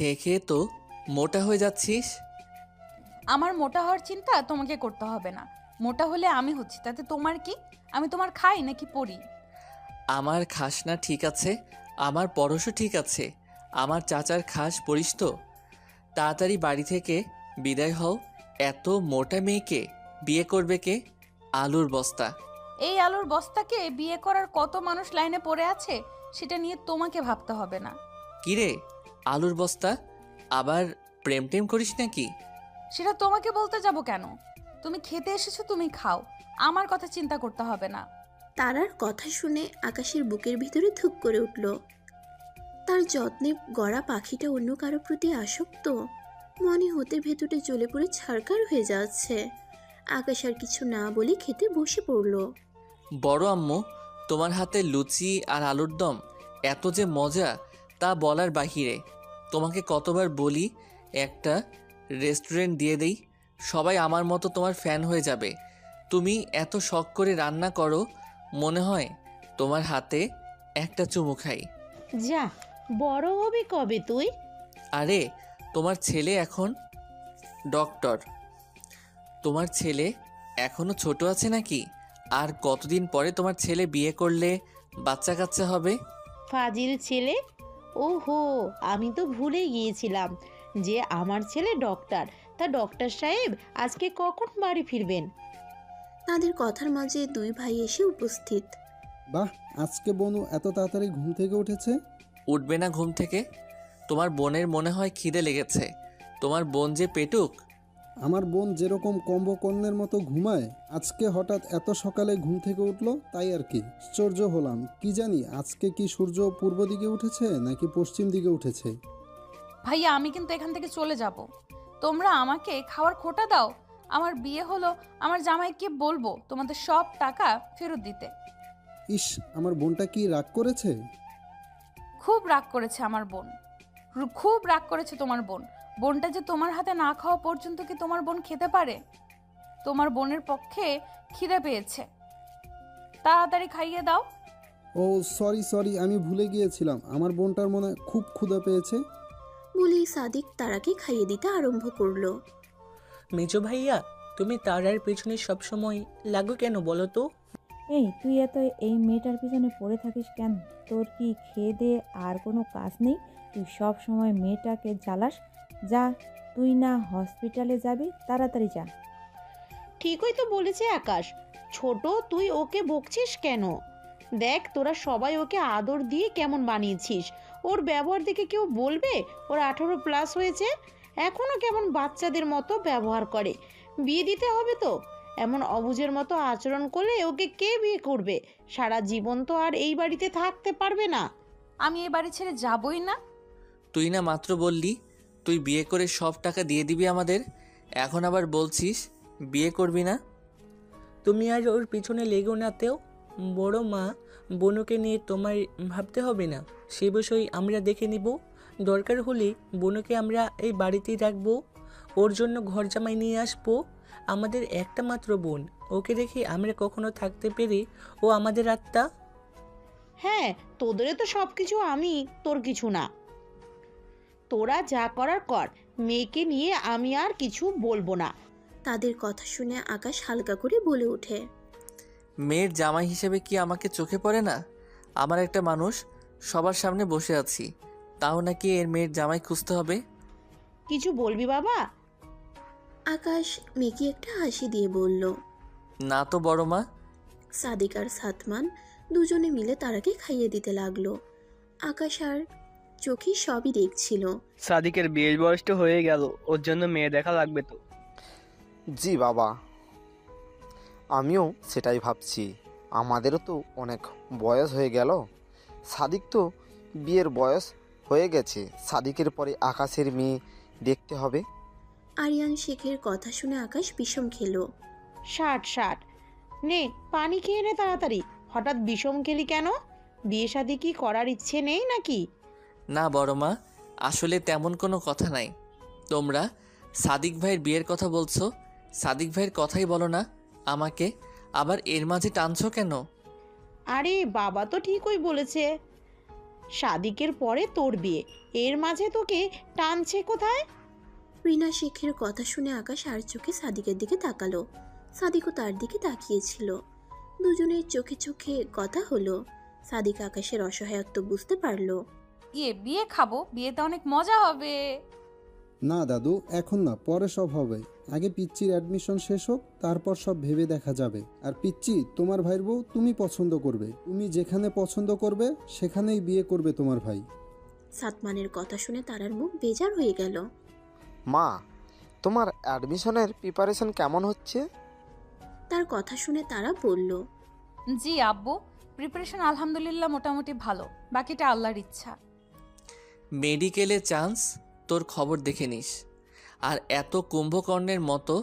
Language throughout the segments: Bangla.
খেয়ে খেয়ে তো মোটা হয়ে যাচ্ছিস। আমার মোটা হওয়ার চিন্তা তোমাকে করতে হবে না। মোটা হলে আমি হচ্ছি, তাতে তোমার কি? আমি তোমার খাই নাকি পড়ি? আমার খাস না ঠিক আছে, আমার পরশও ঠিক আছে, আমার চাচার খাস পড়িস তো। তাড়াতাড়ি বাড়ি থেকে বিদায় হও। এত মোটা মেয়েকে বিয়ে করবে কে? আলুর বস্তা। এই আলুর বস্তাকে বিয়ে করার কত মানুষ লাইনে পড়ে আছে, সেটা নিয়ে তোমাকে ভাবতে হবে না। কিরে, আলুর বস্তা? আবার প্রেম টেম করিস নাকি? সেটা তোমাকে বলতে যাব কেন? তুমি খেতে এসেছো, তুমি খাও, আমার কথা চিন্তা করতে হবে না। তারার কথা শুনে আকাশের বুকের ভিতরে ধুক করে উঠল। তার যত্নে গড়া পাখিটা অন্য কারো প্রতি আসক্ত মনে হতে ভেতরে জ্বলে পড়ে ছারকার হয়ে যাচ্ছে। আকাশ আর কিছু না বলে খেতে বসে পড়ল। বড় আম্মু, তোমার হাতে লুচি আর আলুর দম এত যে মজা তা বলার বাহিরে। তোমাকে কতবার বলি একটা রেস্টুরেন্ট দিয়ে দেই, সবাই আমার মতো তোমার ফ্যান হয়ে যাবে। তুমি এত শখ করে রান্না করো, মনে হয় তোমার হাতে একটা চুমু খাই। যা, বড় হবি কবে তুই? আরে তোমার ছেলে এখন ডক্টর। তোমার ছেলে এখনো ছোট আছে নাকি? আর কতদিন পরে তোমার ছেলে বিয়ে করলে বাচ্চা কাচ্চা হবে? ফাজিল ছেলে। ওহো, আমি তো ভুলে গিয়েছিলাম যে আমার ছেলে ডক্টর। তা ডক্টর সাহেব আজকে কখন বাড়ি ফিরবেন? তাদের কথার মাঝে দুই ভাই এসে উপস্থিত। বাহ, আজকে বনু এত তাড়াতাড়ি ঘুম থেকে উঠেছে। উঠবে না ঘুম থেকে? তোমার বোনের মনে হয় খিদে লেগেছে। তোমার বোন যে পেটুক। আমার বোন যেরকম কম্বকর্ণের মতো ঘুমায়, আজকে হঠাৎ এত সকালে ঘুম থেকে উঠলো, তাই আর কি। আশ্চর্য হলাম, কি জানি আজকে কি সূর্য পূর্ব দিকে উঠেছে নাকি পশ্চিম দিকে উঠেছে। ভাইয়া, আমি কিন্তু এখান থেকে চলে যাব। তোমরা আমাকে খাওয়ার খোটা দাও। আমার বিয়ে হলো, আমার জামাইকে বলবো তোমাদের সব টাকা ফেরত দিতে। ইস, আমার বোনটা কি রাগ করেছে? খুব রাগ করেছে আমার বোন, খুব রাগ করেছে তোমার বোন। বোনটা যে তোমার হাতে না খাওয়া পর্যন্ত কি তোমার বোন খেতে পারে? তোমার বোনের পক্ষে খিদে পেয়েছে, তাড়াতাড়ি খাইয়ে দাও। ও সরি সরি, আমি ভুলে গিয়েছিলাম, আমার বোনটার মনে হয় খুব ক্ষুধা পেয়েছে। বলেই সাদিক তারাকে খাইয়ে দিতে আরম্ভ করলো। মেজো ভাইয়া, তুমি তারার পেছনে সবসময় লাগো কেন বলো তো? এই তুই এত এই মেয়েটার পিছনে পড়ে থাকিস কেন? তোর কি খেয়ে দে আর কোনো কাজ নেই? তুই সব সময় মেয়েটাকে জ্বালাস। যা, তুই না হসপিটালে যাবি, তাড়াতাড়ি যা। ঠিকই তো বলেছে আকাশ। ছোট, তুই ওকে বকছিস কেন? দেখ, তোরা সবাই ওকে আদর দিয়ে কেমন বানিয়েছিস। ওর ব্যবহার দেখে কেউ বলবে ওর 18+ হয়েছে? এখনও কেমন বাচ্চাদের মতো ব্যবহার করে। বিয়ে দিতে হবে তো। এমন অবুঝের মতো আচরণ করলে ওকে কে বিয়ে করবে? সারা জীবন তো আর এই বাড়িতে থাকতে পারবে না। আমি এ বাড়ি ছেড়ে যাবই না। তুই না মাত্র বললি তুই বিয়ে করে সব টাকা দিয়ে দিবি আমাদের, এখন আবার বলছিস বিয়ে করবি না? তুমি আর ওর পিছনে লেগো না তেও। বড় মা, বনুকে নিয়ে তোমার ভাবতে হবে না, সে বিষয় আমরা দেখে নিব। দরকার হলে বনুকে আমরা এই বাড়িতেই রাখবো, ওর জন্য ঘর জামাই নিয়ে আসবো। আমাদের একটা মাত্র বোন, ওকে রেখে আমরা কখনো থাকতে পেরে ও আমাদের আত্মা। হ্যাঁ, তোদের তো সব কিছু আমি, তোর কিছু না। তোরা যা করার কর, মেয়েকে নিয়ে আমি আর কিছু বলবো না। তাদের কথা শুনে আকাশ হালকা করে বলে ওঠে। মেয়ের জামাই হিসেবে কি আমাকে চোখে পড়ে না? আমার একটা মানুষ, সবার সামনে বসে আছি, তাও নাকি এর মেয়ের জামাই খুঁজতে হবে? কিছু বলবি বাবা? আকাশ মেয়েকে একটা হাসি দিয়ে বলল। না তো বড় মা। সাদিক আর সাতমান দুজনে মিলে তারাকে খাইয়ে দিতে লাগলো। আকাশ আর চোখে সবই দেখছিল। সাদিকের বিয়ের বয়সটা হয়ে গেল, ওর জন্য মেয়ে দেখা লাগবে তো। জি বাবা, আমিও সেটাই ভাবছি। আমাদেরও তো অনেক বয়স হয়ে গেল। সাদিক তো বিয়ের বয়স হয়ে গেছে, সাদিকের পরে আকাশের মেয়ে দেখতে হবে। আরিয়ান শেখের কথা শুনে আকাশ বিষম খেলো। 60 নে, পানি খেয়ে নে তাড়াতাড়ি। হঠাৎ বিষম খেলি কেন? বিয়ে শাদি কি করার ইচ্ছে নেই নাকি? না বড় মা, আসলে তেমন কোনো কথা নাই। তোমরা সাদিক ভাইয়ের বিয়ের কথা বলছো, সাদিক ভাইয়ের কথাই বলো না আমাকে, আবার এর মাঝে টানছো কেন? আরে বাবা তো ঠিকই বলেছে, সাদিকের পরে তোর বিয়ে, এর মাঝে তোকে টানছে কোথায়? রিনা শেখের কথা শুনে আকাশ আর চোখে সাদিকের দিকে তাকালো। সাদিকও তার দিকে তাকিয়েছিল। দুজনের চোখে চোখে কথা হলো। সাদিক আকাশের অসহায়ত্ব বুঝতে পারলো। বিয়ে খাবো, বিয়েতে অনেক মজা হবে। না দাদু, এখন না, পরে সব হবে। আগে পিচ্চির অ্যাডমিশন শেষ হোক, তারপর সব ভেবে দেখা যাবে। আর পিচ্চি, তোমার ভাইয়ের বউ তুমি পছন্দ করবে। তুমি যেখানে পছন্দ করবে সেখানেই বিয়ে করবে তোমার ভাই। সাতমানের কথা শুনে তারার মুখ বেজার হয়ে গেল। মা, তোমার অ্যাডমিশনের প্রিপারেশন কেমন হচ্ছে? তার কথা শুনে তারা বলল, জি আব্বু, প্রিপারেশন আলহামদুলিল্লাহ মোটামুটি ভালো, বাকিটা আল্লাহর ইচ্ছা। মেডিকেলে চান্স, তোর খবর দেখে নিস। আর এত কুম্ভকর্ণের মতো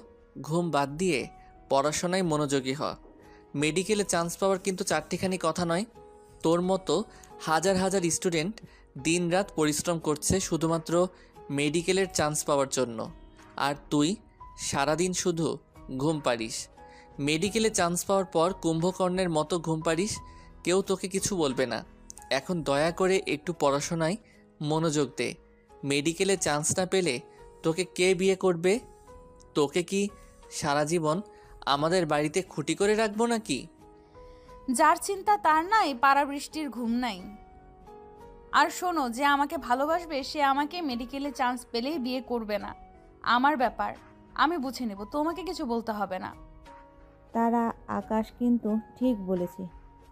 ঘুম বাদ দিয়ে পড়াশোনায় মনোযোগী হ। মেডিকেলে চান্স পাওয়ার কিন্তু চারটিখানি কথা নয়। তোর মতো হাজার হাজার স্টুডেন্ট দিনরাত পরিশ্রম করছে শুধুমাত্র মেডিকেলের চান্স পাওয়ার জন্য, আর তুই সারাদিন শুধু ঘুম পারিস। মেডিকেলে চান্স পাওয়ার পর কুম্ভকর্ণের মতো ঘুম পারিস, কেউ তোকে কিছু বলবে না। এখন দয়া করে একটু পড়াশোনায় মনোযোগ দে। মেডিকেলে চান্স না পেলে তোকে কে বিয়ে করবে? তোকে কি সারা জীবন আমাদের বাড়িতে খুঁটি করে রাখবো নাকি? যার চিন্তা তার নাই, পাড়া বৃষ্টির ঘুম নাই। আর শোনো, যে আমাকে ভালোবাসবে সে আমাকে মেডিকেলে চান্স পেলেই বিয়ে করবে না। আমার ব্যাপার, আমি বুঝে নেব, তোমাকে কিছু বলতে হবে না। তারা আকাশ কিন্তু ঠিক বলেছে।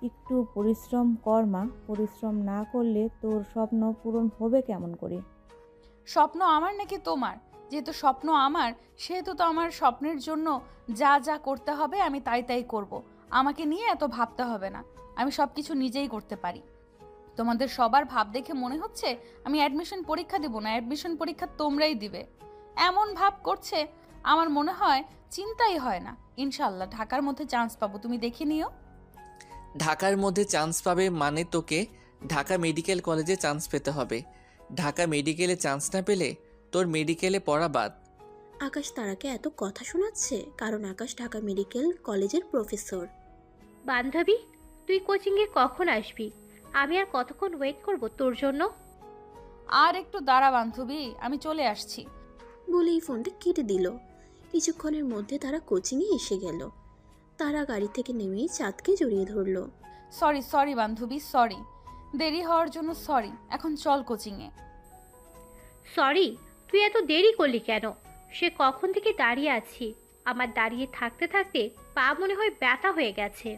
একটু পরিশ্রম কর মা, পরিশ্রম না করলে তোর স্বপ্ন পূরণ হবে কেমন করে? স্বপ্ন আমার নাকি তোমার? যেহেতু স্বপ্ন আমার, সেহেতু তো আমার স্বপ্নের জন্য যা যা করতে হবে আমি তাই তাই করব। আমাকে নিয়ে এত ভাবতে হবে না, আমি সব কিছু নিজেই করতে পারি। তোমাদের সবার ভাব দেখে মনে হচ্ছে আমি অ্যাডমিশন পরীক্ষা দেব না, অ্যাডমিশন পরীক্ষা তোমরাই দিবে, এমন ভাব করছে। আমার মনে হয় চিন্তাই হয় না। ইনশাল্লাহ ঢাকার মধ্যে চান্স পাবো, তুমি দেখে নিও। ঢাকার মধ্যে চান্স পাবে মানে তোকে ঢাকা মেডিকেল কলেজে চান্স পেতে হবে। ঢাকা মেডিকেলে চান্স না পেলে তোর মেডিকেলে পড়া বাদ। আকাশ তারাকে এত কথা শোনাচ্ছে কারণ আকাশ ঢাকা মেডিকেল কলেজের প্রফেসর। বান্ধবী, তুই কোচিংয়ে কখন আসবি? আমি আর কতক্ষণ ওয়েট করব তোর জন্য? আর একটু দাঁড়া বান্ধবী, আমি চলে আসছি। বলেই ফোনটা কেটে দিল। কিছুক্ষণের মধ্যে তারা কোচিংয়ে এসে গেল। তারা গাড়ি থেকে নেমেই চাঁদকে জড়িয়ে ধরল। সরি সরি বান্ধবী, সরি, দেরি হওয়ার জন্য সরি। এখন চল কোচিংয়ে। সরি? তুই এত দেরি করলি কেন? সে কখন থেকে দাঁড়িয়ে আছি, আমার দাঁড়িয়ে থাকতে থাকতে পা মনে হয় ব্যথা হয়ে গেছে।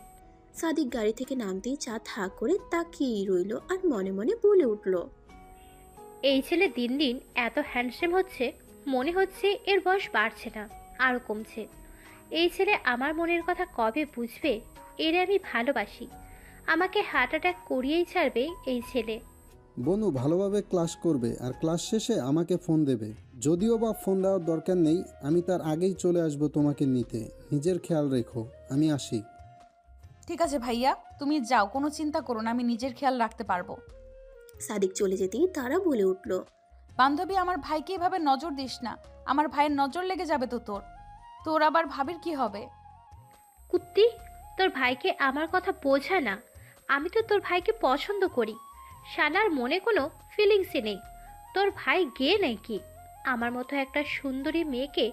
সাদিক গাড়ি থেকে নামতেই চাঁদ হা করে তাকিয়েই রইল আর মনে মনে বলে উঠল, এই ছেলে দিন দিন এত হ্যান্ডসাম হচ্ছে, মনে হচ্ছে এর বয়স বাড়ছে না, আরও কমছে। এই ছেলে আমার মনের কথা কবে বুঝবে? এরে আমি ভালোবাসি, আমাকে হার্ট অ্যাটাক করিয়েই ছাড়বে এই ছেলে। বনু ভালোভাবে ক্লাস করবে আর ক্লাস শেষে আমাকে ফোন দেবে। যদিও বা ফোন দেওয়ার দরকার নেই, আমি তার আগেই চলে আসব তোমাকে নিতে। নিজের খেয়াল রেখো, আমি আসি। ঠিক আছে ভাইয়া, তুমি যাও, কোনো চিন্তা করো না, আমি নিজের খেয়াল রাখতে পারবো। সাদিক চলে যেতেই তারা বলে উঠল, বান্ধবী, আমার ভাইকে এভাবে নজর দিস না, আমার ভাইয়ের নজর লেগে যাবে তো তোর। তোর আবার ভাবির কি হবে? কুত্তি, তোর ভাইকে আমার কথা বোঝা না। আমি তো তোর ভাইকে পছন্দ করি, শালার মনে কোনো ফিলিংসই নেই। তোর ভাই গে নাকি? আমার মতো একটা সুন্দরী মেয়েকে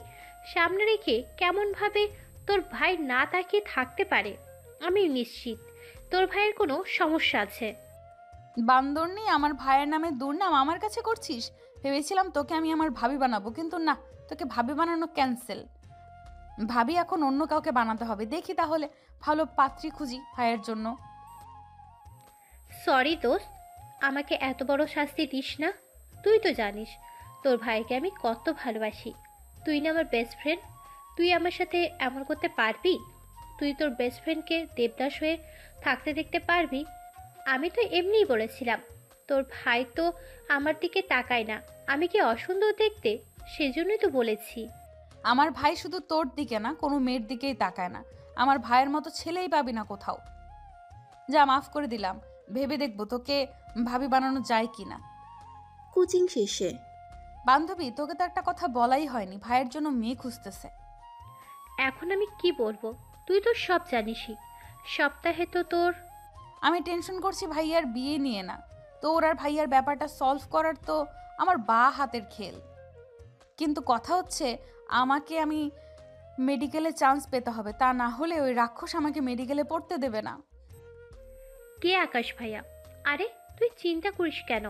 সামনে রেখে কেমনভাবে তোর ভাই না তাকিয়ে থাকতে পারে? আমি নিশ্চিত তোর ভাইয়ের কোনো সমস্যা আছে। বান্দর নেই, আমার ভাইয়ের নামে দুর্নাম আমার কাছে করছিস? ভেবেছিলাম তোকে আমি আমার ভাবি বানাবো, কিন্তু না, তোকে ভাবি বানানো ক্যান্সেল। ভাবি এখন অন্য কাউকে বানাতে হবে। দেখি তাহলে ভালো পাত্রী খুঁজি ভাইয়ের জন্য। সরি দোস্ত, আমাকে এত বড় শাস্তি দিস না। তুই তো জানিস তোর ভাইকে আমি কত ভালোবাসি। তুই না আমার বেস্ট ফ্রেন্ড, তুই আমার সাথে এমন করতে পারবি? তুই তোর বেস্ট ফ্রেন্ডকে দেবদাস হয়ে থাকতে দেখতে পারবি? আমি তো এমনিই বলেছিলাম, তোর ভাই তো আমার দিকে তাকায় না, আমি কি অসুন্দর দেখতে? সেজন্যই তো বলেছি। আমার ভাই শুধু তোর দিকে না, কোনো মেয়ের দিকেই তাকায় না। আমার ভাইয়ের মতো ছেলেই পাবি না কোথাও। যা, মাফ করে দিলাম, ভেবে দেখবো তোকে ভাবি বানানো যায় কিনা। কোচিং শেষে বান্ধবী, তোকে তো একটা কথা বলাই হয়নি, ভাইয়ের জন্য মেয়ে খুঁজতেছে। এখন আমি কি বলবো? তুই তো সব জানিসই। সপ্তাহে তো তোর আমি টেনশন করছি ভাইয়ার বিয়ে নিয়ে না, তোর আর ভাইয়ার ব্যাপারটা সলভ করার তো আমার হাতের খেল। কিন্তু কথা হচ্ছে আমি মেডিকেলে চান্স পেতে হবে, তা না হলে ওই রাক্ষস আমাকে মেডিকেলে পড়তে দেবে না। কে আকাশ ভাইয়া? আরে তুই চিন্তা করিস কেন,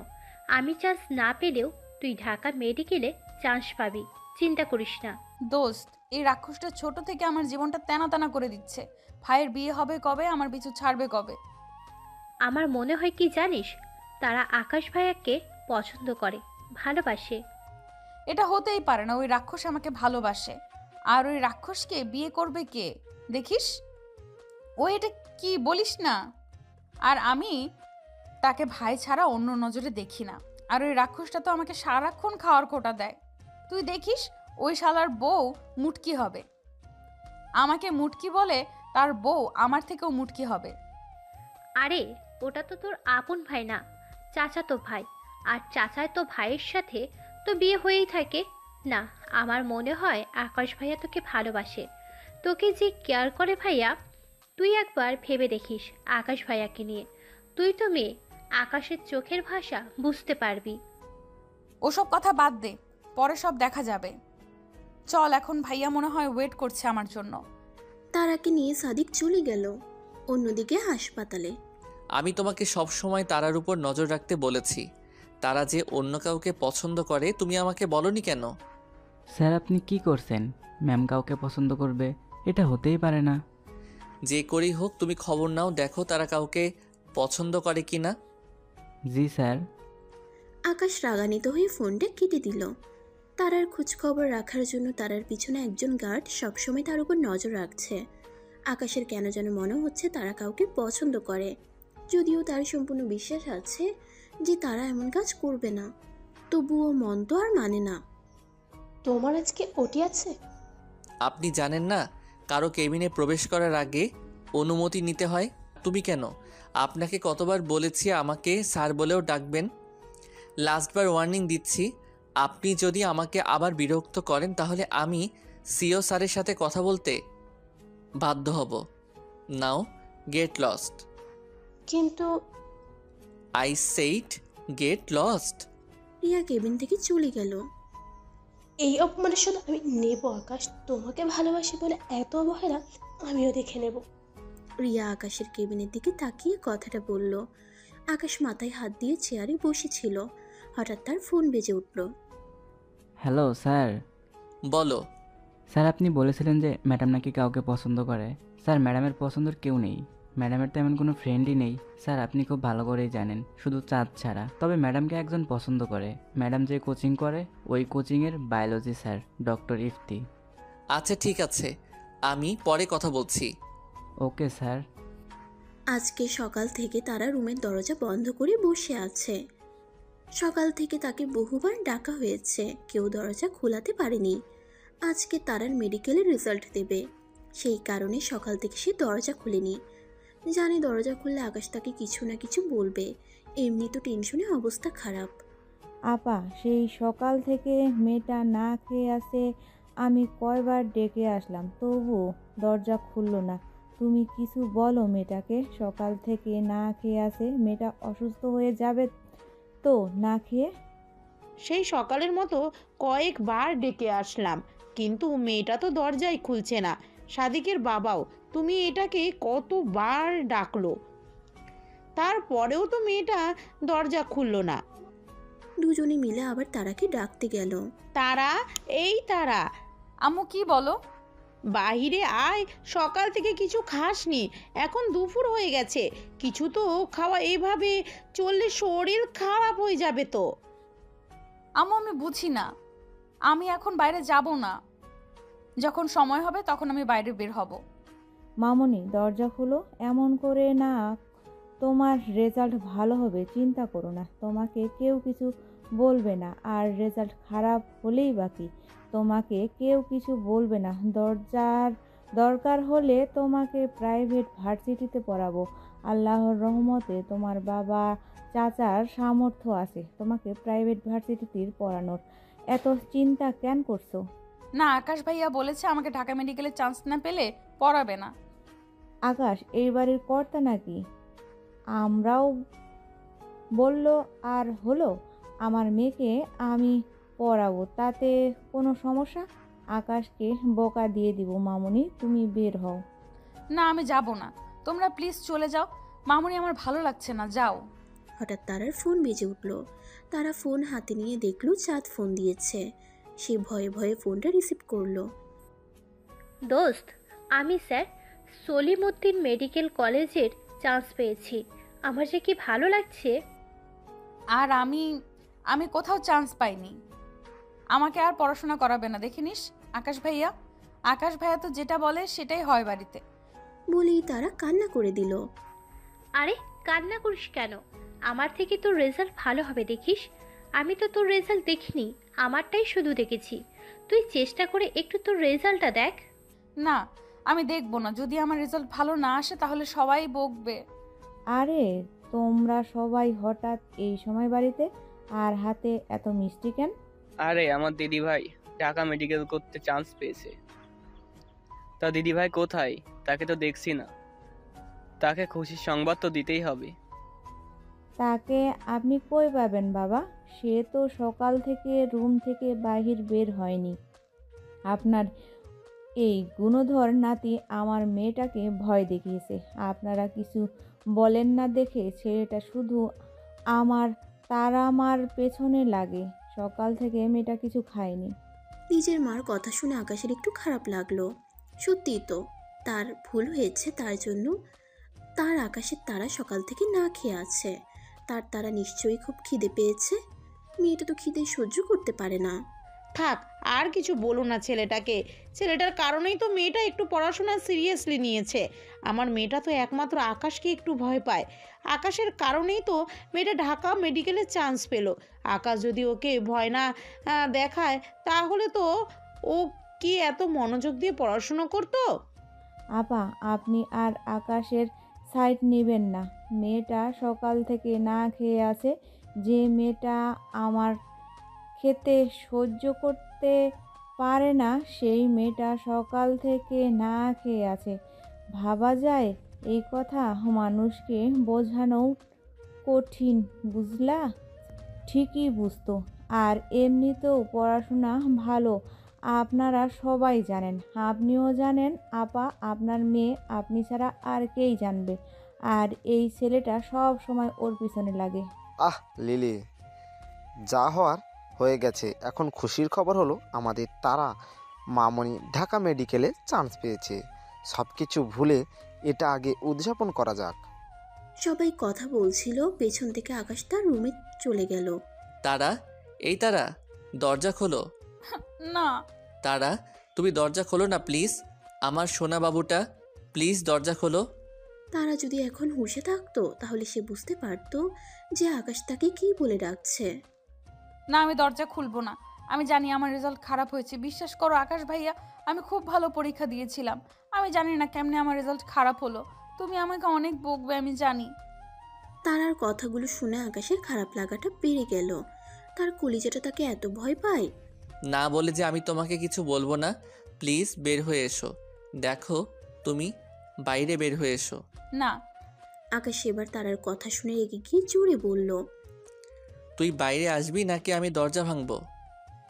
আমি চান্স না পেলেও তুই ঢাকা মেডিকেলে চান্স পাবি, চিন্তা করিস না। দোস্ত, এই রাক্ষসটা ছোট থেকে আমার জীবনটা তেনা তেনা করে দিচ্ছে। ভাইয়ের বিয়ে হবে কবে, আমার পিছু ছাড়বে কবে? আমার মনে হয় কি জানিস, তারা আকাশ ভাইয়াকে পছন্দ করে, ভালোবাসে। এটা হতেই পারে না, ওই রাক্ষস আমাকে ভালোবাসে। আর ওই রাক্ষসকে বিয়ে করবে কে দেখিস? ও এটা কি বলিস না? আর আমি তাকে ভাই ছাড়া অন্য নজরে দেখি না। আর ওই রাক্ষসটা তো আমাকে সারাক্ষণ খাওয়ার কোটা দেয়। তুই দেখিস ওই শালার বউ মুটকি হবে। আমাকে মুটকি বলে, তার বউ আমার থেকেও মুটকি হবে। আরে ওটা তো তোর আপন ভাই না, চাচাতো ভাই। আর চাচায় তো ভাইয়ের সাথে তো বিয়ে হয়েই থাকে না। আমার মনে হয় আকাশ ভাইয়া তোকে ভালোবাসে, তোকে যে কেয়ার করে ভাইয়া। তুই একবার ভেবে দেখিস আকাশ ভাইয়াকে নিয়ে। তুই তো মেয়ে, আকাশের চোখের ভাষা বুঝতে পারবি। ওসব কথা বাদ দে, পরে সব দেখা যাবে। চল, এখন ভাইয়া মনে হয় ওয়েট করছে আমার জন্য। তারাকে নিয়ে সাদিক চলে গেল অন্যদিকে হাসপাতালে। আমি তোমাকে সব সময় তারার উপর নজর রাখতে বলেছি। তারা যে অন্য কাউকে পছন্দ করে তুমি আমাকে বলনি কেন? স্যার আপনি কি করছেন? ম্যাম কাউকে পছন্দ করবে, এটা হতেই পারে না। যে করেই হোক তুমি খবর নাও, দেখো তারা কাউকে পছন্দ করে কি না। জি স্যার। আকাশ রাগান্বিত হয়ে ফোনটা কেটে দিল। তারার খোঁজখবর রাখার জন্য তারার পিছনে একজন গার্ড সবসময় তার উপর নজর রাখছে। আকাশের কেন যেন মনে হচ্ছে তারা কাউকে পছন্দ করে, যদিও তার সম্পূর্ণ বিশ্বাস আছে যে তারা এমন কাজ করবে না, তবুও মন তো আর মানে না। তোমার আজকে ওটি আছে? আপনি জানেন না কারো কেবিনে প্রবেশ করার আগে অনুমতি নিতে হয়? তুমি কেন? আপনাকে কতবার বলেছি আমাকে স্যার বলেও ডাকবেন। লাস্টবার ওয়ার্নিং দিচ্ছি, আপনি যদি আমাকে আবার বিরক্ত করেন তাহলে আমি সিও স্যারের সাথে কথা বলতে বাধ্য হব। Now get lost. কিন্তু I said get lost. Riya cabin থেকে চলে গেল। এই অপমানের শোধ আমি নেব আকাশ। তোমাকে ভালোবাসি বলে এত অবহেলা আমিও দেখে নেব। রিয়া আকাশের কেবিনের দিকে তাকিয়ে কথাটা বলল। আকাশ মাথায় হাত দিয়ে চেয়ারে বসেছিল। হঠাৎ তার ফোন বেজে উঠল। Hello sir. বলো। স্যার আপনি বলেছিলেন যে ম্যাডাম নাকি কাউকে পছন্দ করে। স্যার ম্যাডামের পছন্দের কেউ নেই, ম্যাডামের তো এমন কোনো ফ্রেন্ডই নেই। স্যার আপনি খুব ভালো করেই জানেন, শুধু চাঁদ ছাড়া। তবে ম্যাডামকে একজন পছন্দ করে, ম্যাডাম যে কোচিং করে ওই কোচিংয়ের বায়োলজি স্যার, ডক্টর ইফতি। আচ্ছা ঠিক আছে, আমি পরে কথা বলছি। Okay sir. আজকে সকাল থেকে তারা রুমের দরজা বন্ধ করে বসে আছে। সকাল থেকে তাকে বহুবার ডাকা হয়েছে, কেউ দরজা খোলাতে পারেনি। আজকে তারার মেডিকেলের রেজাল্ট দেবে, সেই কারণে সকাল থেকে সে দরজা খুলেনি। জানে দরজা খুললে আকাশ তাকে কিছু না কিছু বলবে, এমনি তো টেনশনে অবস্থা খারাপ। আপা, সেই সকাল থেকে মেয়েটা না খেয়ে আছে, আমি কয়বার ডেকে আসলাম তবু দরজা খুললো না। তুমি কিছু বলো মেয়েটাকে, সকাল থেকে না খেয়ে আছে, মেয়েটা অসুস্থ হয়ে যাবে তো না খেয়ে। সেই সকালের মতো কয়েকবার ডেকে আসলাম, কিন্তু মেয়েটা তো দরজাই খুলছে না। সাদিকের বাবাও তুমি এটাকে কতবার ডাকলো, তারপরেও তো মেয়েটা দরজা খুললো না। দুজনে মিলে আবার তারাকে ডাকতে গেল। তারা, এই তারা। আম্মু কি বলো? বাহিরে আয়, সকাল থেকে কিছু খাসনি, এখন দুপুর হয়ে গেছে, কিছু তো খাওয়া। এভাবে চললে শরীর খারাপ হয়ে যাবে তো। আম্মু আমি বুঝি না, আমি এখন বাইরে যাব না। যখন সময় হবে তখন আমি বাইরে বের হব। মামনি দরজা খোলো, এমন করে না, তোমার রেজাল্ট ভালো হবে, চিন্তা করো না, তোমাকে কেউ কিছু বলবে না। আর রেজাল্ট খারাপ হলেই বাকি, তোমাকে কেউ কিছু বলবে না। দরকার হলে তোমাকে প্রাইভেট ভার্সিটিতে পড়াবো। আল্লাহর রহমতে তোমার বাবা চাচার সামর্থ্য আছে তোমাকে প্রাইভেট ভার্সিটিতে পড়ানোর। এত চিন্তা কেন করছো? না, আকাশ ভাইয়া বলেছে আমাকে ঢাকা মেডিকেলে চান্স না পেলে পড়াবে না। আকাশ এই বাড়ির কর্তা নাকি? আমরাও বলল আর হলো, আমার মেয়েকে আমি পড়াবো, তাতে কোনো সমস্যা? আকাশকে বকা দিয়ে দিব। মামুনি, তুমি বের হও। না, আমি যাব না। তোমরা প্লিজ চলে যাও। মামুনি, আমার ভালো লাগছে না, যাও। হঠাৎ তারার ফোন বেজে উঠল। তারা ফোন হাতে নিয়ে দেখলো চাঁদ ফোন দিয়েছে। সে ভয়ে ভয়ে ফোনটা রিসিভ করলো। দোস্ত, আমি স্যার সলিমউদ্দিন মেডিকেল কলেজের চান্স পেয়েছি। আমার যে কি ভালো লাগছে। আর আমি কোথাও চান্স পাইনি। আমাকে আর পড়াশোনা করাবে না, দেখিনিস আকাশ ভাইয়া। আকাশ ভাইয়া তো যেটা বলে সেটাই হয় বাড়িতে। বলেই তারা কান্না করে দিল। আরে কান্না করিস কেন? আমার থেকে তোর রেজাল্ট ভালো হবে দেখিস। আমি তো তোর রেজাল্ট দেখিনি, আমারটাই শুধু দেখেছি। তুই চেষ্টা করে একটু তোর রেজাল্টটা দেখ। না, আমি দেখবো না। যদি আমার রেজাল্ট ভালো না আসে তাহলে সবাই বকবে। আরে তোমরা সবাই হঠাৎ এই সময় বাড়িতে, আর হাতে এত মিষ্টি কেন? আরে আমার দিদি ভাই ঢাকা মেডিকেল করতে চান্স পেয়েছে। তা দিদি ভাই কোথায়? তাকে তো দেখছি না। তাকে খুশির সংবাদ তো দিতেই হবে। তাকে আপনি কই পাবেন বাবা? সে তো সকাল থেকে রুম থেকে বাহির বের হয়নি। আপনার এই গুণধর নাতি আমার মেয়েটাকে ভয় দেখিয়েছে। আপনারা কিছু বলেন না দেখে ছেলেটা শুধু আমার পেছনে লাগে। সকাল থেকে মেয়েটা কিছু খায়নি। নিজের মার কথা শুনে আকাশের একটু খারাপ লাগলো। সত্যিই তো, তার ভুল হয়েছে। তার জন্য তার আকাশের তারা সকাল থেকে না খেয়ে আছে। তারা নিশ্চয়ই খুব খিদে পেয়েছে। মেয়েটা তো খিদে সহ্য করতে পারে না। থাক, আর কিছু বলো না ছেলেটাকে। ছেলেটার কারণেই তো মেয়েটা একটু পড়াশোনা সিরিয়াসলি নিয়েছে। আমার মেয়েটা তো একমাত্র আকাশকে একটু ভয় পায়। আকাশের কারণেই তো মেয়েটা ঢাকা মেডিকেলে চান্স পেল। আকাশ যদি ওকে ভয় না দেখায় তাহলে তো ও কি এত মনোযোগ দিয়ে পড়াশুনো করতো? আপা, আপনি আর আকাশের সাইড নেবেন না। মেয়েটা সকাল থেকে না খেয়ে আছে। যে মেয়েটা আমার খেতে সহ্য করতে পারে না, সেই মেয়েটা সকাল থেকে না খেয়ে আছে। ভাবা যায় এই কথা? মানুষকে বোঝানোও কঠিন, বুঝলা? ঠিকই বুঝতো। আর এমনিতেও পড়াশোনা ভালো, আপনারা সবাই জানেন। আপনিও জানেন আপা, আপনার মেয়ে আপনি ছাড়া আর কেই জানবে। আর এই ছেলেটা সব সময় ওর পিছনে লাগে। আহ লিলি, যা হওয়ার হয়ে গেছে। এখন খুশির খবর হলো আমাদের তারা মামনি ঢাকা মেডিকেলে চান্স পেয়েছে। সব কিছু ভুলে এটা আগে উদযাপন করা যাক। সবাই কথা বলছিল, পেছন থেকে আকাশ তার রুমে চলে গেল। তারা, এই তারা, দরজা খোলো। না। তারা, তুমি দরজা খোলো না প্লিজ। আমার সোনা বাবুটা, প্লিজ দরজা খোলো। তারা যদি এখন হুঁশে থাকতো তাহলে সে বুঝতে পারতো যে আকাশ তাকে কি বলে ডাকছে। না, আমি দরজা খুলবো না। আমি জানি আমার রেজাল্ট খারাপ হয়েছে। বিশ্বাস করো আকাশ ভাইয়া, আমি খুব ভালো পরীক্ষা দিয়েছিলাম। আমি জানি না কেমনে আমার রেজাল্ট খারাপ হলো। তুমি আমাকে অনেক বকবে, আমি জানি। তারার কথাগুলো শুনে আকাশের খারাপ লাগাটা বেড়ে গেল। তার কলিজাটা তাকে এত ভয় পায়। না বলে যে আমি তোমাকে কিছু বলবো না। প্লিজ বের হয়ে এসো। দেখো, তুমি বাইরে বের হয়ে এসো। না। আকাশ এবার তারার কথা শুনে রেগে গিয়ে জোরে বলল, তুই বাইরে আসবি নাকি আমি দরজা ভাঙবো?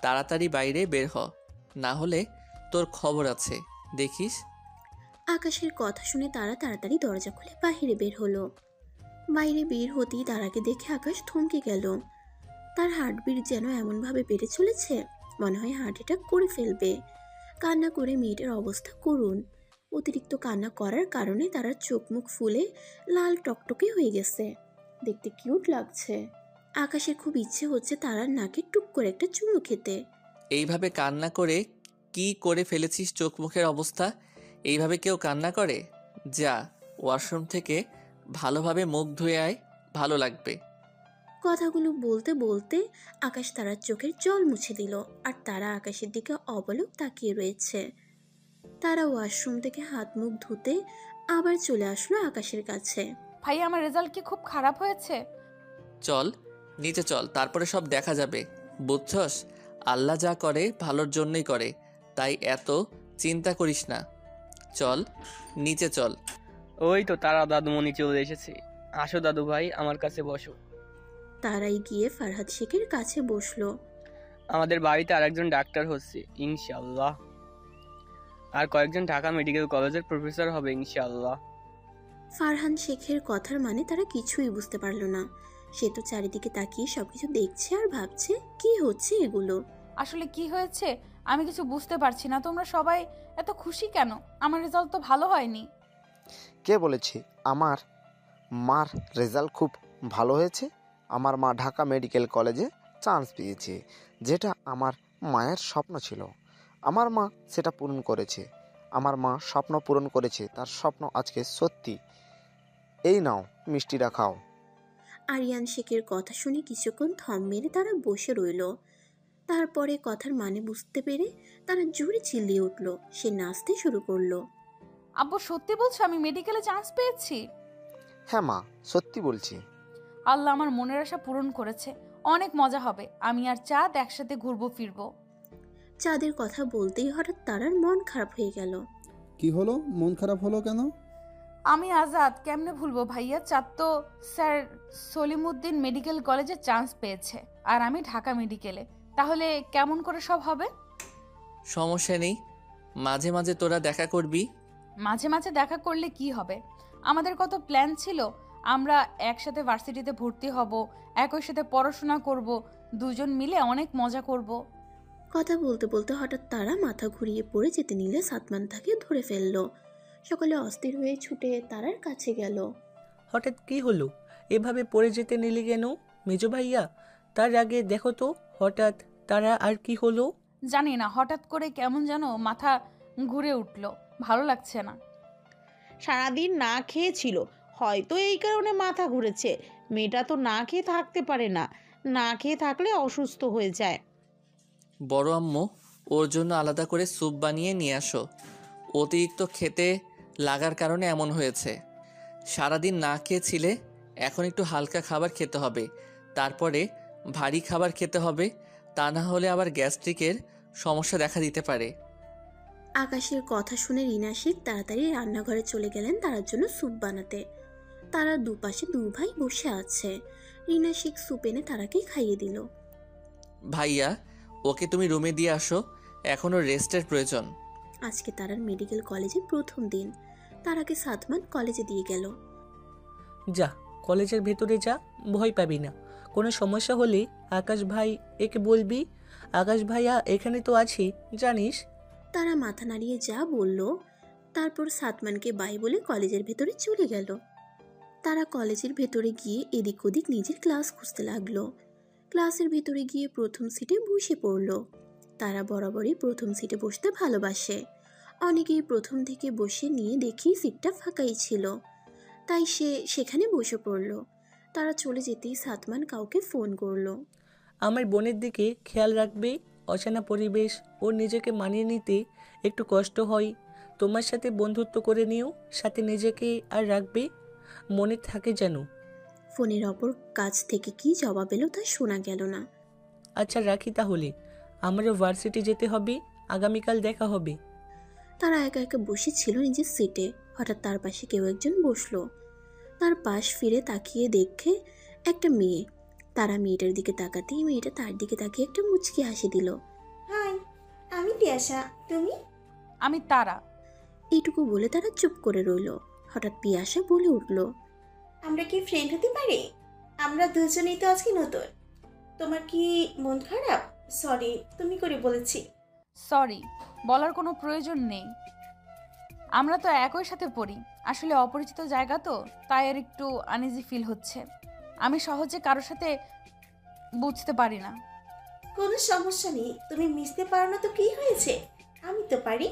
তাড়াতাড়ি বাইরে বের হ, না হলে তোর খবর আছে, দেখিস। আকাশের কথা শুনে তারা তাড়াতাড়ি দরজা খুলে বাহিরে বের হলো। বাইরে বের হতেই তারাকে দেখে আকাশ থমকে গেল। তার হার্টবিট যেন এমনভাবে বেড়ে চলেছে, মনে হয় হার্ট অ্যাটাক করে ফেলবে। কান্না করে মেয়েটার অবস্থা করুণ। অতিরিক্ত কান্না করার কারণে তার চোখ মুখ ফুলে লাল টকটকে হয়ে গেছে। দেখতে কিউট লাগছে। আকাশের খুব ইচ্ছে হচ্ছে তারার নাকে টুক করে একটা চুমু খেতে। এইভাবে কান্না করে কি করে ফেলেছিস? চোখ মুখের অবস্থা। এইভাবে কেউ কান্না করে? যা ওয়াশরুম থেকে ভালোভাবে মুখ ধুয়ে আয়, ভালো লাগবে। কথাগুলো বলতে বলতে আকাশ তারার চোখের জল মুছে দিল। আর তারা আকাশের দিকে অবলক তাকিয়ে রয়েছে। তারা ওয়াশরুম থেকে হাত মুখ ধুতে আবার চলে আসলো আকাশের কাছে। ভাই, আমার রেজাল্ট কি খুব খারাপ হয়েছে? চল নিচে চল, তারপরে সব দেখা যাবে, বুঝছস? আল্লাহ যা করে ভালোর জন্যই করে, তাই এত চিন্তা করিস না। চল নিচে চল। ওই তো তারা দাদুমণি চলে এসেছে। আসো দাদু ভাই, আমার কাছে বসো। তারাই গিয়ে ফারহাদ শেখের কাছে বসলো। আমাদের বাড়িতে আরেকজন ডাক্তার হচ্ছে ইনশাআল্লাহ, আর কয়েকজন ঢাকা মেডিকেল কলেজের প্রফেসর হবে ইনশাআল্লাহ। ফারহান শেখের কথার মানে তারা কিছুই বুঝতে পারলো না। সে তো চারিদিকে তাকিয়ে সবকিছু দেখছে আর ভাবছে কি হচ্ছে এগুলো। আসলে কি হয়েছে আমি কিছু বুঝতে পারছি না। তোমরা সবাই এত খুশি কেন? আমার রেজাল্ট তো ভালো হয়নি। কে বলেছে আমার মার রেজাল্ট খুব ভালো হয়েছে? আমার মা ঢাকা মেডিকেল কলেজে চান্স পেয়েছে, যেটা আমার মায়ের স্বপ্ন ছিল। আমার মা সেটা পূরণ করেছে। আমার মা স্বপ্ন পূরণ করেছে, তার স্বপ্ন আজকে সত্যি। এই নাও মিষ্টিটা খাও। আরিয়ান শেখের কথা শুনে কিছুক্ষণ থম মেরে তারা বসে রইল। তারপরে কথার মানে বুঝতে পেরে তারা জোরে চিল্লিয়ে উঠল। সে নাচতে শুরু করলো। আব্বু সত্যি বলছো আমি মেডিকেলে চান্স পেয়েছি? হ্যাঁ মা, সত্যি বলছি। আল্লাহ আমার মনের আশা পূরণ করেছে। অনেক মজা হবে। আমি আর চাঁদ একসাথে ঘুরবো ফিরবো। চাঁদের কথা বলতেই হঠাৎ তারার মন খারাপ হয়ে গেল। কি হলো, মন খারাপ হলো কেন? আমি আজাদ কেমনে ভুলবো ভাইয়া? চাঁদ তো স্যার সলিমুদ্দিন মেডিকেল কলেজে চান্স পেয়েছে আর আমি ঢাকা মেডিকেলে। তাহলে কেমন করে সব হবে? সমস্যা নেই, মাঝে মাঝে তোরা দেখা করবি। মাঝে মাঝে দেখা করলে কি হবে? আমাদের কত প্ল্যান ছিল। আমরা একসাথে ভার্সিটিতে ভর্তি হব, একই সাথে পড়াশোনা করব, দুজন মিলে অনেক মজা করব। কথা বলতে বলতে হঠাৎ তারা মাথা ঘুরিয়ে পড়ে যেতে নিলে সাতমান তাকে ধরে ফেললো। সকলে অস্থির হয়ে ছুটে তারার কাছে গেল। হঠাৎ কি হলো? এভাবে পড়ে যেতে নিলি কেন মেজো ভাইয়া? তার আগে দেখো তো হঠাৎ তারা আর কি হলো? জানি না, হঠাৎ করে কেমন যেন মাথা ঘুরে উঠলো, ভালো লাগছে না। সারাদিন না খেয়েছিল, হয়তো এই কারণে মাথা ঘুরেছে। মেয়েটা তো না খেয়ে থাকতে পারে না, না খেয়ে থাকলে অসুস্থ হয়ে যায়। বড় আম্মু, ওর জন্য আলাদা করে স্যুপ বানিয়ে নিয়ে আসো। অতিরিক্ত খেতে লাগার কারণে এমন হয়েছে। সারাদিন না খেয়েছিলে, এখন একটু হালকা খাবার খেতে হবে, তারপরে ভারী খাবার খেতে হবে, তা না হলে আবার গ্যাস্ট্রিকের সমস্যা দেখা দিতে পারে। আকাশের কথা শুনে রিনা শেখ তাড়াতাড়ি রান্নাঘরে চলে গেলেন তার জন্য স্যুপ বানাতে। তারা দুপাশে দু ভাই বসে আছে। রিনা শেখ স্যুপ এনে তারাকে খাইয়ে দিল। ভাইয়া, ওকে তুমি রুমে দিয়ে আসো, এখনও রেস্টের প্রয়োজন। আজকে তারার মেডিকেল কলেজে প্রথম দিন। তারাকে সাতমান কলেজে দিয়ে গেল। যা, কলেজের ভেতরে যা, ভয় পাবি না। কোনো সমস্যা হলে আকাশ ভাই একে বলবি। আকাশ ভাইয়া এখানে তো আছে জানিস। তারা মাথা নাড়িয়ে যা বলল, তারপর সাতমানকে বাই বলে কলেজের ভেতরে চলে গেল। তারা কলেজের ভেতরে গিয়ে এদিক ওদিক নিজের ক্লাস খুঁজতে লাগলো। ক্লাসের ভেতরে গিয়ে প্রথম সিটে বসে পড়ল। তারা বরাবরই প্রথম সিটে বসতে ভালোবাসে। অনেকেই প্রথম থেকে বসে নিয়ে দেখি সিটটা ফাঁকাই ছিল, তাই সে সেখানে বসে পড়ল। তারা চলে যেতেই সাতমান কাউকে ফোন করলো। আমার বোনের দিকে খেয়াল রাখবে। অচেনা পরিবেশ, ওর নিজেকে মানিয়ে নিতে একটু কষ্ট হয়। তোমার সাথে বন্ধুত্ব করে নিও, সাথে নিজেকে আর রাখবে, মনে থাকে যেন। ফোনের অপর কাছ থেকে কি জবাব এলো তা শোনা গেল না। আচ্ছা রাখি তাহলে, আমারও ভার্সিটি যেতে হবে, আগামীকাল দেখা হবে। তারা একা একা বসেছিল নিজের সিটে। হঠাৎ তার পাশে কেউ একজন বসলো। তার পাশ ফিরে তাকিয়ে দেখে একটা মেয়ে। তারা মেয়েটার দিকে তাকাতেই মেয়েটা তার দিকে তাকিয়ে একটা মুচকি হাসি দিল। হাই, আমি পিয়াসা, তুমি? আমি তারা। এইটুকু বলে তারা চুপ করে রইল। হঠাৎ পিয়াসা বলে উঠল, আমরা কি ফ্রেন্ড হতে পারি? আমরা দুজনেই তো আজকে নতুন। তোমার কি মন খারাপ? সরি তুমি করে বলেছি। সরি বলার কোনো প্রয়োজন নেই, আমরা তো একই সাথে পড়ি। আসলে অপরিচিত জায়গা তো, তাই আর একটু আনইজি ফিল হচ্ছে। আমি সহজে কারোর সাথে বুঝতে পারি না। কোনো সমস্যা নেই, তুমি মিশতে পারো না তো কি হয়েছে, আমি তো পারি।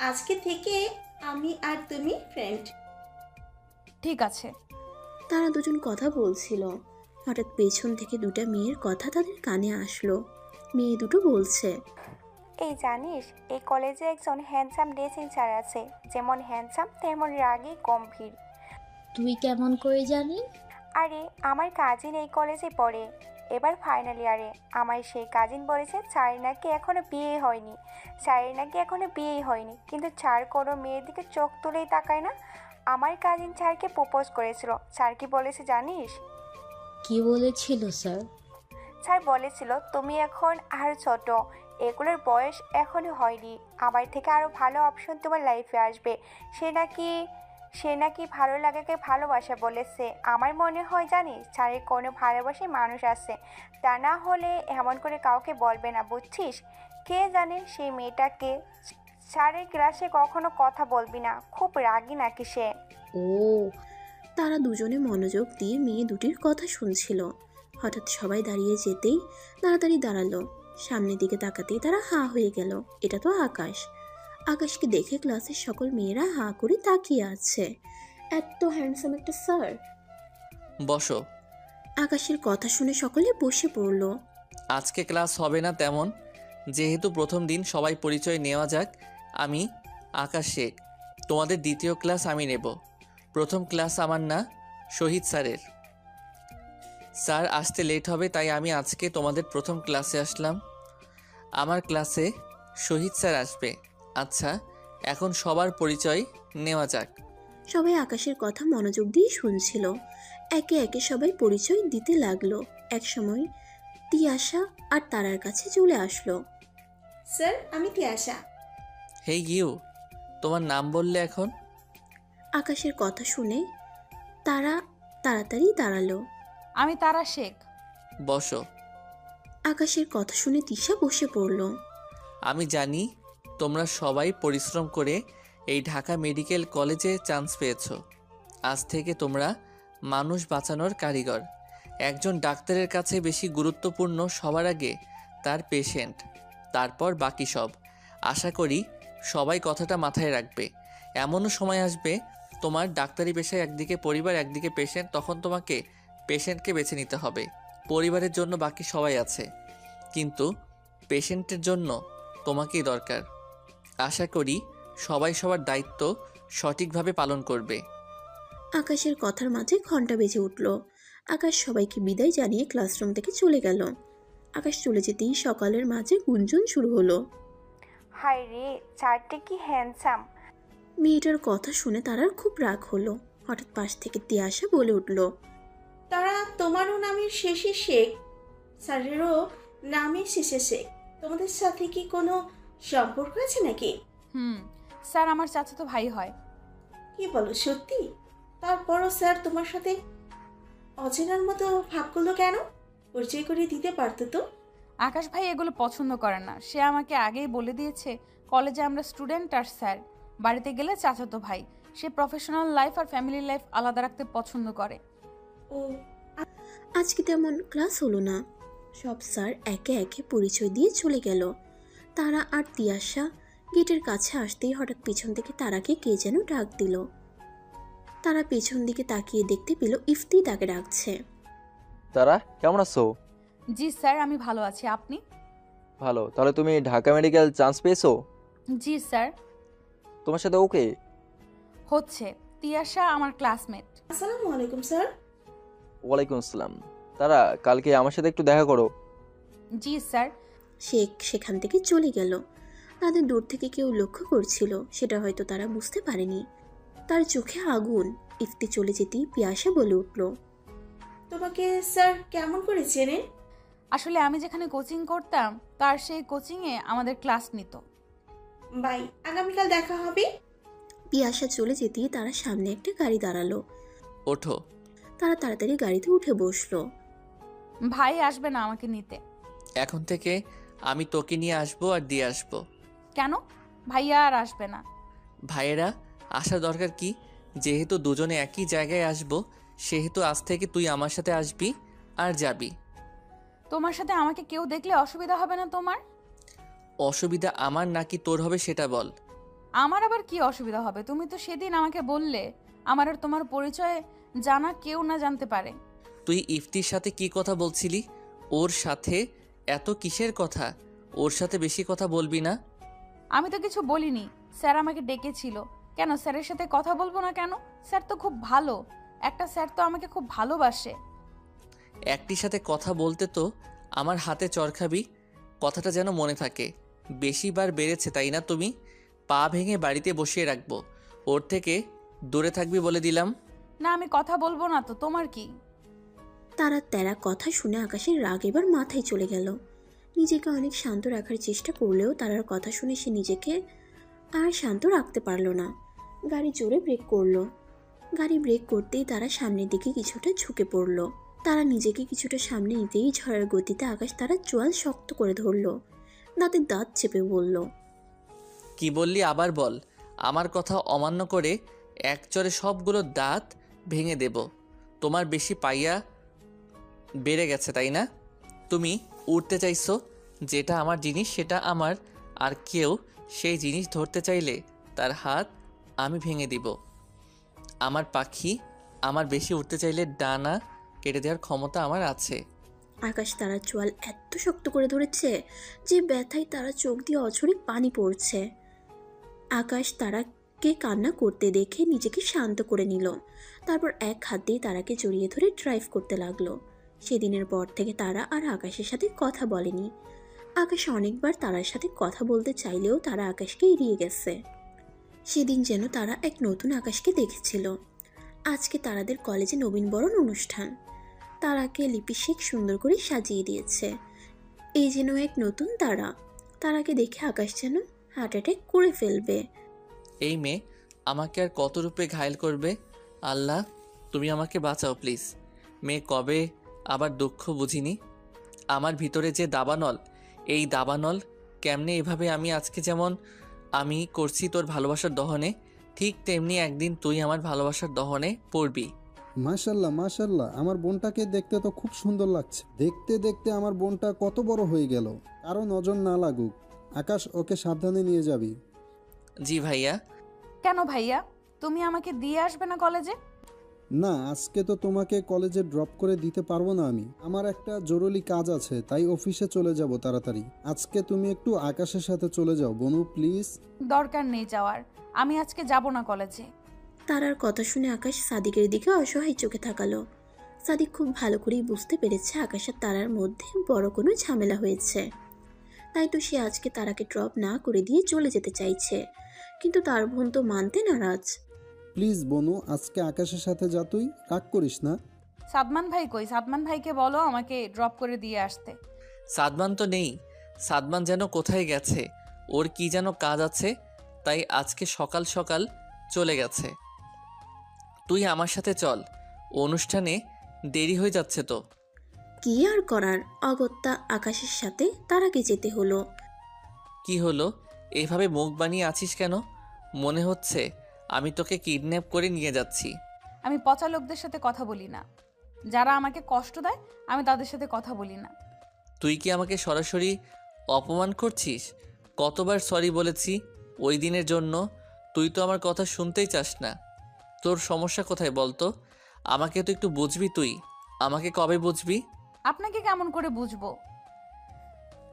আজকে থেকে আমি আর তুমি ফ্রেন্ড। ঠিক আছে। তারা দুজন কথা বলছিল। হঠাৎ পেছন থেকে দুটা মেয়ের কথা তাদের কানে আসলো। মেয়ে দুটো বলছে, এই জানিস, এই কলেজে একজন হ্যান্ডসাম ড্রেসিং স্যার আছে, যেমন হ্যান্ডসাম তেমন রাগী গম্ভীর। তুই কেমন করে জানিস? আরে আমার কাজিন এই কলেজে পড়ে, এবার ফাইনাল ইয়ারে। আমার সেই কাজিন বলেছে স্যারের নাকি এখনো বিয়েই হয়নি, কিন্তু স্যার কোনো মেয়ের দিকে চোখ তুলেই তাকায় না। আমার কাজিন স্যারকে প্রপোজ করেছিল। স্যার কি বলেছে জানিস? কি বলেছিল স্যার? স্যার বলেছিল তুমি এখন আর ছোট, এগুলোর বয়স এখনো হয়নি, আমার থেকে আরও ভালো অপশন তোমার লাইফে আসবে। সে নাকি ভালো লাগাকে ভালোবাসা বলেছে। আমার মনে হয় জানিস স্যারের কোনো ভালোবাসি মানুষ আছে, তা না হলে এমন করে কাউকে বলবে না, বুঝছিস? কে জানে সেই মেয়েটাকে। স্যারের ক্লাসে কখনো কথা বলবি না, খুব রাগি নাকি সে। ও, তারা দুজনে মনোযোগ দিয়ে মেয়ে দুটির কথা শুনছিল। হঠাৎ সবাই দাঁড়িয়ে যেতেই তাড়াতাড়ি দাঁড়ালো। সামনের দিকে তাকাতেই তারা হাঁ হয়ে গেল। এটা তো আকাশ। আকাশকে দেখে ক্লাসের সকল মেয়েরা হাঁ করে তাকিয়ে আছে। এত হ্যান্ডসাম একটা স্যার। বসো। আকাশের কথা শুনে সকলে বসে পড়ল। আজকে ক্লাস হবে না তেমন, যেহেতু প্রথম দিন সবাই পরিচয় নেওয়া যাক। আমি আকাশ শেখ, তোমাদের দ্বিতীয় ক্লাস আমি নেব। প্রথম ক্লাস আমার না, শহীদ স্যারের। স্যার আসতে লেট হবে, তাই আমি আজকে তোমাদের প্রথম ক্লাসে আসলাম। আমার ক্লাসে শহীদ স্যার আসবে। আচ্ছা, এখন সবার পরিচয় নেওয়া যাক। সবাই আকাশের কথা মনোযোগ দিয়ে শুনছিল। একে একে সবাই পরিচয় দিতে লাগলো। একসময় তিয়াশা আর তারার কাছে চলে আসলো। স্যার, আমি তিয়াশা। হেই ইউ, তোমার নাম বললে এখন? আকাশের কথা শুনে তারা তাড়াতাড়ি দাঁড়ালো। আমি তারা শেখ। বসো। আকাশের কথা শুনে তিশা বসে পড়ল। আমি জানি তোমরা সবাই পরিশ্রম করে এই ঢাকা মেডিকেল কলেজে চান্স পেয়েছো। আজ থেকে তোমরা মানুষ বাঁচানোর কারিগর। একজন ডাক্তারের কাছে বেশি গুরুত্বপূর্ণ সবার আগে তার পেশেন্ট, তারপর বাকি সব। আশা করি সবাই কথাটা মাথায় রাখবে। এমনও সময় আসবে তোমার ডাক্তারি পেশায় একদিকে পরিবার একদিকে পেশেন্ট, তখন তোমাকে পেশেন্টকে বেছে নিতে হবে। পরিবারের জন্য বাকি সবাই আছে, কিন্তু পেশেন্টের জন্য তোমাকেই দরকার। আশা করি সবাই সবার দায়িত্ব সঠিকভাবে পালন করবে। আকাশের কথার মাঝে ঘন্টা বেজে উঠল। আকাশ সবাইকে বিদায় জানিয়ে ক্লাসরুম থেকে চলে গেল। আকাশ চলে যেতেই সকালের মাঝে গুঞ্জন শুরু হলো। হায় রে, স্যারটা কি হ্যান্ডসাম। মেয়েটার কথা শুনে তারার খুব রাগ হলো। হঠাৎ পাশ থেকে তিয়াশা বলে উঠল, তারা তোমারও নামের শেষে শেখ, স্যারেরও নামের শেষে শেখ। তোমাদের সাথে কি কোনো সম্পর্ক আছে নাকি? স্যার আমার চাচাতো ভাই হয়। কি বলো, সত্যি? তারপরও স্যার তোমার সাথে অচেনার মতো ভাব করলো কেন? পরিচয় করে দিতে পারতো তো। আকাশ ভাই এগুলো পছন্দ করে না। সে আমাকে আগেই বলে দিয়েছে কলেজে আমরা স্টুডেন্ট আর স্যার, বাড়িতে গেলে চাচাতো ভাই। সে প্রফেশনাল লাইফ আর ফ্যামিলি লাইফ আলাদা রাখতে পছন্দ করে। ও, আজকে তেমন ক্লাস হলো না। সব স্যার একে একে পরিচয় দিয়ে চলে গেল। তারা আর তিয়াশা গেটের কাছে আসতেই হঠাৎ পিছন থেকে তারাকে কে যেন ডাক দিল। তারা পেছন দিকে তাকিয়ে দেখতে পেল ইফতি তাকে ডাকছে। তারা, কেমন আছো? জি স্যার, আমি ভালো আছি। আপনি? ভালো। তাহলে তুমি ঢাকা মেডিকেল চান্স পেয়েছো? জি স্যার। তোমার সাথে ওকে হচ্ছে। তিয়াশা আমার ক্লাসমেট। আসসালামু আলাইকুম স্যার। ওয়ালাইকুম আসসালাম। তারা, কালকে আমার সাথে একটু দেখা করো। জি স্যার। শেখ সেখান থেকে চলে গেল। তাদের দূর থেকে কেউ লক্ষ্য করছিল, সেটা হয়তো তারা বুঝতে পারেনি। তার চোখে আগুন। ইফতি চলে যেতেই পিয়াসা বলে উঠল, তোমাকে স্যার কেমন করে চেনেন? আসলে আমি যেখানে কোচিং করতাম তার সেই কোচিংয়ে আমাদের ক্লাস নিত। বাই, আগামীকাল দেখা হবে। পিয়াসা চলে যেতেই তারা সামনে একটা গাড়ি দাঁড়ালো। ওঠো। তারা তাড়াতাড়ি গাড়িতে উঠে বসলো। ভাই আসবে না আমাকে নিতে। এখন থেকে আমি তোকে নিয়ে আসবো আর দিয়ে আসবো। কেন? ভাইয়া আর আসবে না। ভাইয়েরা আসার দরকার কি? যেহেতু দুজনে একই জায়গায় আসবো, সেহেতু আজ থেকে তুই আমার সাথে আসবি আর যাবি। তোমার সাথে আমাকে কেউ দেখলে অসুবিধা হবে না তোমার? অসুবিধা আমার নাকি তোর হবে সেটা বল। আমার আবার কি অসুবিধা হবে? তুমি তো সেদিন আমাকে বললে আমার আর তোমার পরিচয় জানা কেউ না জানতে পারে। তুই ইফতির সাথে কি কথা বলছিলি? ওর সাথে এত কিসের কথা? ওর সাথে বেশি কথা বলবি না। আমি তো কিছু বলিনি। স্যার আমাকে ডেকেছিল। কেন স্যারের সাথে কথা বলবো না কেন? স্যার তো খুব ভালো। একটা স্যার তো আমাকে খুব ভালোবাসে। একটির সাথে কথা বলতে তো আমার হাতে চড় খাবি। কথাটা যেন মনে থাকে। বেশিবার বেড়েছে তাই না? তুমি পা ভেঙে বাড়িতে বসিয়ে রাখবো। ওর থেকে দূরে থাকবি বলে দিলাম। না, আমি কথা বলবো না তো, তোমার কি? তারা তেরা কথা শুনে আকাশের রাগ এবার মাথায় চলে গেল। নিজেকে অনেক শান্ত রাখার চেষ্টা করলেও তারার কথা শুনে সে নিজেকে আর শান্ত রাখতে পারল না। গাড়ি জোরে ব্রেক করলো। গাড়ি ব্রেক করতেই তারা সামনের দিকে কিছুটা ঝুঁকে পড়ল। তারা নিজেকে কিছুটা সামনে নিতেই ঝড়ের গতিতে আকাশ তারা চোয়াল শক্ত করে ধরল, দাঁতে দাঁত চেপে বলল, কি বললি আবার বল। আমার কথা অমান্য করে এক চড়ে সবগুলো দাঁত ভেঙে দেব। তোমার বেশি পাইয়া বেড়ে গেছে তাই না? তুমি উড়তে চাইছো, যেটা আমার জিনিস সেটা আমার, আর কেউ সেই জিনিস ধরতে চাইলে তার হাত আমি ভেঙে দিব। আমার পাখি, আমার বেশি উড়তে চাইলে ডানা কেটে দেওয়ার ক্ষমতা আমার আছে। আকাশ তারা চোয়াল এত শক্ত করে ধরেছে যে ব্যথায় তারা চোখ দিয়ে অঝরে পানি পড়ছে। আকাশ তারাকে কান্না করতে দেখে নিজেকে শান্ত করে নিল। তারপর এক হাত দিয়ে তারাকে জড়িয়ে ধরে ড্রাইভ করতে লাগলো। সেদিনের পর থেকে তারা আর আকাশের সাথে কথা বলেনি। আকাশ অনেকবার তারার সাথে কথা বলতে চাইলেও তারা আকাশকে এড়িয়ে গেছে। সেদিন যেন তারা এক নতুন আকাশকে দেখেছিল। আজকে তারাদের কলেজে নবীনবরণ অনুষ্ঠান। তারাকে লিপি শেখ সুন্দর করে সাজিয়ে দিয়েছে। এই যেন এক নতুন তারা। তারাকে দেখে আকাশ যেন হার্ট অ্যাটাক করে ফেলবে। এই মেয়ে আমাকে আর কত রূপে ঘায়েল করবে? আল্লাহ, তুমি আমাকে বাঁচাও প্লিজ। মেয়ে কবে আবার দুঃখ বুঝিনি। আমার ভিতরে যে দাবানল, এই দাবানল কেমনে এভাবে আমি আজকে যেমন আমি করছি তোর ভালোবাসার দহনে, ঠিক তেমনি একদিন তুই আমার ভালোবাসার দহনে পড়বি। মাশাল্লাহ মাশাল্লাহ, আমার বোনটাকে দেখতে তো খুব সুন্দর লাগছে। দেখতে দেখতে আমার বোনটা কত বড় হয়ে গেল। কারো নজর না লাগুক। আকাশ, ওকে সাবধানে নিয়ে যাবি। জি ভাইয়া। কেন ভাইয়া, তুমি আমাকে দিয়ে আসবে না কলেজে? না, আজকে তো তোমাকে কলেজে ড্রপ করে দিতে পারবো না আমি। আমার একটা জরুরি কাজ আছে, তাই অফিসে চলে যাব তাড়াতাড়ি। আজকে তুমি একটু আকাশের সাথে চলে যাও বনু প্লিজ। দরকার নেই যাওয়ার, আমি আজকে যাব না কলেজে। তারার কথা শুনে আকাশ সাদিকের দিকে অসহায় চোখে তাকালো। সাদিক খুব ভালো করেই বুঝতে পেরেছে আকাশ আর তারার মধ্যে বড় কোনো ঝামেলা হয়েছে। তাই তো সে আজকে তারাকে ড্রপ না করে দিয়ে চলে যেতে চাইছে, কিন্তু তার বোন তো মানতে নারাজ। প্লিজ বনু, আজকে আকাশের সাথে যা, তুই রাগ করিস না। সাদমান ভাই কই? সাদমান ভাইকে বলো আমাকে ড্রপ করে দিয়ে আসতে। সাদমান তো নেই। সাদমান যেন কোথায় গেছে, ওর কি যেন কাজ আছে, তাই আজকে সকাল সকাল চলে গেছে। তুই আমার সাথে চল, অনুষ্ঠানে দেরি হয়ে যাচ্ছে তো। কি আর করার, অগত্যা আকাশের সাথে তারাকে যেতে হলো। কি হলো, এভাবে মুখ বানিয়ে আছিস কেন? মনে হচ্ছে আমি তোকে কিডন্যাপ করে নিয়ে যাচ্ছি। আমি পচা লোকদের সাথে কথা বলি না। যারা আমাকে কষ্ট দেয় আমি তাদের সাথে কথা বলি না। তুই কি আমাকে সরাসরি অপমান করছিস? কতবার সরি বলেছি ওই দিনের জন্য। তুই তো আমার কথা শুনতেই চাস না। তোর সমস্যা কোথায় বলতো? আমাকে তো একটু বুঝবি তুই। আমাকে কবে বুঝবি? আপনাকে কেমন করে বুঝবো?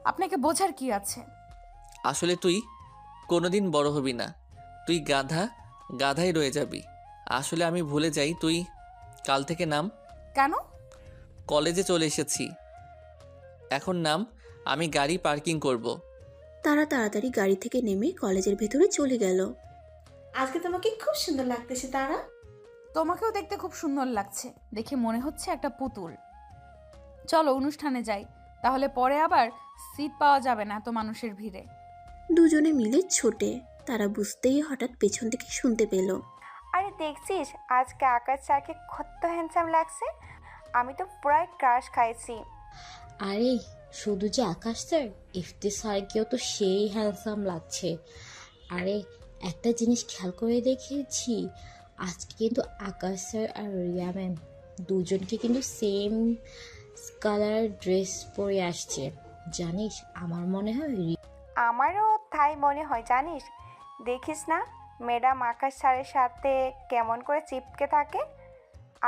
আপনাকে বোঝার কি আছে? আসলে তুই কোনোদিন বড় হবি না। তুই গাধা, গাধাই রয়ে যাবি। আসলে আমি ভুলে যাই, তুই কাল থেকে নাম। কেন? কলেজে চলে এসেছি, এখন নাম, আমি গাড়ি পার্কিং করব। তারা তাড়াতাড়ি গাড়ি থেকে নেমে কলেজের ভেতরে চলে গেল। আজকে তোমাকে খুব সুন্দর লাগতেছে তারা। তোমাকেও দেখতে খুব সুন্দর লাগছে, দেখে মনে হচ্ছে একটা পুতুল। চলো অনুষ্ঠানে যাই, তাহলে পরে আবার সিট পাওয়া যাবে না এত মানুষের ভিড়ে। দুজনে মিলে ছোটে। তারা বুঝতেই হঠাৎ পেছন থেকে শুনতে পেল, আরে দেখছিস আজকে আকাশ স্যারকে কত হ্যান্ডসাম লাগছে। আমি তো প্রায় ক্রাশ খাইছি। আরে শুধু যে আকাশ স্যার, ইফতি স্যারকেও তো সেই হ্যান্ডসাম লাগছে। আরে একটা জিনিস খেয়াল করে দেখেছি, আজকে কিন্তু আকাশ স্যার আর রিয়া ম্যাম দুজনকে কিন্তু সেম কালার ড্রেস পরে আসছে। জানিস, আমার মনে হয় আমারও তাই মনে হয় জানিস। দেখিস না ম্যাডাম আকাশ স্যারের সাথে কেমন করে চিপকে থাকে।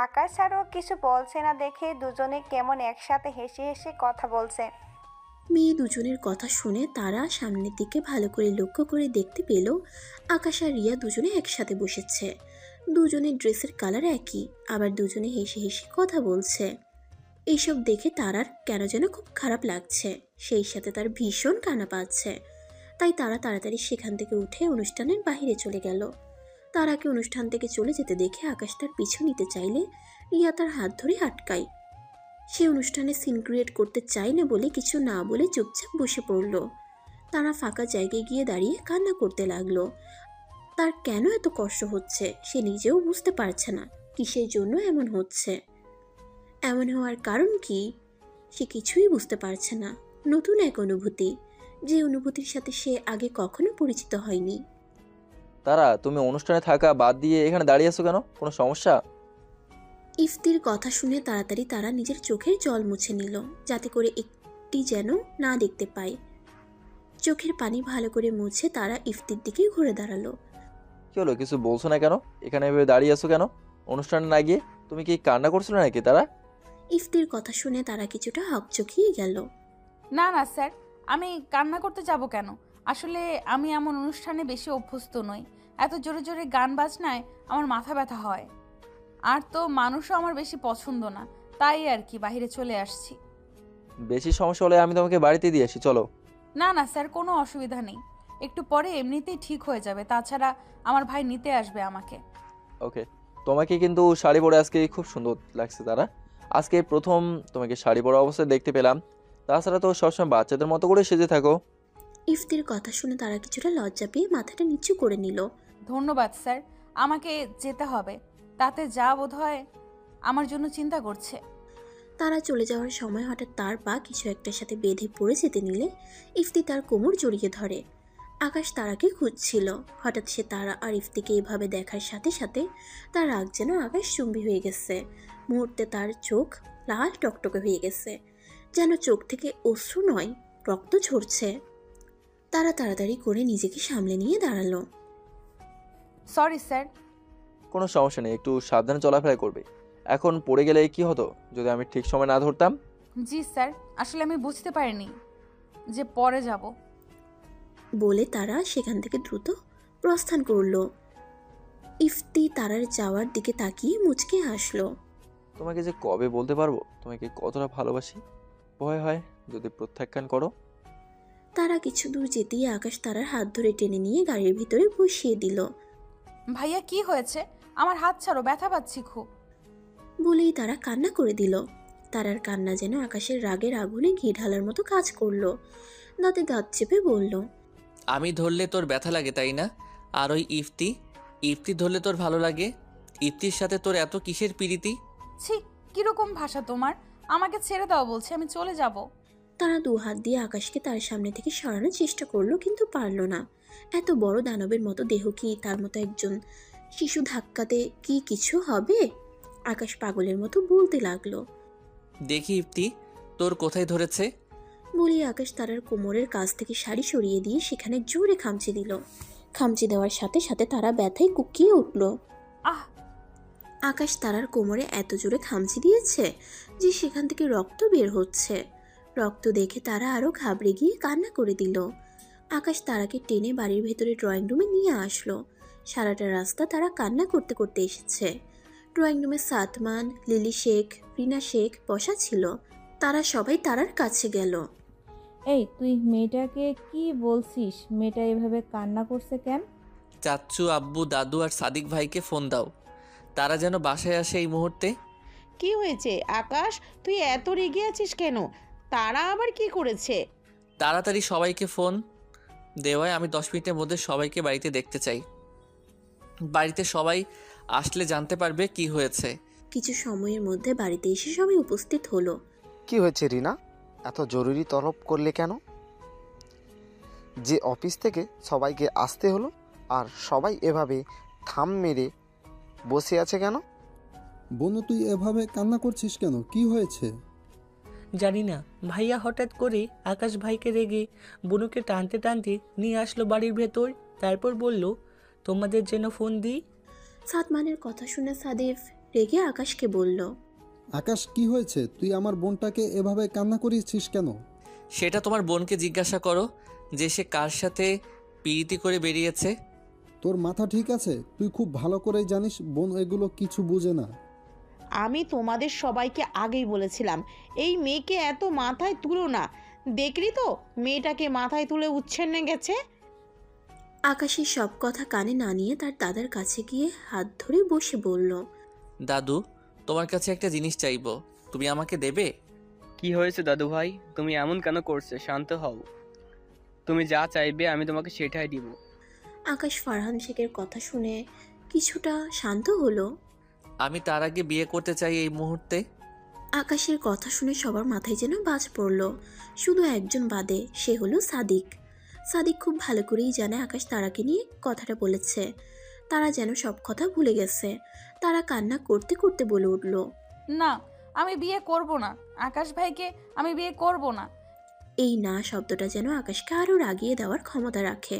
আকাশ স্যারও কিছু বলছে না দেখে দুজনে কেমন একসাথে হেসে হেসে কথা বলছে। মেয়ে দুজনের কথা শুনে তারা সামনের দিকে ভালো করে লক্ষ্য করে দেখতে পেল আকাশ আর রিয়া দুজনে একসাথে বসেছে। দুজনের ড্রেসের কালার একই, আবার দুজনে হেসে হেসে কথা বলছে। এইসব দেখে তারার কেন যেন খুব খারাপ লাগছে, সেই সাথে তার ভীষণ কান্না পাচ্ছে। তাই তারা তাড়াতাড়ি সেখান থেকে উঠে অনুষ্ঠানের বাইরে চলে গেল। তারাকে অনুষ্ঠান থেকে চলে যেতে দেখে আকাশ তার পিছু নিতে চাইলে রিয়া তার হাত ধরে আটকায়। সে অনুষ্ঠানে সিন ক্রিয়েট করতে চায় না বলে কিছু না বলে চুপচাপ বসে পড়ল। তারা ফাঁকা জায়গায় গিয়ে দাঁড়িয়ে কান্না করতে লাগলো। তার কেন এত কষ্ট হচ্ছে সে নিজেও বুঝতে পারছে না, কিসের জন্য এমন হচ্ছে, এমন হওয়ার কারণ কি সে কিছুই বুঝতে পারছে না। নতুন এক অনুভূতি, যে অনুভূতির সাথে সে আগে কখনো পরিচিত হয়নি। তারা, তুমি অনুষ্ঠানে থাকা বাদ দিয়ে এখানে দাঁড়িয়ে আছো কেন? কোনো সমস্যা? ইফতির কথা শুনে তাড়াতাড়ি তারা নিজের চোখের জল মুছে নিল, যাতে করে একটি যেন না দেখতে পায়। চোখের পানি ভালো করে মুছে তারা ইফতির দিকে ঘুরে দাঁড়ালো। কি হলো, কিছু বলছো না কেন? এখানে এভাবে দাঁড়িয়ে আছো কেন? অনুষ্ঠানে না গিয়ে তুমি কি কান্না করছিলে নাকি? তারা, ইফতির কথা শুনে তারা কিছুটা হকচকিয়ে গেল। না না স্যার, আমি কান্না করতে যাব কেন? আসলে আমি এমন অনুষ্ঠানে বেশি অভ্যস্ত নই। এত জোরে জোরে গান বাজনায় আমার মাথা ব্যথা হয়, আর তো মানুষও আমার বেশি পছন্দ না, তাই আর কি বাইরে চলে আসছি। বেশি সমস্যা হলে আমি তোমাকে বাড়িতে দিয়ে আসি, চলো। না না স্যার, কোনো অসুবিধা নেই, একটু পরে এমনিতেই ঠিক হয়ে যাবে। তাছাড়া আমার ভাই নিতে আসবে আমাকে। ওকে, তোমাকে কিন্তু শাড়ি পরে আজকে খুব সুন্দর লাগছে তারা। আজকে প্রথম তোমাকে শাড়ি পরা অবস্থায় দেখতে পেলাম। তাছাড়া তো সবসময় বাচ্চাদের মতো করে সেজে থাকো। ইফতির কথা শুনে তারা কিছুটা লজ্জা পেয়ে মাথাটা নিচু করে নিল। ধন্যবাদ স্যার, আমাকে যেতে হবে। তাতে যা বোধ হয় আমার জন্য চিন্তা করছে। তারা চলে যাওয়ার সময় হঠাৎ তার পা কিছু একটার সাথে বেঁধে পড়ে যেতে নিলে ইফতি তার কোমর জড়িয়ে ধরে। আকাশ তারাকে খুঁজছিল। হঠাৎ সে তারা আর ইফতিকে এভাবে দেখার সাথে সাথে তার রাগ যেন আকাশ চুম্বি হয়ে গেছে। মুহূর্তে তার চোখ লাল টকটকে হয়ে গেছে, যেন চোখ থেকে অশ্রু নয় রক্ত ঝরছে। তারা তাড়াতাড়ি করে নিজেকে সামলে নিয়ে দাঁড়ালো। Sorry sir. কোনো সমস্যা নেই, একটু সাবধানে চলাফেরা করবে। এখন পড়ে গেলে কি হতো যদি আমি ঠিক সময় না ধরতাম? জি স্যার, আসলে আমি বুঝতে পারিনি যে পরে যাব। বলে তারা সেখান থেকে দ্রুত প্রস্থান করলো। ইফতি তারার যাওয়ার দিকে তাকিয়ে মুচকে হাসলো। তোমাকে যে কবে বলতে পারবো তোমাকে কতটা ভালোবাসি। ভয় হয় যদি প্রত্যাখ্যান করো। তারা কিছু দূর যেতেই আকাশ তারার হাত ধরে টেনে নিয়ে গাড়ির ভিতরে বসিয়ে দিল। ভাইয়া কি হয়েছে? আমার হাত ছাড়ো, ব্যথা পাচ্ছি খুব। বলেই তারা কান্না করে দিল। তারার কান্না যেন আকাশের রাগের আগুনে ঘি ঢালার মতো কাজ করলো। দাঁতে দাঁত চেপে বলল, আমি ধরলে তোর ব্যথা লাগে তাই না? আর ওই ইফতি ধরলে তোর ভালো লাগে? ইফতির সাথে তোর এত কিসের পিরিতি? ছি, কিরকম ভাষা তোমার? আমাকে ছেড়ে দাও বলছি, আমি চলে যাব। তারা দু হাত দিয়ে আকাশকে তার সামনে থেকে সরানোর চেষ্টা করলো, কিন্তু পারল না। এত বড় দানবের মতো দেহ কি তার মতো একজন শিশু ধাক্কাতে কি কিছু হবে? আকাশ পাগলের মতো বলতে লাগলো, দেখি ইফতি তোর কোথায় ধরেছে। বলি আকাশ তারার কোমরের কাছ থেকে শাড়ি সরিয়ে দিয়ে সেখানে জোরে খামচি দিল। খামচি দেওয়ার সাথে সাথে তারা ব্যথায় কুকিয়ে উঠল। আহ! আকাশ তারার কোমরে এত জোরে খামচি দিয়েছে যে সেখান থেকে রক্ত বের হচ্ছে। রক্ত দেখে তারা আরো ঘাবড়ে গিয়ে কান্না করে দিল। আকাশ তারাকে টেনে বাড়ির ভেতরে ড্রয়িং রুমে নিয়ে আসলো। সারাটা রাস্তা তারা কান্না করতে করতে এসেছে। ড্রয়িং রুমে সাতমান, লিলি শেখ, রিনা শেখ বসা ছিল। তারা সবাই তারার কাছে গেল। এই তুই মেয়েটাকে কি বলছিস? মেয়েটা এভাবে কান্না করছে কেন? চাচ্চু, আব্বু, দাদু আর সাদিক ভাইকে ফোন দাও, তারা যেন বাসায় আসে এই মুহূর্তে। কি হয়েছে আকাশ, তুই এত রেগে আছিস কেন? তারা আবার কি করেছে? তাড়াতাড়ি সবাইকে ফোন দেওয়ায় আমি 10 মিনিটের মধ্যে সবাইকে বাড়িতে দেখতে চাই। বাড়িতে সবাই আসলে জানতে পারবে কি হয়েছে। কিছু সময়ের মধ্যে বাড়িতে এসে সবাই উপস্থিত হলো। কি হয়েছে রিনা, এত জরুরি তলব করলে কেন? যে অফিস থেকে সবাইকে আসতে হলো আর সবাই এভাবে থাম মেরে বসে আছে কেন? বনু, তুই এভাবে কান্না করছিস কেন? কি হয়েছে? জানি না, ভাইয়া হঠাৎ করে আকাশ ভাইকে রেগে বনুকে টানতে টানতে নিয়ে আসলো বাড়ির ভেতর। তারপর বলল, তোমাদের যেন ফোন দিই। সাতমানের কথা শুনে সাদিফ রেগে আকাশকে বলল, আকাশ, কি হয়েছে? তুই আমার বোনটাকে এভাবে কান্না করিয়েছিস কেন? সেটা তোমার বোনকে জিজ্ঞাসা করো যে সে কার সাথে পিরিতি করে বেরিয়েছে। তোর মাথা ঠিক আছে? তুই খুব ভালো করেই জানিস বোন এগুলো কিছু বুঝে না। আমি তোমাদের সবাইকে আগেই বলেছিলাম এই মেয়েকে এত মাথায় তুলো না। দেখলি তো মেয়েটাকে মাথায় তুলে উচ্ছন্নে গেছে। আকাশের সব কথা কানে না নিয়ে তার দাদার কাছে গিয়ে হাত ধরে বসে বলল, দাদু, তোমার কাছে একটা জিনিস চাইবো। তুমি আমাকে দেবে? কি হয়েছে দাদু ভাই, তুমি এমন কেন করছো? শান্ত হও, তুমি যা চাইবে আমি তোমাকে সেটাই দিব। আকাশ ফারহান শেখের কথা শুনে কিছুটা শান্ত হলো। আমি তার আগে বিয়ে করতে চাই এই মুহূর্তে। আকাশের কথা শুনে সবার মাথায় যেন বাজ পড়ল, শুধু একজন বাদে, সে হলো সাদিক। সাদিক খুব ভালো করেই জানে আকাশ তারাকে নিয়ে কথাটা বলেছে। তারা যেন সব কথা ভুলে গেছে। তারা কান্না করতে করতে বলে উঠল, না, আমি বিয়ে করব না। আকাশ ভাইকে আমি বিয়ে করব না। এই না শব্দটা যেন আকাশকে আরও রাগিয়ে দেওয়ার ক্ষমতা রাখে।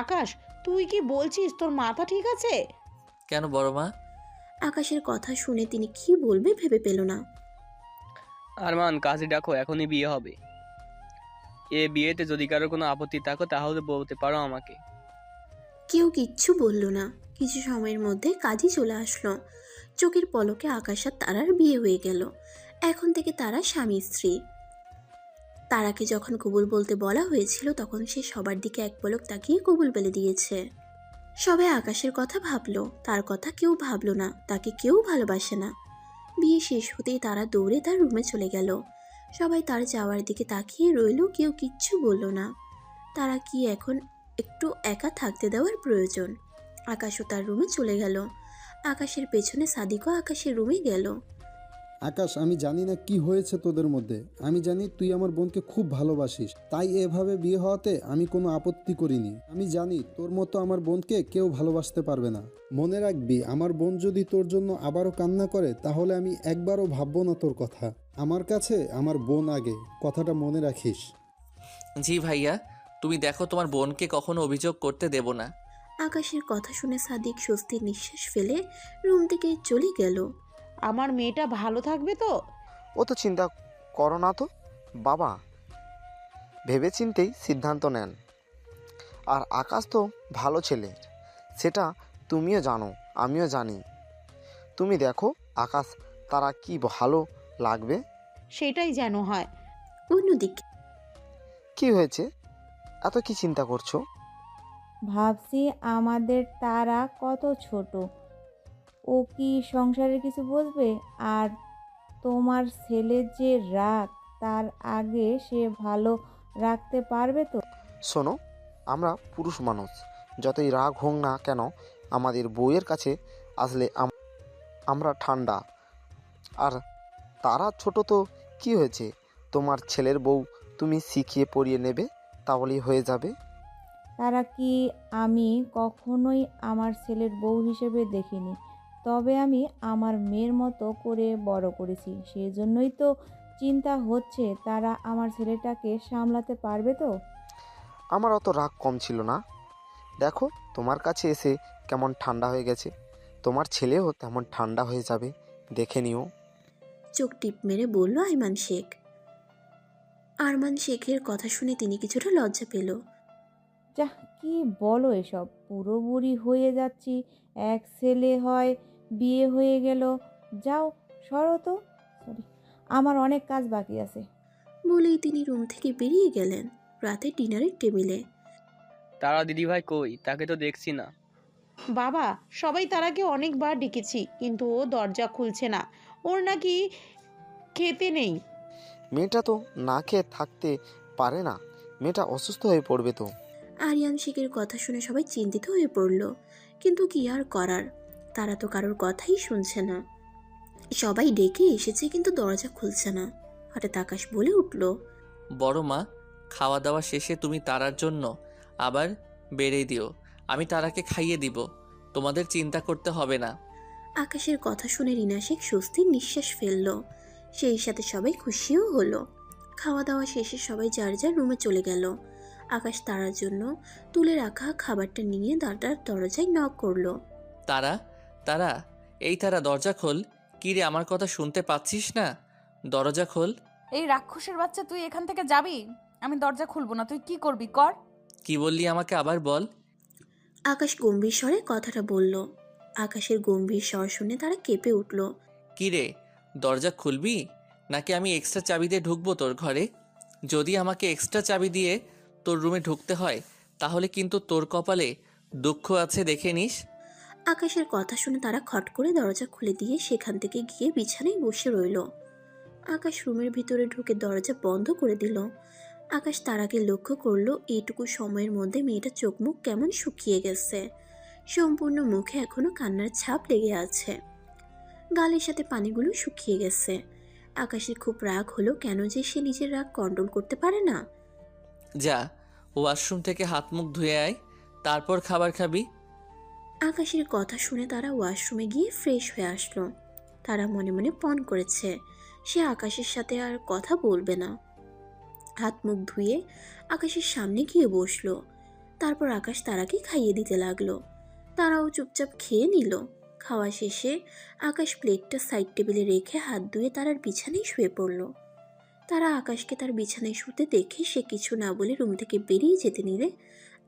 আকাশ, তুই কি বলছিস? তোর মাথা ঠিক আছে? কেন বড় মা? আকাশের কথা শুনে তিনি কি বলবে ভেবে পেল না। আরমান, কাজে ডাকো, এখনই বিয়ে হবে। এ বিয়েতে যদি কারো কোনো আপত্তি থাকো তাহলে বলতে পারো আমাকে। কেউ কিচ্ছু বলল না। কিছু সময়ের মধ্যে কাজী চলে আসলো। চোখের পলকে আকাশ আর তারার বিয়ে হয়ে গেল। এখন থেকে তারা স্বামী স্ত্রী। তারাকে যখন কবুল বলতে বলা হয়েছিল তখন সে সবার দিকে এক পলক তাকিয়ে কবুল বলে দিয়েছে। সবাই আকাশের কথা ভাবলো, তার কথা কেউ ভাবলো না। তাকে কেউ ভালোবাসে না। বিয়ে শেষ হতেই তারা দৌড়ে তার রুমে চলে গেল। সবাই তার যাওয়ার দিকে তাকিয়ে রইল, কেউ কিচ্ছু বলল না। তারা কি এখন একটু একা থাকতে দেওয়ার প্রয়োজন? আকাশও তার রুমে চলে গেল। আকাশের পেছনে সাদিকও আকাশের রুমে গেল। আকাশ, আমি জানি না কি হয়েছে তোদের মধ্যে। আমি জানি তুই আমার বোনকে খুব ভালোবাসিস, তাই এভাবে বিয়ে হওয়াতে আমি কোনো আপত্তি করিনি। আমি জানি তোর মতো আমার বোনকে কেউ ভালোবাসতে পারবে না। মনে রাখবি, আমার বোন যদি তোর জন্য আবারও কান্না করে তাহলে আমি একবারও ভাববো না তোর কথা। আমার কাছে আমার বোন আগে, কথাটা মনে রাখিস। জি ভাইয়া, তুমি দেখো তোমার বোনকে কখনো অভিযোগ করতে দেব না। আকাশের কথা শুনে সাদিক স্বস্তির নিঃশ্বাস ফেলে রুম থেকে চলে গেল। আমার মেয়েটা ভালো থাকবে তো? ও তো চিন্তা করো না তো বাবা, ভেবেচিন্তেই সিদ্ধান্ত নেন। আর আকাশ তো ভালো ছেলে, সেটা তুমিও জানো, আমিও জানি। তুমি দেখো আকাশ তারা কি ভালো লাগবে। সেটাই যেন হয়। অন্যদিকে কি হয়েছে, এত কি চিন্তা করছো? ভাবছি আমাদের তারা কত ছোট, ও কি সংসারের কিছু বুঝবে? আর তোমার ছেলের যে রাগ, তার আগে সে ভালো রাখতে পারবে তো? শোনো, আমরা পুরুষ মানুষ, যতই রাগ হোক না কেন আমাদের বউয়ের কাছে আসলে আমরা ঠান্ডা। আর তারা ছোট তো কি হয়েছে, তোমার ছেলের বউ তুমি শিখিয়ে পড়িয়ে নেবে, তাহলেই হয়ে যাবে। তারা কি আমি কখনোই আমার ছেলের বউ হিসেবে দেখিনি, তবে আমি আমার মেয়ের মতো করে বড় করেছি। সেজন্যই তো চিন্তা হচ্ছে তারা আমার ছেলেটাকে সামলাতে পারবে তো। আমার অত রাগ কম ছিল না। দেখো তোমার কাছে এসে কেমন ঠান্ডা হয়ে গেছে, তোমার ছেলেও তেমন ঠান্ডা হয়ে যাবে, দেখে নিও। চোখ টিপ মেরে বলল আইমান শেখ। আরমান শেখের কথা শুনে তিনি কিছুটা লজ্জা পেল। যাহ, কি বলো এসব? পুরো বুড়ি হয়ে যাচ্ছি, এক ছেলে হয়, বিয়ে হয়ে গেল। যাও, সরো তো। সরি, আমার অনেক কাজ বাকি আছে। বলেই তিনি রুম থেকে বেরিয়ে গেলেন। রাতে ডিনারের টেবিলে তারা দিদিভাই কই? তাকে তো দেখছি না। বাবা, সবাই তারাকে অনেকবার ডেকেছি কিন্তু ও দরজা খুলছে না। ওর নাকি খেতে নেই। মেয়েটা তো না খেয়ে থাকতে পারে না, মেয়েটা অসুস্থ হয়ে পড়বে তো। আরিয়ান শেখের কথা শুনে সবাই চিন্তিত হয়ে পড়ল। কিন্তু কি আর করার, তারা তো কারোর কথাই শুনছে না। সবাই ডেকে এসেছে কিন্তু দরজা খুলছে না। হঠাৎ আকাশ বলে উঠল, বড় মা, খাওয়া দাওয়া শেষে তুমি তারার জন্য আবার বেড়ে দিও, আমি তারাকে খাইয়ে দিব, তোমাদের চিন্তা করতে হবে না। আকাশের কথা শুনে রিনা শেখ স্বস্তির নিঃশ্বাস ফেলল। সেই সাথে সবাই খুশিও হলো। খাওয়া দাওয়া শেষে সবাই যার যার রুমে চলে গেল। আকাশ তারার জন্য তুলে রাখা খাবারটা নিয়ে দাদার দরজায় নক করলো। তারা, তারা, এই তারা, দরজা খোল। কি রে, আমার কথা শুনতে পাচ্ছিস না? দরজা খোল। এই রাক্ষসের বাচ্চা, তুই এখান থেকে যাবি? আমি দরজা খুলবো না। তুই কি করবি কর। কি বললি আমাকে আবার বল। আকাশ গম্ভীর স্বরে কথাটা বলল। আকাশের গম্ভীর স্বর শুনে তারা কেঁপে উঠল। কি রে, দরজা খুলবি নাকি আমি এক্সট্রা চাবি দিয়ে ঢুকবো তোর ঘরে? যদি আমাকে এক্সট্রা চাবি দিয়ে তোর রুমে ঢুকতে হয় তাহলে কিন্তু তোর কপালে দুঃখ আছে, দেখে নিস। আকাশের কথা শুনে তারা খট করে দরজা খুলে দিয়ে সেখান থেকে গিয়ে বিছানায় বসে রইল। আকাশ রুমের ভিতরে ঢুকে দরজা বন্ধ করে দিল। আকাশ তারাকে লক্ষ্য করলো, এইটুকু সময়ের মধ্যে মেয়েটা চোখ মুখ কেমন শুকিয়ে গেছে। সম্পূর্ণ মুখে এখনো কান্নার ছাপ লেগে আছে, গালের সাথে পানিগুলো শুকিয়ে গেছে। আকাশের খুব রাগ হলো, কেন যে সে নিজের রাগ কন্ট্রোল করতে পারে না। যা, ওয়াশরুম থেকে হাত মুখ ধুয়ে আয়, তারপর খাবার খাবি। আকাশের কথা শুনে তারা ওয়াশরুমে গিয়ে ফ্রেশ হয়ে আসলো। তারা মনে মনে পণ করেছে সে আকাশের সাথে আর কথা বলবে না। হাত মুখ ধুয়ে আকাশের সামনে গিয়ে বসলো। তারপর আকাশ তারাকে খাইয়ে দিতে লাগলো। তারাও চুপচাপ খেয়ে নিল। খাওয়া শেষে আকাশ প্লেটটা সাইড টেবিলে রেখে হাত ধুয়ে তারার বিছানায় শুয়ে পড়ল। তারা আকাশকে তার বিছানায় শুতে দেখে সে কিছু না বলে রুম থেকে বেরিয়ে যেতে নিলে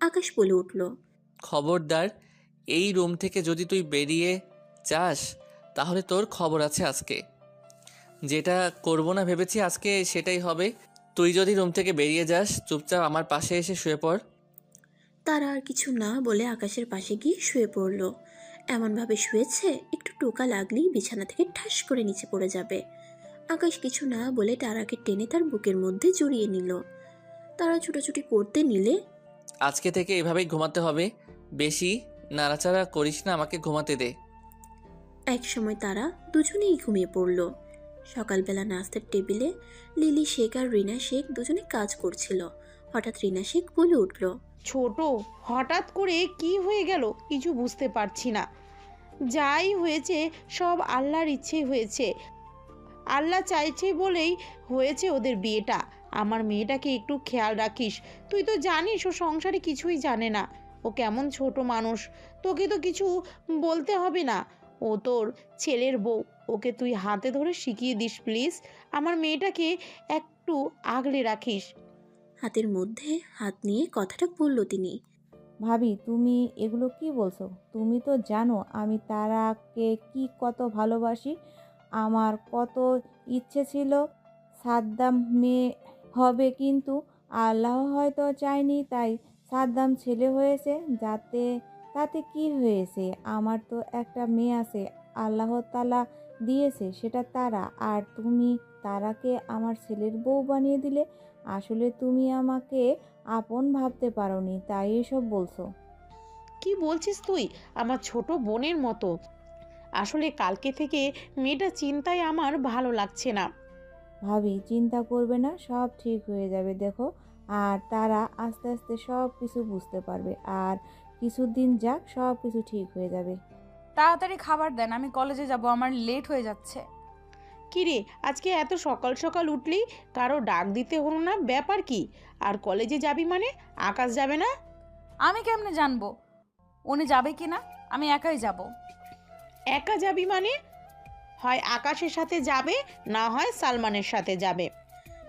আকাশ বলে উঠল, খবরদার, এই রুম থেকে যদি তুই বেরিয়ে যাস তাহলে তোর খবর আছে আজকে। যেটা করব না ভেবেছি আজকে সেটাই হবে। তুই যদি রুম থেকে বেরিয়ে যাস, চুপচাপ আমার পাশে এসে শুয়ে পড়। তারা আর কিছু না বলে আকাশের পাশে গিয়ে শুয়ে পড়ল। এমনভাবে শুয়েছে একটু টোকা লাগলেই বিছানা থেকে ঠাস করে নিচে পড়ে যাবে। আকাশ কিছু না বলে তারাকে টেনে তার বুকের মধ্যে জড়িয়ে নিল। তারা ছুটোছুটি করতে নিলে, আজকে থেকে এভাবেই ঘুমাতে হবে, বেশি নাড়াচাড়া করিস না, আমাকে ঘুমাতে দে। এক সময় তারা দুজনেই ঘুমিয়ে পড়ল। সকালবেলা নাস্তার টেবিলে লিলি শেখ আর রিনা শেখ দুজনে কাজ করছিল। হঠাৎ রিনা শেখ বলে উঠল, ছোট, হঠাৎ করে কি হয়ে গেল কিছু বুঝতে পারছি না। যাই হয়েছে সব আল্লাহর ইচ্ছে হয়েছে। আল্লাহ চাইছে বলেই হয়েছে ওদের বিয়েটা। আমার মেয়েটাকে একটু খেয়াল রাখিস। তুই তো জানিস ও সংসারে কিছুই জানে না। ও কেমন ছোট মানুষ, তোকে তো কিছু বলতে হবে না। ও তোর ছেলের বউ, ওকে তুই হাতে ধরে শিখিয়ে দিস প্লিজ। আমার মেয়েটাকে একটু আগলে রাখিস। হাতের মধ্যে হাত নিয়ে কথাটা বলল তিনি। ভাবি, তুমি এগুলো কি বলছো? তুমি তো জানো আমি তারাকে কি কত ভালোবাসি। আমার কত ইচ্ছে ছিল সাদ্দাম মেয়ে হবে, কিন্তু আল্লাহ হয়তো চায়নি, তাই সাদ্দাম ছেলে হয়েছে। তাতে কি হয়েছে? আমার তো একটা মেয়ে আছে, আল্লাহ তাআলা দিয়েছে, সেটা তারা। আর তুমি তারাকে আমার ছেলের বউ বানিয়ে দিলে। আসলে তুমি আমাকে আপন ভাবতে পারোনি, তাই এসব বলছো। কি বলছিস তুই? আমার ছোট বোনের মতো। আসলে কালকে থেকে মেয়েটা চিন্তায় আমার ভালো লাগছে না। ভাবি, চিন্তা করবে না, সব ঠিক হয়ে যাবে। দেখো, আর তারা আস্তে আস্তে সব কিছু বুঝতে পারবে। আর কিছুদিন যাক, সব কিছু ঠিক হয়ে যাবে। তাড়াতাড়ি খাবার দেন, আমি কলেজে যাব, আমার লেট হয়ে যাচ্ছে। কিরে, আজকে এত সকাল সকাল উঠলি? কারো ডাক দিতে হলো না? ব্যাপার কি? আর কলেজে যাবি মানে? আকাশ যাবে না? আমি কেমনে জানবো উনি যাবে কি না? আমি একাই যাব। একা যাবি মানে? হয় আকাশের সাথে যাবে, না হয় সালমানের সাথে যাবে।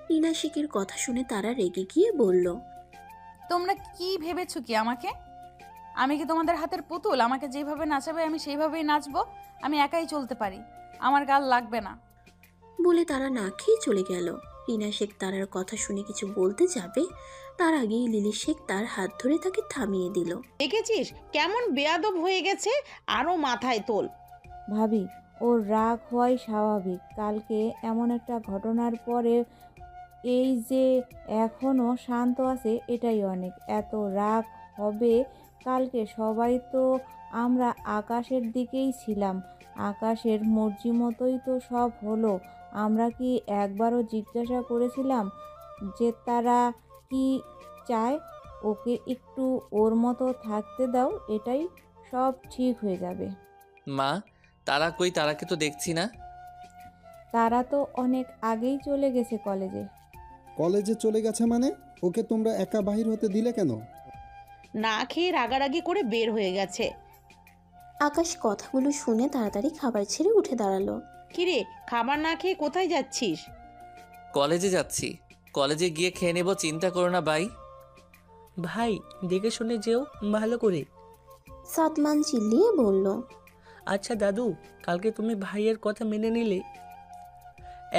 রিনা শেখের কথা শুনে তারা রেগে গিয়ে বলল, তোমরা কি ভেবেছো কি আমাকে? আমি কি তোমাদের হাতের পুতুল? আমাকে যেভাবে নাচাবে আমি সেইভাবেই নাচবো। আমি একাই চলতে পারি, আমার গাল লাগবে না। বলে তারা না খেয়ে চলে গেল। রিনা শেখ তারার কথা শুনে কিছু বলতে যাবে, তার আগেই লিলি শেখ তার হাত ধরে তাকে থামিয়ে দিল। দেখেছিস কেমন বেয়াদব হয়ে গেছে? আরো মাথায় তোল। ভাবি, ওর রাগ হওয়াই স্বাভাবিক। কালকে এমন একটা ঘটনার পরে এই যে এখনও শান্ত আছে, এটাই অনেক। এত রাগ হবে কালকে? সবাই তো আমরা আকাশের দিকেই ছিলাম, আকাশের মর্জি মতোই তো সব হলো। আমরা কি একবারও জিজ্ঞাসা করেছিলাম যে তারা কি চায়? ওকে একটু ওর মতো থাকতে দাও, এটাই সব ঠিক হয়ে যাবে। মা, তারা কই? তারাকে তো দেখছি না। তারা তো অনেক আগেই চলে গেছে কলেজে। কলেজে চলে গেছে মানে? ওকে তোমরা একা বাহির হতে দিলে কেন? না খেয়ে রাগারাগি করে বের হয়ে গেছে। আকাশ কথাগুলো শুনে তাড়াতাড়ি খাবার ছেড়ে উঠে দাঁড়ালো। কিরে, খাবার না খেয়ে কোথায় যাচ্ছিস? কলেজে যাচ্ছি, কলেজে গিয়ে খেয়ে নেব, চিন্তা করো না ভাই। ভাই, দেখে শুনে যেও ভালো করে। সাদমান চিল্লিয়ে বলল, আচ্ছা দাদু, কালকে তুমি ভাইয়ের কথা মেনে নিলে?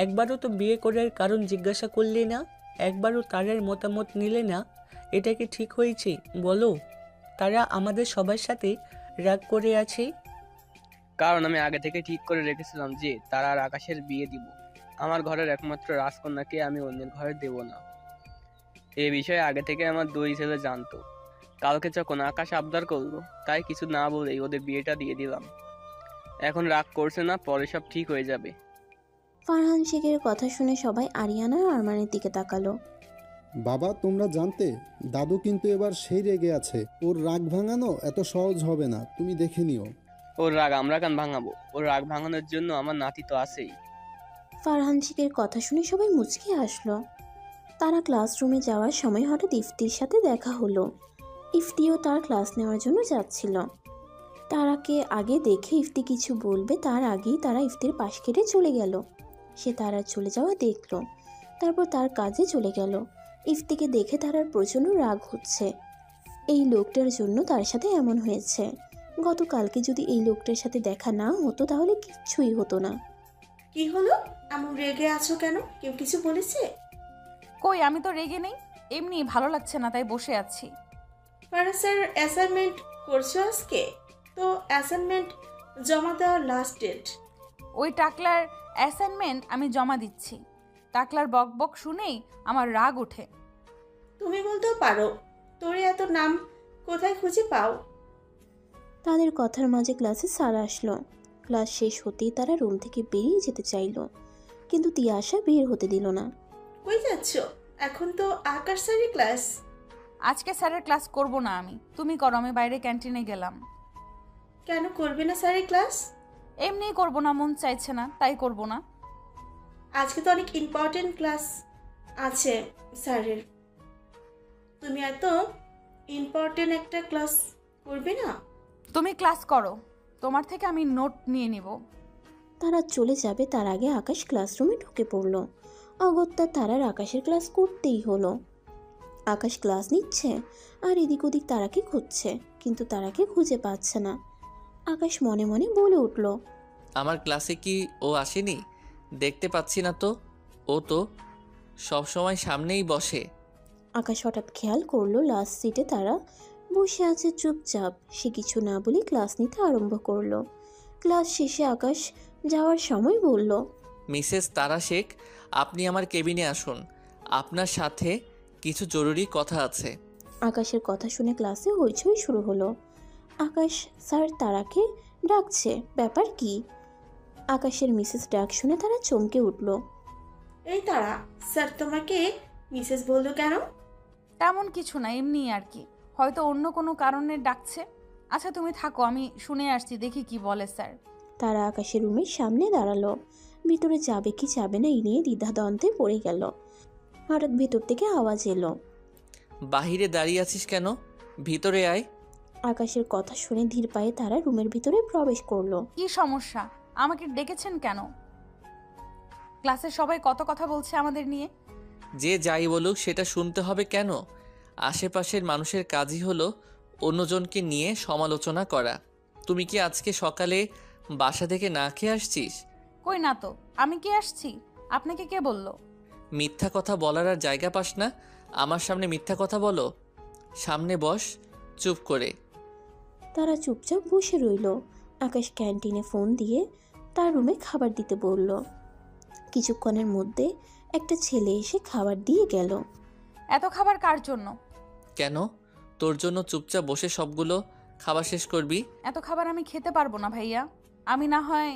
একবারও তো বিয়ে করার কারণ জিজ্ঞাসা করলে না, একবারও তারার মতামত নিলে না। এটা কি ঠিক হয়েছে বলো? তারা আমাদের সবার সাথে রাগ করে আছে। কারণ আমি আগে থেকে ঠিক করে রেখেছিলাম যে তারা আর আকাশের বিয়ে দিব। আমার ঘরের একমাত্র রাজকন্যাকে আমি অন্যের ঘরে দেব না। এই বিষয়ে আগে থেকে আমার দুই ছেলে জানতো। কালকে যখন আকাশ আবদার করলো, তাই কিছু না বলেই ওদের বিয়েটা দিয়ে দিলাম। এখন রাগ করছে না, পরে সব ঠিক হয়ে যাবে। ফারহান শেখের কথা শুনে সবাই আরিয়ানা আর আরমানের দিকে তাকালো। বাবা, তোমরা জানতে দাদু কিন্তু এবার সেই রেগে আছে। ওর রাগ ভাঙানো এত সহজ হবে না, তুমি দেখে নিও। ওর রাগ আমরা কেন ভাঙাবো? ওর রাগ ভাঙানোর জন্য আমার নাতি তো আছেই। ফারহান শেখের কথা শুনে সবাই মুচকি হাসলো। তারা ক্লাসরুমে যাওয়ার সময় হঠাৎ ইফতির সাথে দেখা হলো। ইফতিও তার ক্লাস নেওয়ার জন্য যাচ্ছিল। তারাকে আগে দেখে ইফতি কিছু বলবে তার আগেই তারা ইফতির পাশ কেটে চলে গেল। সে তারার চলে যাওয়া দেখলো, তারপর তার কাজে চলে গেল। ইফতিকে দেখে তারার প্রচণ্ড রাগ হচ্ছে। এই লোকটার জন্য তার সাথে এমন হয়েছে। গতকালকে যদি এই লোকটার সাথে দেখা না হতো তাহলে কিচ্ছুই হতো না। কি হলো, এমন রেগে আছো কেন? কেউ কিছু বলেছে? কই, আমি তো রেগে নেই, এমনি ভালো লাগছে না তাই বসে আছি। ফারহান স্যার অ্যাসাইনমেন্ট করছো আজকে? তো অ্যাসাইনমেন্ট জমা দেওয়ার লাস্ট ডেট। ওই টাকলার অ্যাসাইনমেন্ট আমি জমা দিচ্ছি। টাকলার বক বক শুনেই আমার রাগ ওঠে। তুমি বলতেও পারো, তোর এত নাম কোথায় খুঁজে পাও? তাদের কথার মাঝে ক্লাসে স্যার আসলো। ক্লাস শেষ হতেই তারা রুম থেকে বেরিয়ে যেতে চাইল, কিন্তু তিয়াশা বের হতে দিল না। কই যাচ্ছ? এখন তো আকাশ স্যারের ক্লাস। আজকে স্যারের ক্লাস করব না আমি, তুমি করো, আমি বাইরে ক্যান্টিনে গেলাম। কেন করবে না স্যারের ক্লাস? এমনিই করব না, মন চাইছে না তাই করব না। আজকে তো অনেক ইম্পর্টেন্ট ক্লাস আছে স্যারের। তুমি এত ইম্পর্টেন্ট একটা ক্লাস করবে না? তুমি ক্লাস করো, তোমার থেকে আমি নোট নিয়ে নিব। তারা চলে যাবে তার আগে আকাশ ক্লাসরুমে ঢুকে পড়ল। অগত্যা তারার আকাশের ক্লাস করতেই হলো। আকাশ ক্লাস নিচ্ছে আর এদিক ওদিক তারাকে খুঁজছে, কিন্তু তারাকে খুঁজে পাচ্ছে না। আকাশ মনে মনে বলে উঠল, আমার ক্লাসে কি ও আসেনি? দেখতে পাচ্ছি না তো। ও তো সব সময় সামনেই বসে। আকাশ হঠাৎ খেয়াল করলো লাস্ট সিটে তারা বসে আছে চুপচাপ। সে কিছু না বলে ক্লাস নিতে আরম্ভ করলো। ক্লাস শেষে আকাশ যাওয়ার সময় বলল, মিসেস তারা শেখ, আপনি আমার কেবিনে আসুন, আপনার সাথে কিছু জরুরি কথা আছে। আকাশের কথা শুনে ক্লাসে হইচই শুরু হলো। আকাশ স্যার তারাকে ডাকছে, ব্যাপার কি? আকাশের মিসেস ডাক শুনে তারা চমকে উঠল। এই তারা, স্যার তোমাকে মিসেস বললো কেন? তেমন কিছু না, এমনি আর কি, হয়তো অন্য কোনো কারণে ডাকছে। আচ্ছা তুমি থাকো, আমি শুনে আসছি, দেখি কি বলে স্যার। তারা আকাশের রুমের সামনে দাঁড়ালো। ভিতরে যাবে কি যাবে না এই নিয়ে দ্বিধাদ্বন্দ্বে পড়ে গেল। হঠাৎ ভিতর থেকে আওয়াজ এলো, বাহিরে দাঁড়িয়ে আছিস কেন? ভিতরে আয়। আকাশের কথা শুনে ধীর পায়ে তারা রুমের ভিতরে প্রবেশ করলো। কি সমস্যা? আমাকে ডেকেছেন কেন? ক্লাসে সবাই কত কথা বলছে আমাদের নিয়ে। যে যাই বলুক সেটা শুনতে হবে কেন? আশেপাশের মানুষের কাজই হলো অন্যজনকে নিয়ে সমালোচনা করা। তুমি কি আজকে সকালে বাসা থেকে না খেয়ে আসছিস? কই না তো, আমি কি আসছি? আপনাকে কে বলল? মিথ্যা কথা বলার আর জায়গা পাস না? আমার সামনে মিথ্যা কথা বলো? সামনে বস চুপ করে। তারা চুপচাপ বসে রইল। আকাশ ক্যান্টিনে ফোন দিয়ে তার রুমে খাবার দিতে বলল। কিছুক্ষণের মধ্যে একটা ছেলে এসে খাবার দিয়ে গেল। এত খাবার কার জন্য? কেন? তোর জন্য। চুপচাপ বসে সবগুলো খাবার শেষ করবি। এত খাবার আমি খেতে পারবো না ভাইয়া, আমি না হয়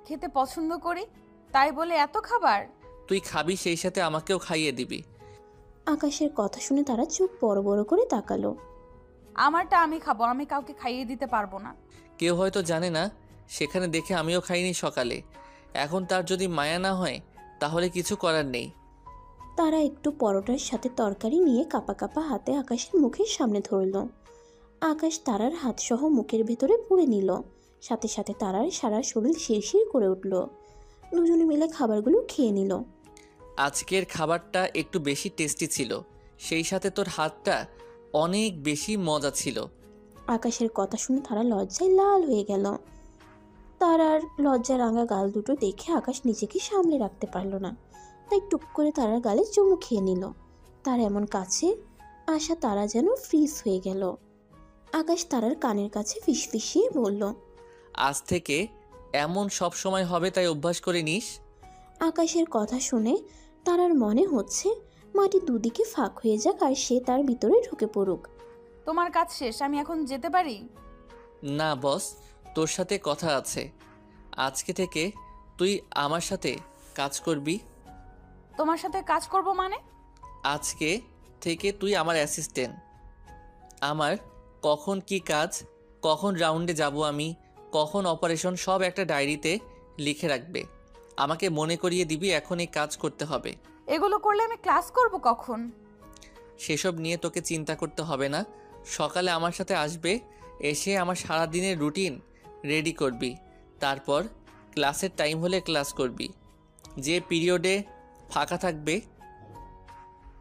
খেতে পছন্দ করি, তাই বলে এত খাবার? তুই খাবি, সেই সাথে আমাকেও খাইয়ে দিবি। আকাশের কথা শুনে তারা চোখ বড় বড় করে তাকালো। আমারটা আমি খাবো, আমি কাউকে খাইয়ে দিতে পারবো না। কেউ হয়তো জানে না, সেখানে দেখে আমিও খাইনি সকালে। এখন তার যদি মায়া না হয় তাহলে কিছু করার নেই। তারা একটু পরোটার সাথে তরকারি নিয়ে কাপা কাপা হাতে আকাশের মুখের সামনে ধরল। আকাশ তারার হাতসহ মুখের ভেতরে পুরে নিল। সাথে সাথে তারার সারা শরীর শিরশির করে উঠল। দুজনে মিলে খাবারগুলো খেয়ে নিল। আজকের খাবারটা একটু বেশি টেস্টি ছিল, সেই সাথে তোর হাতটা অনেক বেশি মজা ছিল। আকাশের কথা শুনে তারা লজ্জায় লাল হয়ে গেল। তারার লজ্জা রাঙা গাল দুটো দেখে আকাশ নিজেকে সামলে রাখতে পারল না, তাই টুক করে তারার গালে চুমু খেয়ে নিল। তার এমন কাছে আসা তারা যেন ফ্রিজ হয়ে গেল। আকাশ তারার কানের কাছে ফিসফিসিয়ে বলল, আজ থেকে এমন সব সময় হবে, তাই অভ্যাস করে নিস। আকাশের কথা শুনে তারার মনে হচ্ছে মাটি দুদিকে ফাঁক হয়ে যাক আর সে তার ভিতরে ঢুকে পড়ুক। তোমার কাজ শেষ, আমি এখন যেতে পারি? না বস, তোর সাথে কথা আছে। আজকে থেকে তুই আমার সাথে কাজ করবি। তোমার সাথে কাজ করব মানে? আজকে থেকে তুই আমার অ্যাসিস্ট্যান্ট। আমার কখন কি কাজ, কখন রাউন্ডে যাব আমি, কখন অপারেশন, সব একটা ডায়েরিতে লিখে রাখবে। আমাকে মনে করিয়ে দিবি এখন এই কাজ করতে হবে। এগুলো করলে আমি ক্লাস করব কখন? সেসব নিয়ে তোকে চিন্তা করতে হবে না। সকালে আমার সাথে আসবে, এসে আমার সারাদিনের রুটিন রেডি করবি। তারপর ক্লাসের টাইম হলে ক্লাস করবি। যে পিরিয়ডে ফাঁকা থাকবে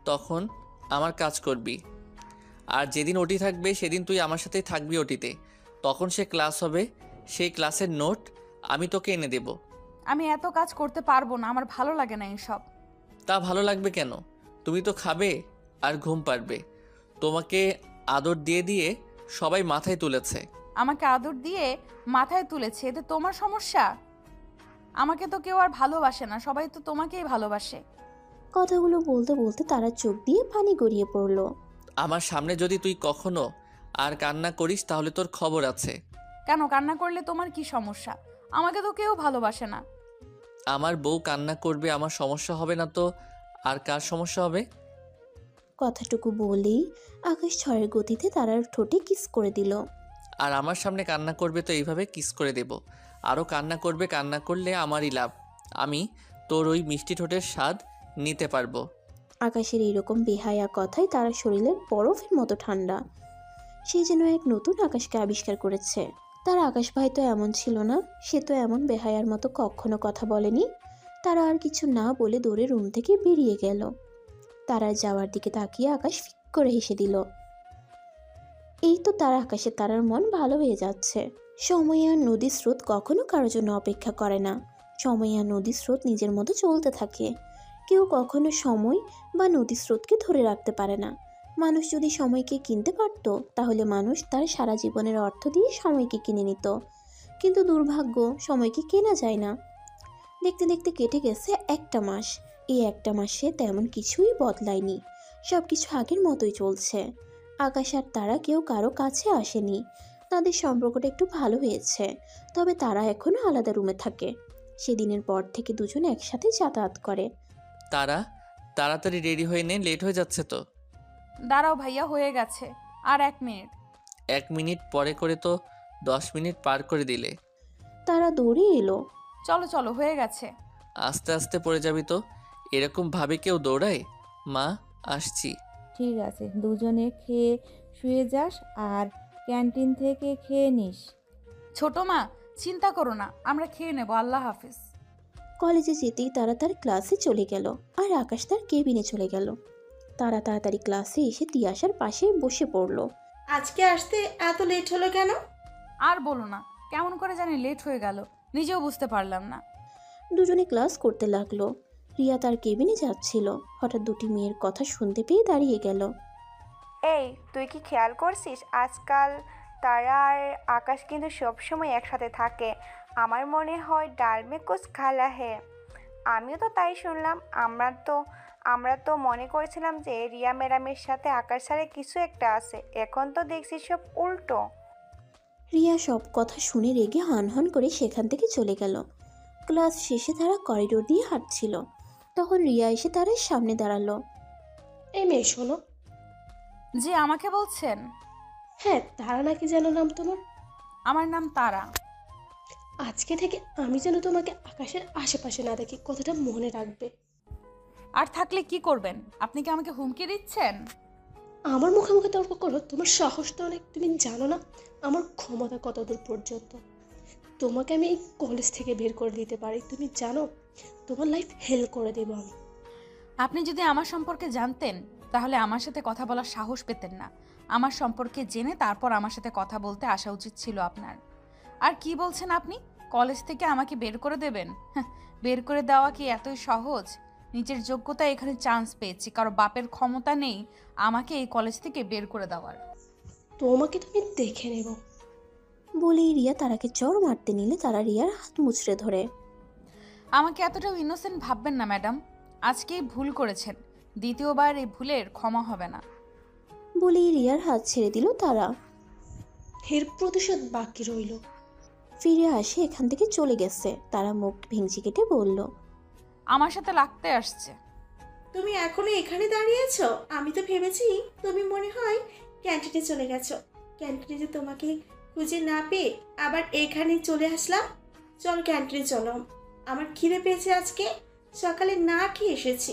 তখন আমার কাজ করবি। আর যেদিন ওটি থাকবে সেদিন তুই আমার সাথেই থাকবি ওটিতে। তখন সে ক্লাস হবে, সেই ক্লাসের নোট আমি তোকে এনে দেব। আমি এত কাজ করতে পারবো না, আমার ভালো লাগে না এসব। তা ভালো লাগবে কেন? তুমি তো খাবে আর ঘুম পারবে। তোমাকে আদর দিয়ে দিয়ে সবাই মাথায় তুলেছে। আমাকে আদর দিয়ে মাথায় তুলেছে, এতে তোমার সমস্যা? আমাকে তো কেউ আর ভালোবাসে না, সবাই তো তোমাকেই ভালোবাসে। কথাগুলো বলতে বলতে তারা চোখ দিয়ে পানি গড়িয়ে পড়ল। আমার সামনে যদি তুই কখনো আর কান্না করিস তাহলে তোর খবর আছে। কেন কান্না করলে তোমার কি সমস্যা? আমাকে তো কেউ ভালোবাসে না। আমার বউ কান্না করবে, আমার সমস্যা হবে না তো আর কার সমস্যা হবে? কথাটুকু বলেই আকাশ ঝড়ের গতিতে তারার ঠোঁটে কিস করে দিল। আর আমার সামনে কান্না করবে তো এইভাবে কিস করে দেব। আরও কান্না করবে, কান্না করলে আমারই লাভ। আমি তোর ওই মিষ্টি ঠোঁটের স্বাদ নিতে পারবো। আকাশের এইরকম বেহায়া কথায় তারা শরীরের বরফের মতো ঠান্ডা। সে যেন এক নতুন আকাশকে আবিষ্কার করেছে। তার আকাশ ভাই তো এমন ছিল না, সে তো এমন বেহায়ার মতো কখনো কথা বলেনি। তারা আর কিছু না বলে দৌড়ে রুম থেকে বেরিয়ে গেল। তারা যাওয়ার দিকে তাকিয়ে আকাশ ফিক করে হেসে দিল। এই তো তারা আকাশে তারার মন ভালো হয়ে যাচ্ছে। সময় আর নদীর স্রোত কখনো কারোর জন্য অপেক্ষা করে না। সময় আর নদীর স্রোত নিজের মতো চলতে থাকে। কেউ কখনো সময় বা নদীর স্রোতকে ধরে রাখতে পারে না। মানুষ যদি সময়কে কিনতে পারত তাহলে মানুষ তার সারা জীবনের অর্থ দিয়ে সময়কে কিনে নিত। কিন্তু দুর্ভাগ্য, সময়কে কেনা যায় না। দেখতে দেখতে কেটে গেছে একটা মাস। এই একটা মাসে তেমন কিছুই বদলায়নি, সব কিছু আগের মতোই চলছে। আকাশ আর তারা কেউ কারো কাছে আসেনি। তাদের সম্পর্কটা একটু ভালো হয়েছে, তবে তারা এখনও আলাদা রুমে থাকে। সেদিনের পর থেকে দুজন একসাথে যাতায়াত করে। তারা তাড়াতাড়ি রেডি হয়ে নে, লেট হয়ে যাচ্ছে তো। দাঁড়াও ভাইয়া, হয়ে গেছে, আর 1 মিনিট। 1 মিনিট পরে করে তো 10 মিনিট পার করে দিলে। তারা দৌড়ে এলো। চলো চলো, হয়ে গেছে। আস্তে আস্তে পড়ে যাবি তো। এরকম ভাবে কেউ দৌড়ায়? মা, আসছি। ঠিক আছে, দুজনে খেয়ে শুয়ে যাস আর ক্যান্টিন থেকে খেয়ে নিস। ছোট মা, চিন্তা করো না, আমরা খেয়ে নেব। আল্লাহ হাফিজ। কলেজে যেতেই তারা তার ক্লাসে চলে গেল আর আকাশ তার কেবিনে চলে গেল। তারা তাড়াতাড়ি ক্লাসে এসে তিয়াশার পাশে বসে পড়ল। আজকে আসতে এত লেট হলো কেন? আর বলো না, কেমন করে জানি লেট হয়ে গেল, নিজেও বুঝতে পারলাম না। দুজনে ক্লাস করতে লাগলো। রিয়া তার কেবিনে যাচ্ছিল, হঠাৎ দুটি মেয়ের কথা শুনতে পেয়ে দাঁড়িয়ে গেল। এই, তুই কি খেয়াল করছিস আজকাল তারা আর আকাশ কিন্তু সবসময় একসাথে থাকে? আমার মনে হয় ডাল মে কুছ খালা হে। আমিও তো তাই শুনলাম। আমরা তো মনে করেছিলাম যে রিয়া ম্যাডামের সাথে আকাশ স্যারের কিছু একটা আছে, এখন তো দেখছি সব উল্টো। রিয়া সব কথা শুনে রেগে হনহন করে সেখান থেকে চলে গেল। ক্লাস শেষে তারা করিডোর দিয়ে হাঁটছিল, তখন রিয়া এসে তার সামনে দাঁড়ালো। এই মেয়ে শোনো। জি, আমাকে বলছেন? হ্যাঁ, তারা নাকি যেন নাম তোমার? আমার নাম তারা। আজকে থেকে আমি যেন তোমাকে আকাশের আশেপাশে না দেখি, কথাটা মনে রাখবে। আর থাকলে কি করবেন? আপনি কি আমাকে হুমকি দিচ্ছেন? আমার মুখে মুখে তর্ক করো? তোমার সাহস তো অনেক। তুমি জানো না আমার ক্ষমতা কতদূর পর্যন্ত। তোমাকে আমি এই কলেজ থেকে বের করে দিতে পারি, তুমি জানো? তোমার লাইফ হেল করে দেবো আমি। আপনি যদি আমার সম্পর্কে জানতেন তাহলে আমার সাথে কথা বলার সাহস পেতেন না। আমার সম্পর্কে জেনে তারপর আমার সাথে কথা বলতে আসা উচিত ছিল আপনার। আর কি বলছেন আপনি? কলেজ থেকে আমাকে বের করে দেবেন? বের করে দেওয়া কি এতই সহজ? নিজের যোগ্যতা এখানে চান্স পেয়েছি, কারো বাপের ক্ষমতা নেই আমাকে এই কলেজ থেকে বের করে দেওয়ার। তোমাকে তুমি দেখে নেব। বলেই রিয়া তারাকে চড় মারতে নিলে তারা রিয়ার হাত মুচড়ে ধরে। আমাকে এতটাও ইনোসেন্ট ভাববেন না ম্যাডাম। আজকেই ভুল করেছেন, দ্বিতীয়বার এই ভুলের ক্ষমা হবে না। বলেই রিয়ার হাত ছেড়ে দিল তারা। এর প্রতিশোধ বাকি রইল। ফিরে আসে এখান থেকে চলে গেছে। তারা মুখ ভেঙচি কেটে বলল, আমার সাথে লাগতে আসছে। তুমি এখনো এখানে দাঁড়িয়ে আছো? আমি তো ভেবেছি তুমি মনে হয় ক্যান্টিনে চলে গেছো। ক্যান্টিনে যে তোমাকে খুঁজে না পেয়ে আবার এখানে চলে আসলাম। চল ক্যান্টিনে চলো, আমার খিদে পেয়েছে, আজকে সকালে না খেয়ে এসেছি।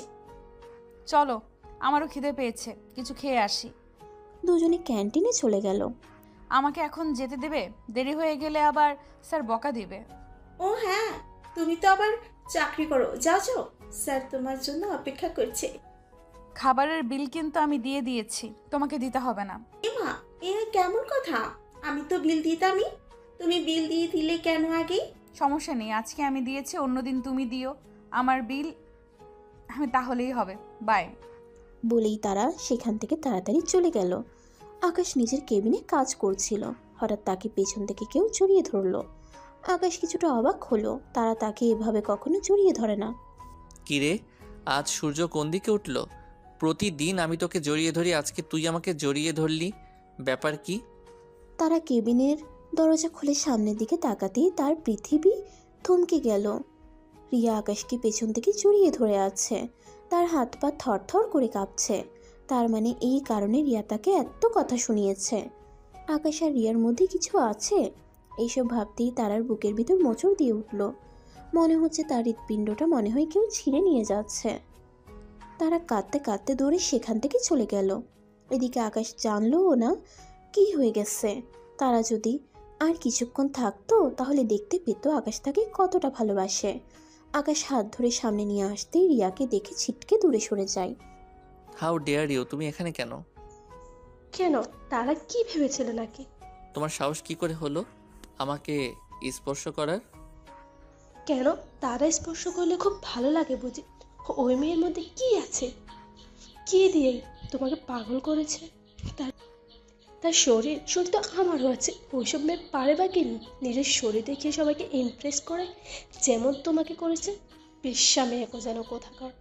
চলো, আমারও খিদে পেয়েছে, কিছু খেয়ে আসি। দুজনে ক্যান্টিনে চলে গেল। আমাকে এখন যেতে দেবে? দেরি হয়ে গেলে আবার স্যার বকা দিবে। ও হ্যাঁ, তুমি তো আবার চাকরি করো, যাও যাও, স্যার তোমার জন্য অপেক্ষা করছে। খাবারের বিল কিন্তু আমি দিয়ে দিয়েছি, তোমাকে দিতে হবে না। এমা, এ কেমন কথা? আমি তো বিল দিতামই, তুমি বিল দিয়ে দিলে কেন আগে? সমস্যা নেই, আজকে আমি দিয়েছি, অন্যদিন তুমি দিও। আমার বিল আমি তাহলেই হবে। বাই। বলেই তারা সেখান থেকে তাড়াতাড়ি চলে গেল। আকাশ নিজের কেবিনে কাজ করছিল। হঠাৎ তাকে পেছন থেকে কেউ জড়িয়ে ধরলো। আকাশ কিছুটা অবাক হলো, তারা তাকে এভাবে কখনো জড়িয়ে ধরে না। কিরে, আজ সূর্য কোন দিকে উঠলো? প্রতিদিন আমি তোকে জড়িয়ে ধরি, আজকে তুই আমাকে জড়িয়ে ধরলি, ব্যাপার কি? তারা কেবিনের দরজা খুলে সামনের দিকে তাকাতেই তার পৃথিবী থমকে গেল। রিয়া আকাশকে পেছন থেকে জড়িয়ে ধরে আছে। তার হাত পা থরথর করে কাঁপছে। তার মানে এই কারণে রিয়া তাকে এত কথা শুনিয়েছে। আকাশ আর রিয়ার মধ্যে কিছু আছে। এইসব ভাবতেই তারার বুকের ভিতর মোচড় দিয়ে উঠল। মনে হচ্ছে তার হৃৎপিণ্ডটা মনে হয় কেউ ছিঁড়ে নিয়ে যাচ্ছে। তারা কাঁদতে কাঁদতে দৌড়ে সেখান থেকে চলে গেল। এদিকে আকাশ জানলও না কি হয়ে গেছে। তারা যদি আর কিছুক্ষণ থাকতো তাহলে দেখতে পেত আকাশ তাকে কতটা ভালোবাসে। আকাশ হাত ধরে সামনে নিয়ে আসতেই রিয়াকে দেখে ছিটকে দূরে সরে যায়। হাউ ডেয়ার ইউ, তুমি এখানে কেন? কেন? তারা কি ভেবেছিল নাকি? তোমার সাহস কি করে হলো আমাকে স্পর্শ করার? কেন? তারা স্পর্শ করলে খুব ভালো লাগে বুঝি? ওই মেয়ের মধ্যে কি আছে? কি দিয়ে তোমাকে পাগল করেছে? তার শরীর তো আমারও আছে। ওইসব মেয়ে পারে বা কি নিজের শরীর দেখিয়ে সবাইকে ইমপ্রেস করে, যেমন তোমাকে করেছে? বিশ্বা মেয়ে যেন কোথাকার।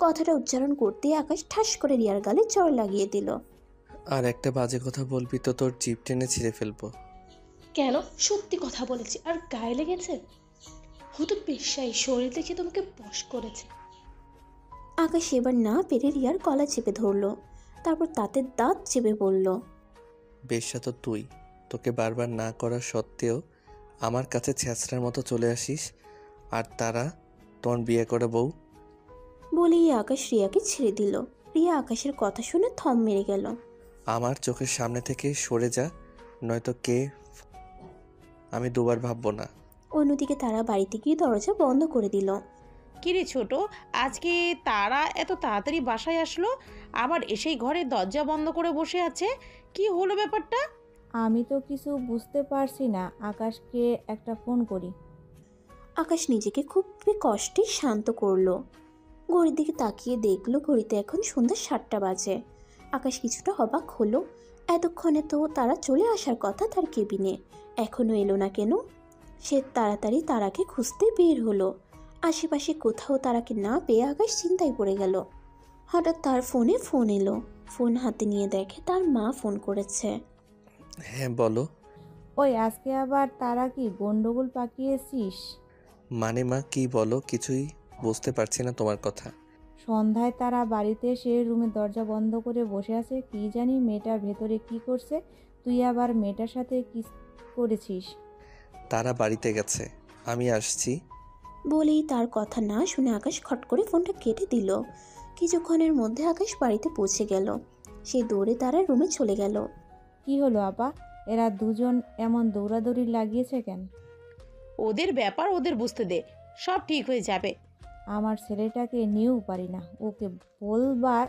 কথাটা উচ্চারণ করতে আকাশ ঠাস করে রিয়ার গালে চড় লাগিয়ে দিল। আর একটা বাজে কথা বলবি তো তোর জিভ টেনে ছিঁড়ে ফেলবো। কেন? সত্যি কথা বলেছি আর গায়ে লেগেছে? হয়তো পেশাই শরীর দেখে তোমাকে বশ করেছে। আকাশ এবার না পেরে রিয়ার গলা চেপে ধরলো, তারপর তাতে দাঁত চেপে বলল, বেশ্যা তো তুই, তোকে বারবার না করা সত্ত্বেও আমার কাছে ছ্যাঁচড়ার মতো চলে আসিস, আর তারা তোর বিয়ে করে বউ। বলেই আকাশ রিয়াকে ছেড়ে দিল। রিয়া আকাশের কথা শুনে থম মেরে গেল। আমার চোখের সামনে থেকে সরে যা, নয়তো কে আমি দুবার ভাববো না। অন্যদিকে তারা বাড়িতে গিয়ে দরজা বন্ধ করে দিল। কিরে ছোট, আজকে তারা এত তাড়াতাড়ি বাসায় আসলো, আবার এসেই ঘরে দরজা বন্ধ করে বসে আছে, কি হলো ব্যাপারটা? আমি তো কিছু বুঝতে পারছি না। আকাশকে একটা ফোন করি। আকাশ নিজেকে খুব কষ্টে শান্ত করলো। ঘড়ির দিকে তাকিয়ে দেখলো ঘড়িতে এখন সন্ধ্যা 7টা বাজে। আকাশ কিছুটা অবাক হলো। এতক্ষণে তো তারা চলে আসার কথা তার কেবিনে, এখনো এলো না কেন? সে তাড়াতাড়ি তারাকে খুঁজতে বের হলো। আশেপাশে কোথাও তারাকে না পেয়ে আকাশ চিন্তায় পড়ে গেল। হঠাৎ তার ফোনে ফোন এলো। ফোন হাতে নিয়ে দেখে তার মা ফোন করেছে। হ্যাঁ বলো। ওই আজকে আবার তারা কি গন্ডগোল পাকিয়েছিস? মানে মা কি বলো, কিছুই বুঝতে পারছি না তোমার কথা। সন্ধ্যায় তারা বাড়িতে এসে রুমের দরজা বন্ধ করে বসে আছে। কি জানি মেয়েটার ভেতরে কি করছে। তুই আবার মেয়েটার সাথে কি করেছিস? তারা বাড়িতে গেছে, আমি আসছি। বলেই তার কথা না শুনে আকাশ খট করে ফোনটা কেটে দিল। কিছুক্ষণের মধ্যে আকাশ বাড়িতে পৌঁছে গেল। সে দৌড়ে তারা রুমে চলে গেল। কি হলো আপা, এরা দুজন এমন দৌড়াদৌড়ি লাগিয়েছে কেন? ওদের ব্যাপার ওদের বুঝতে দে, সব ঠিক হয়ে যাবে। আমার ছেলেটাকে নিয়েও পারি না, ওকে বলবার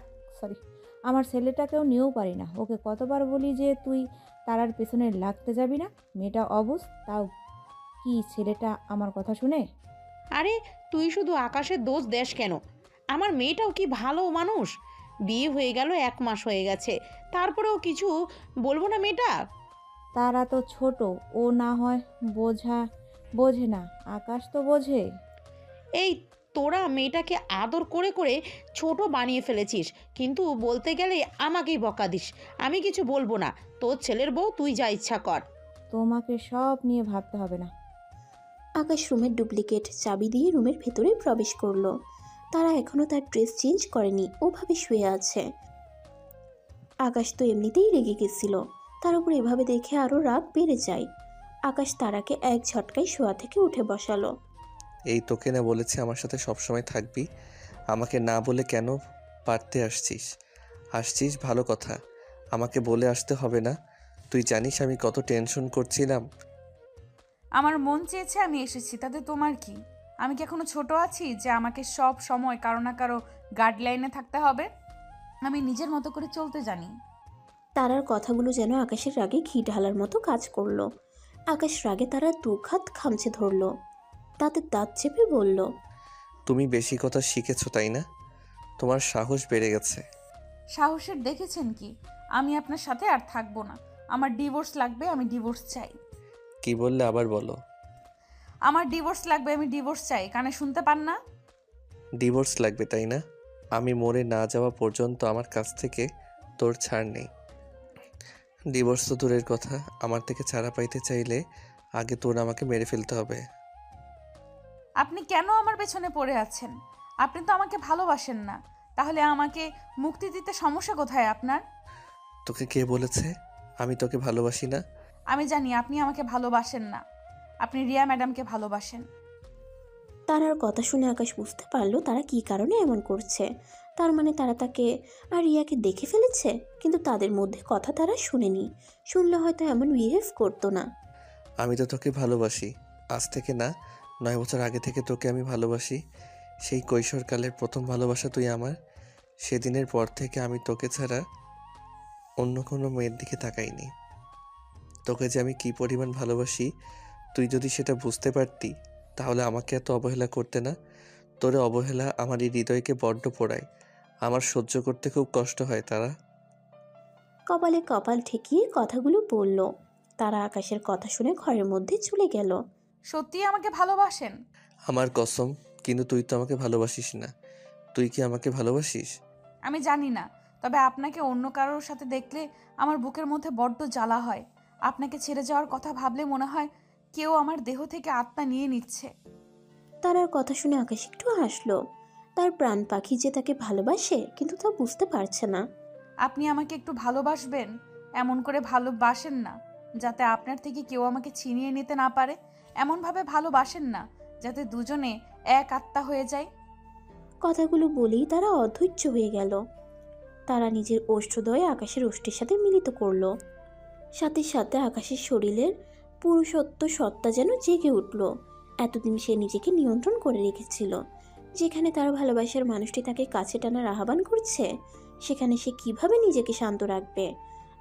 আমার ছেলেটাকেও নিয়েও পারি না। ওকে কতবার বলি যে তুই তারার পেছনে লাগতে যাবি না। মেয়েটা অবুঝ, তাও কি ছেলেটা আমার কথা শুনে? আরে তুই শুধু আকাশের দোষ দেশ কেন? আমার মেয়েটাও কি ভালো মানুষ। বিয়ে হয়ে গেল 1 মাস হয়ে গেছে, তারপরেও কিছু বলবো না মেয়েটা? তারা তো ছোট, ও না হয় বোঝে না, আকাশ তো বোঝে। এই তোরা মেয়েটাকে আদর করে করে ছোট বানিয়ে ফেলেছিস, কিন্তু বলতে গেলে আমাকেই বকা দিস। আমি কিছু বলবো না, তোর ছেলের বউ, তুই যা ইচ্ছা কর। তোমাকে সব নিয়ে ভাবতে হবে না। আকাশ রুমের ডুপ্লিকেট চাবি দিয়ে রুমের ভেতরে প্রবেশ করলো। তারা এখনো তার ড্রেস চেঞ্জ করেনি, ওভাবে শুয়ে আছে। আকাশ তো এমনিতেই রেগে গেছিল, তার উপর এভাবে দেখে আরও রাগ বেড়ে যায়। আকাশ তারাকে এক ঝটকায় শোয়া থেকে উঠে বসালো। এই তোকে না বলেছি আমার সাথে সবসময় থাকবি, আমাকে না বলে কেন পারতে আসছিস ভালো কথা, আমাকে বলে আসতে হবে না। তুই জানিস আমি কত টেনশন করছিলাম। আমার মন চেয়েছে আমি এসেছি, তাতে তোমার কি? আমি কি এখনো ছোট আছি যে আমাকে সব সময় কারো না কারো গাইডলাইনে থাকতে হবে? আমি নিজের মতো করে চলতে জানি। তারার কথাগুলো যেন আকাশের রাগে ঘি ঢালার মতো কাজ করলো। আকাশ রাগে তারা দুখাত খামচে ধরলো, তাতে দাঁত চেপে বলল, তুমি বেশি কথা শিখেছো তাই না? তোমার সাহস বেড়ে গেছে। সাহসের দেখেছেন কি? আমি আপনার সাথে আর থাকবো না, আমার ডিভোর্স লাগবে, আমি ডিভোর্স চাই। কি বললে আবার বলো। আমার ডিভোর্স লাগবে, আমি ডিভোর্স চাই, কানে শুনতে পান না? ডিভোর্স লাগবে তাই না? আমি মরে না যাওয়া পর্যন্ত আমার কাছ থেকে তোর ছাড় নেই। ডিভোর্স তো দূরের কথা, আমার থেকে ছাড়া পাইতে চাইলে আগে তোর আমাকে মেরে ফেলতে হবে। আপনি কেন আমার পেছনে পড়ে আছেন? আপনি তো আমাকে ভালোবাসেন না, তাহলে আমাকে মুক্তি দিতে সমস্যা কোথায় আপনার? তোকে কে বলেছে আমি তোকে ভালোবাসি না? আমি জানি আপনি আমাকে ভালোবাসেন না, আপনি রিয়া ম্যাডামকে ভালোবাসেন। তারার কথা শুনে আকাশ বুঝতে পারলো তারা কী কারণে এমন করছে। তার মানে তারা তাকে আর রিয়াকে দেখে ফেলেছে, কিন্তু তাদের মধ্যে কথা তারা শুনেনি। শুনলে হয়তো এমন বিহেভ করতো না। আমি তো তোকে ভালোবাসি, আজ থেকে না 9 বছর আগে থেকে তোকে আমি ভালোবাসি। সেই কৈশোরকালের প্রথম ভালোবাসা তুই আমার। সেদিনের পর থেকে আমি তোকে ছাড়া অন্য কোনো মেয়ের দিকে তাকাইনি। তোকে যে আমি কি পরিমাণ ভালোবাসি তুই যদি সেটা বুঝতে পারতি তাহলে আমাকে এত অবহেলা করতে না। তোরে অবহেলা আমার এই হৃদয়কে বড্ড পোড়ায়, আমার সহ্য করতে খুব কষ্ট হয়। তারা কপালে কপাল ঠেকিয়ে কথাগুলো বলল। তারা আকাশের কথা শুনে ঘরের মধ্যে চলে গেল। সত্যি আমাকে ভালোবাসেন? আমার কসম, কিন্তু তুই তো আমাকে ভালোবাসিস না। তুই কি আমাকে ভালোবাসিস? আমি জানি না, তবে আপনাকে অন্য কারোর সাথে দেখলে আমার বুকের মধ্যে বড্ড জ্বালা হয়। আপনাকে ছেড়ে যাওয়ার কথা ভাবলে মনে হয় কেউ আমার দেহ থেকে আত্মা নিয়ে নিচ্ছে। তারার কথা শুনে আকাশ একটু হাসলো। তার প্রাণ পাখি যে তাকে ভালোবাসে, কিন্তু তা বুঝতে পারছে না। আপনি আমাকে একটু ভালোবাসবেন, এমন করে ভালোবাসেন না যাতে আপনার থেকে কেউ আমাকে ছিনিয়ে নিতে না পারে। এমনভাবে ভালোবাসেন না যাতে দুজনে এক আত্মা হয়ে যায়। কথাগুলো বলেই তারা অধৈর্য হয়ে গেল। তারা নিজের ওষ্ঠদ্বয় আকাশের ওষ্ঠের সাথে মিলিত করলো। সাথে সাথে আকাশের শরীরের পুরুষত্ব সত্তা যেন জেগে উঠল। এতদিন সে নিজেকে নিয়ন্ত্রণ করে রেখেছিল। যেখানে তার ভালোবাসার মানুষটি তাকে কাছে টানার আহ্বান করছে, সেখানে সে কিভাবে নিজেকে শান্ত রাখবে?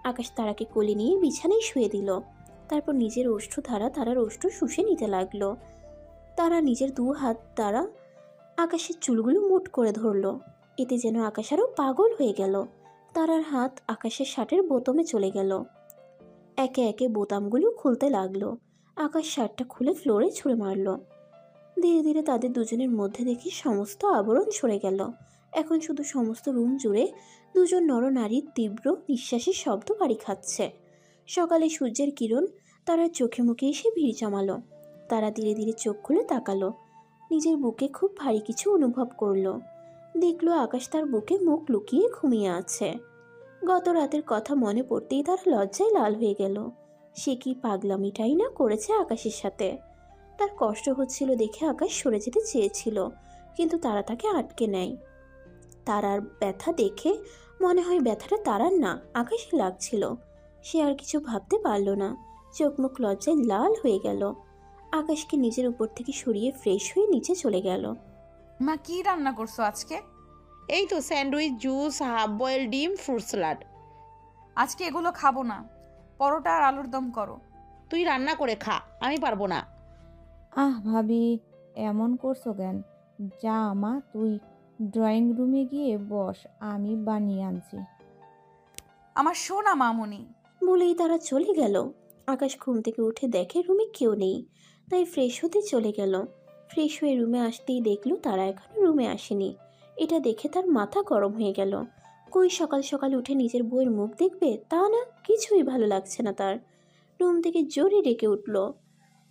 আকাশ তারাকে কোলে নিয়ে বিছানায় শুয়ে দিল। তারপর নিজের ওষ্ঠ ধারা তারার ওষ্ঠ শুষে নিতে লাগলো। তারা নিজের 2 হাত দ্বারা আকাশের চুলগুলো মুঠ করে ধরল। এতে যেন আকাশ আরও পাগল হয়ে গেল। তারার হাত আকাশের শার্টের বোতামে চলে গেল। একে একে বোতামগুলো খুলতে লাগলো। আকাশ শার্টটা খুলে ফ্লোরে ছুঁড়ে মারল। ধীরে ধীরে তাদের দুজনের মধ্যে দেখি সমস্ত আবরণ সরে গেল। এখন শুধু সমস্ত রুম জুড়ে দুজন নরনারীর তীব্র নিঃশ্বাসের শব্দ বাড়ি খাচ্ছে। সকালে সূর্যের কিরণ তারা চোখে মুখে এসে ভিড় জমালো। তারা ধীরে ধীরে চোখ খুলে তাকালো। নিজের বুকে খুব ভারী কিছু অনুভব করলো। দেখলো আকাশ তার বুকে মুখ লুকিয়ে ঘুমিয়ে আছে। গত রাতের কথা মনে পড়তেই তারা লজ্জায় লাল হয়ে গেল। সে কি পাগলামিটাই না করেছে আকাশের সাথে। তার কষ্ট হচ্ছিল দেখে আকাশ সরে যেতে চেয়েছিল, কিন্তু তারা তাকে আটকে নেয়। তারার ব্যথা দেখে মনে হয় ব্যথাটা তারার না, আকাশে লাগছিল। সে আর কিছু ভাবতে পারল না। চোখ মুখ লজ্জায় লাল হয়ে গেল। আকাশকে নিজের উপর থেকে সরিয়ে ফ্রেশ হয়ে নিচে চলে গেল। মা, কি রান্না করছো আজকে? এই তো স্যান্ডউইচ, জুস, হাফ বয়েল ডিম, ফ্রুট স্যালাড। আজকে এগুলো খাবো না, পরোটা আর আলুর দম করো। তুই রান্না করে খা, আমি পারবো না। ভাবি, এমন করছো কেন? যা মা, তুই ড্রয়িং রুমে গিয়ে বস, আমি বানিয়ে আনছি। আমার সোনা মামুনি। বলেই তারা চলে গেল। আকাশ ঘুম থেকে উঠে দেখে রুমে কেউ নেই, তাই ফ্রেশ হতে চলে গেল। ফ্রেশ হয়ে রুমে আসতেই দেখলো তারা এখনো রুমে আসেনি। এটা দেখে তার মাথা গরম হয়ে গেল। কই সকাল সকাল উঠে নিজের বউয়ের মুখ দেখবে তা না, কিছুই ভালো লাগছে না তার। রুম থেকে জোরে ডেকে উঠল,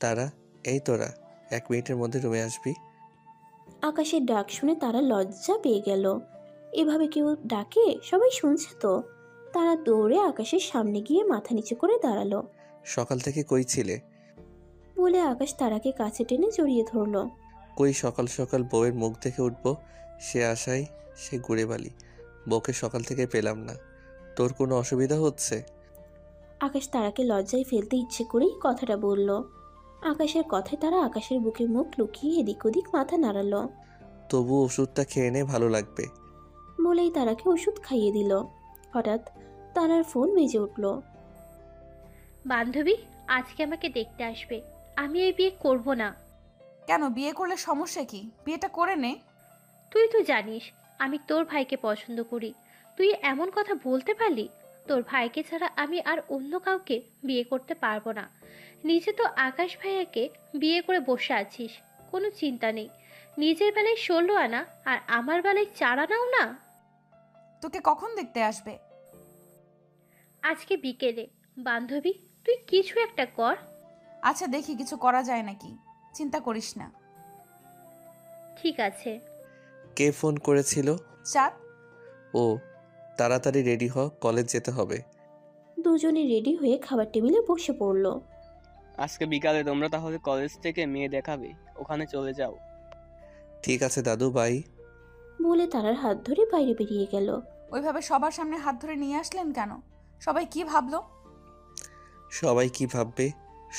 তারা, এই তোরা 1 মিনিটের মধ্যে রুমে আসবি। আকাশের ডাক শুনে তারা লজ্জা পেয়ে গেল। এভাবে কেউ ডাকে? সবাই শুনছে তো। তারা দৌড়ে আকাশের সামনে গিয়ে মাথা নিচু করে দাঁড়ালো। সকাল থেকে কই ছিলে? বলে আকাশ তারাকে কাছে টেনে জড়িয়ে ধরলো। কই সকাল সকাল বউয়ের মুখ দেখে উঠবো সে আশায় সে ঘুরে বালি। বউকে সকাল থেকে পেলাম না, তোর কোনো অসুবিধা হচ্ছে? আকাশ তারাকে লজ্জায় ফেলতে ইচ্ছে করেই কথাটা বলল। আকাশের কথায় তারা আকাশের বুকে মুখ লুকিয়ে এদিক ওদিক মাথা নাড়ালো। তবু ওষুধটা খেয়ে নে, ভালো লাগবে। বলেই তারাকে ওষুধ খাইয়ে দিল। হঠাৎ তারার ফোন বেজে উঠল। বান্ধবী আজকে আমাকে দেখতে আসবে। আমি এই বিয়ে করব না। কেন? বিয়ে করলে সমস্যা কি? বিয়েটা করে নে। তুই তো জানিস আমি তোর ভাইকে পছন্দ করি। তুই এমন কথা বলতে পারলি? তোর ভাইকে ছাড়া আমি আর অন্য কাউকে বিয়ে করতে পারবো না। নিজে তো আকাশ ভাইয়াকে বিয়ে করে বসে আছিস, কোনো চিন্তা নেই। নিজের বেলায় 16 আনা আর আমার বেলায় 4 আনাও না। তোকে কখন দেখতে আসবে? আজকে বিকেলে। বান্ধবী তুই কিছু একটা কর। আচ্ছা দেখি কিছু করা যায় নাকি, চিন্তা করিস না। ঠিক আছে। কে ফোন করেছিল? চাঁদ। ও, তাড়াতাড়ি রেডি হ, কলেজ যেতে হবে। দুজনে রেডি হয়ে খাবার টেবিলে বসে পড়ল। আজকে বিকালে তোমরা তাহলে কলেজ থেকে মেয়ে দেখাবে, ওখানে চলে যাও। ঠিক আছে দাদু, বাই। বলে তারার হাত ধরে বাইরে বেরিয়ে গেল। ওইভাবে সবার সামনে হাত ধরে নিয়ে আসলেন কেন? সবাই কি ভাবলো? সবাই কি ভাববে?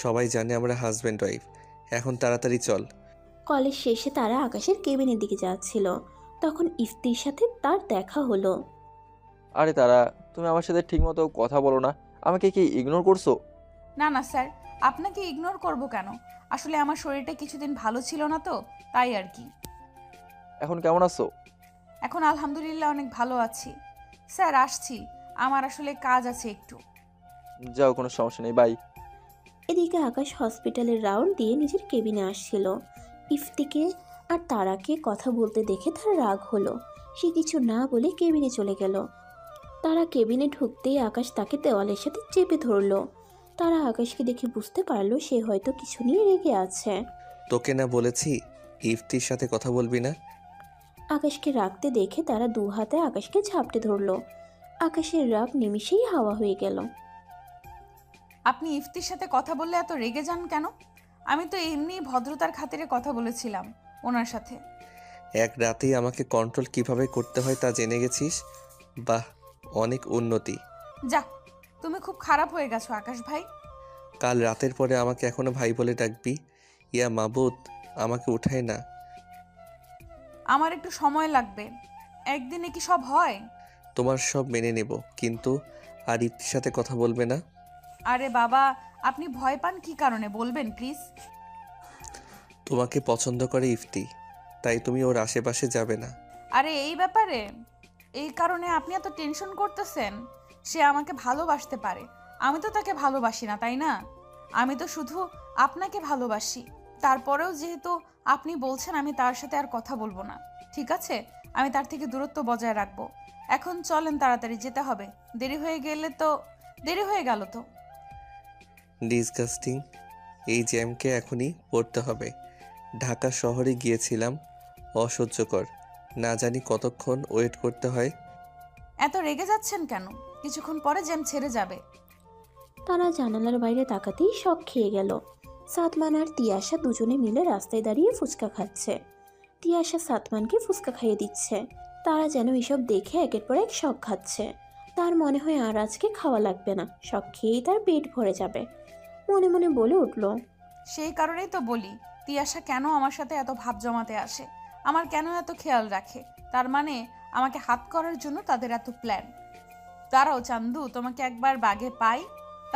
সবাই জানে আমরা হাজব্যান্ড ওয়াইফ। এখন তাড়াতাড়ি চল। কলেজ শেষে তারা আকাশের কেবিনের দিকে যাচ্ছিল, তখন ইফতির সাথে তার দেখা হলো। আরে তারা, তুমি আমার সাথে ঠিকমতো কথা বলো না, আমাকে কি ইগনোর করছো? না না স্যার, আপনাকে ইগনোর করব কেন? আসলে আমার শরীরটা কিছুদিন ভালো ছিল না তো, তাই আর কি। এখন কেমন আছো? এখন আলহামদুলিল্লাহ অনেক ভালো আছি। স্যার আসছি, আমার আসলে কাজ আছে একটু। যাও, কোনো সমস্যা নেই, বাই। এদিকে আকাশ হসপিটালের রাউন্ড দিয়ে নিজের কেবিনে আসছিল। ইফতিকে আর তারাকে কথা বলতে দেখে তার রাগ হলো। সে কিছু না বলে কেবিনে চলে গেল। তারা কেবিনে ঢুকতেই আকাশ তাকে দেওয়ালের সাথে চেপে ধরলো। তারা আকাশকে দেখে বুঝতে পারলো সে হয়তো কিছু নিয়ে রেগে আছে। তোকে না বলেছি ইফতির সাথে কথা বলবি না? আকাশকে রাখতে দেখে তারা দু হাতে আকাশকে ঝাপটে ধরলো। আকাশের রাগ নিমিষেই হাওয়া হয়ে গেল। আপনি ইফতির সাথে কথা বললে এত রেগে যান কেন? আমি তো এমনি ভদ্রতার খাতিরে কথা বলেছিলাম ওনার সাথে। এক রাতেই আমাকে কন্ট্রোল কিভাবে করতে হয় তা জেনে গেছিস। বাহ, অনেক উন্নতি। যা, তুমি খুব খারাপ হয়ে গেছো আকাশ ভাই। কাল রাতের পরে আমাকে এখনো ভাই বলে ডাকবি? ইয়া মাবুদ, আমাকে উঠায় না। আমার একটু সময় লাগবে। একদিনে কি সব হয়? তোমার সব মেনে নেব, কিন্তু আর ইফতির সাথে কথা বলবে না। আরে বাবা, আপনি ভয় পান কি কারণে বলবেন প্লিজ? তোমাকে পছন্দ করে ইফতি, তাই তুমি ওর আশেপাশে যাবে না। আরে এই ব্যাপারে, এই কারণে আপনি এত টেনশন করতেছেন? সে আমাকে ভালোবাসতে পারে, আমি তো তাকে ভালোবাসি না, তাই না? আমি তো শুধু আপনাকে ভালোবাসি। তারপরেও যেহেতু আপনি বলছেন, আমি তার সাথে আর কথা বলবো না। ঠিক আছে, আমি তার থেকে দূরত্ব বজায় রাখবো। এখন চলেন, তাড়াতাড়ি যেতে হবে। দেরি হয়ে গেল তো। ডিসগাস্টিং, এই জ্যামকে এখনই পড়তে হবে। ঢাকা শহরে গিয়েছিলাম, অসহ্যকর। না জানি কতক্ষণ ওয়েট করতে হয়। এত রেগে যাচ্ছেন কেন? কিছুক্ষণ পরে জ্যাম ছেড়ে যাবে। তারা জানালার বাইরে তাকাতেই শক খেয়ে গেল। সাতমান আর তিয়াশা দুজনে মিলে রাস্তায় দাঁড়িয়ে ফুচকা খাচ্ছে। তিয়াশা সাতমানকে ফুচকা খাইয়ে দিচ্ছে। তারা যেন এসব দেখে একের পর এক শক খাচ্ছে। তার মনে হয় আর আজকে খাওয়া লাগবে না, শক খেয়েই তার পেট ভরে যাবে। মনে মনে বলে উঠল, সেই কারণেই তো বলি, তিয়াশা কেন আমার সাথে এত ভাব জমাতে আসে, আমার কেন এত খেয়াল রাখে। তার মানে আমাকে হাত করার জন্য তাদের এত প্ল্যান। দাঁড়াও চান্দু, তোমাকে একবার বাগে পাই,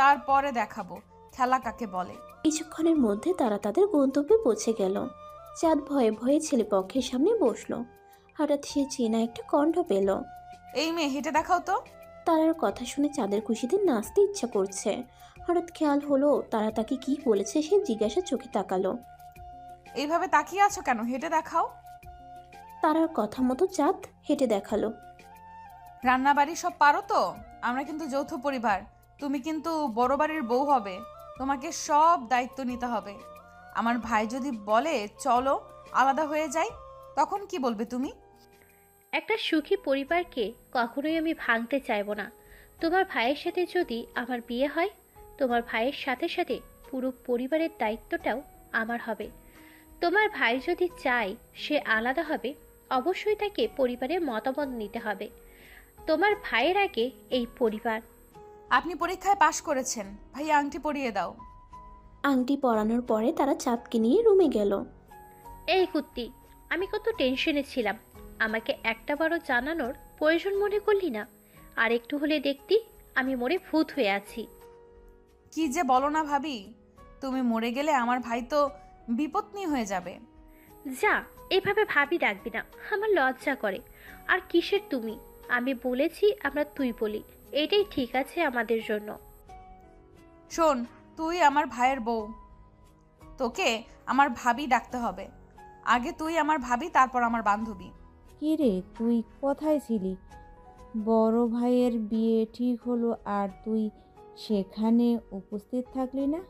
তারপরে দেখাবো খেলা কাকে বলে। কিছুক্ষণের মধ্যে তারা তাদের গন্তব্যে পৌঁছে গেল। চাঁদ ভয়ে ভয়ে ছেলেপক্ষের সামনে বসলো। হঠাৎ সে চেনা একটা কণ্ঠ পেল। এই মেয়ে, হেঁটে দেখাও তো। তারার কথা শুনে চাঁদের খুশিতে নাচতে ইচ্ছা করছে। হঠাৎ খেয়াল হলো তারা তাকে কি বলেছে। সে জিজ্ঞাসা চোখে তাকালো। এইভাবে তাকিয়ে আছো কেন? হেঁটে দেখাও। তারার কথা মতো চাঁদ হেঁটে দেখালো। রান্না বাড়ি সব পারো তো? আমরা কিন্তু যৌথ পরিবার, তুমি কিন্তু বড় বাড়ির বউ হবে, তোমাকে সব দায়িত্ব নিতে হবে। আমার ভাই যদি বলে চলো আলাদা হয়ে যাই, তখন কি বলবে তুমি? একটা সুখী পরিবারকে কখনোই আমি ভাঙতে চাইবো না। তোমার ভাইয়ের সাথে যদি আমার বিয়ে হয়, তোমার ভাইয়ের সাথে সাথে পুরো পরিবারের দায়িত্বটাও আমার হবে। তোমার ভাই যদি চায় সে আলাদা হবে, অবশ্যই তাকে পরিবারের মতামত নিতে হবে। তোমার ভাইয়ের আগে এই পরিবার। আপনি পরীক্ষায় পাশ করেছেন, ভাইয়া আংটি পরিয়ে দাও। আংটি পরানোর পরে তারা চাঁদকে নিয়ে রুমে গেল। এই কুত্তি, আমি কত টেনশনে ছিলাম, আমাকে একটা বারও জানানোর প্রয়োজন মনে করলি না? আর একটু হলে দেখতি আমি মরে ভূত হয়ে আছি। কি যে বলো না ভাবি, তুমি মরে গেলে আমার ভাই তো বিপত্নী হয়ে যাবে। যা, এভাবে ভাবি ডাকবি না, আমার লজ্জা করে। আর কিসের তুমি? আমি বলেছি আমরা তুই বলি, এটাই ঠিক আছে আমাদের জন্য। শোন, তুই আমার ভাইয়ের বউ, তোকে আমার ভাবি ডাকতে হবে। আগে তুই আমার ভাবি, তারপর আমার বান্ধবী। কি রে, তুই কোথায় ছিলি? বড় ভাইয়ের বিয়ে ঠিক হলো আর তুই সেখানে উপস্থিত থাকলি না?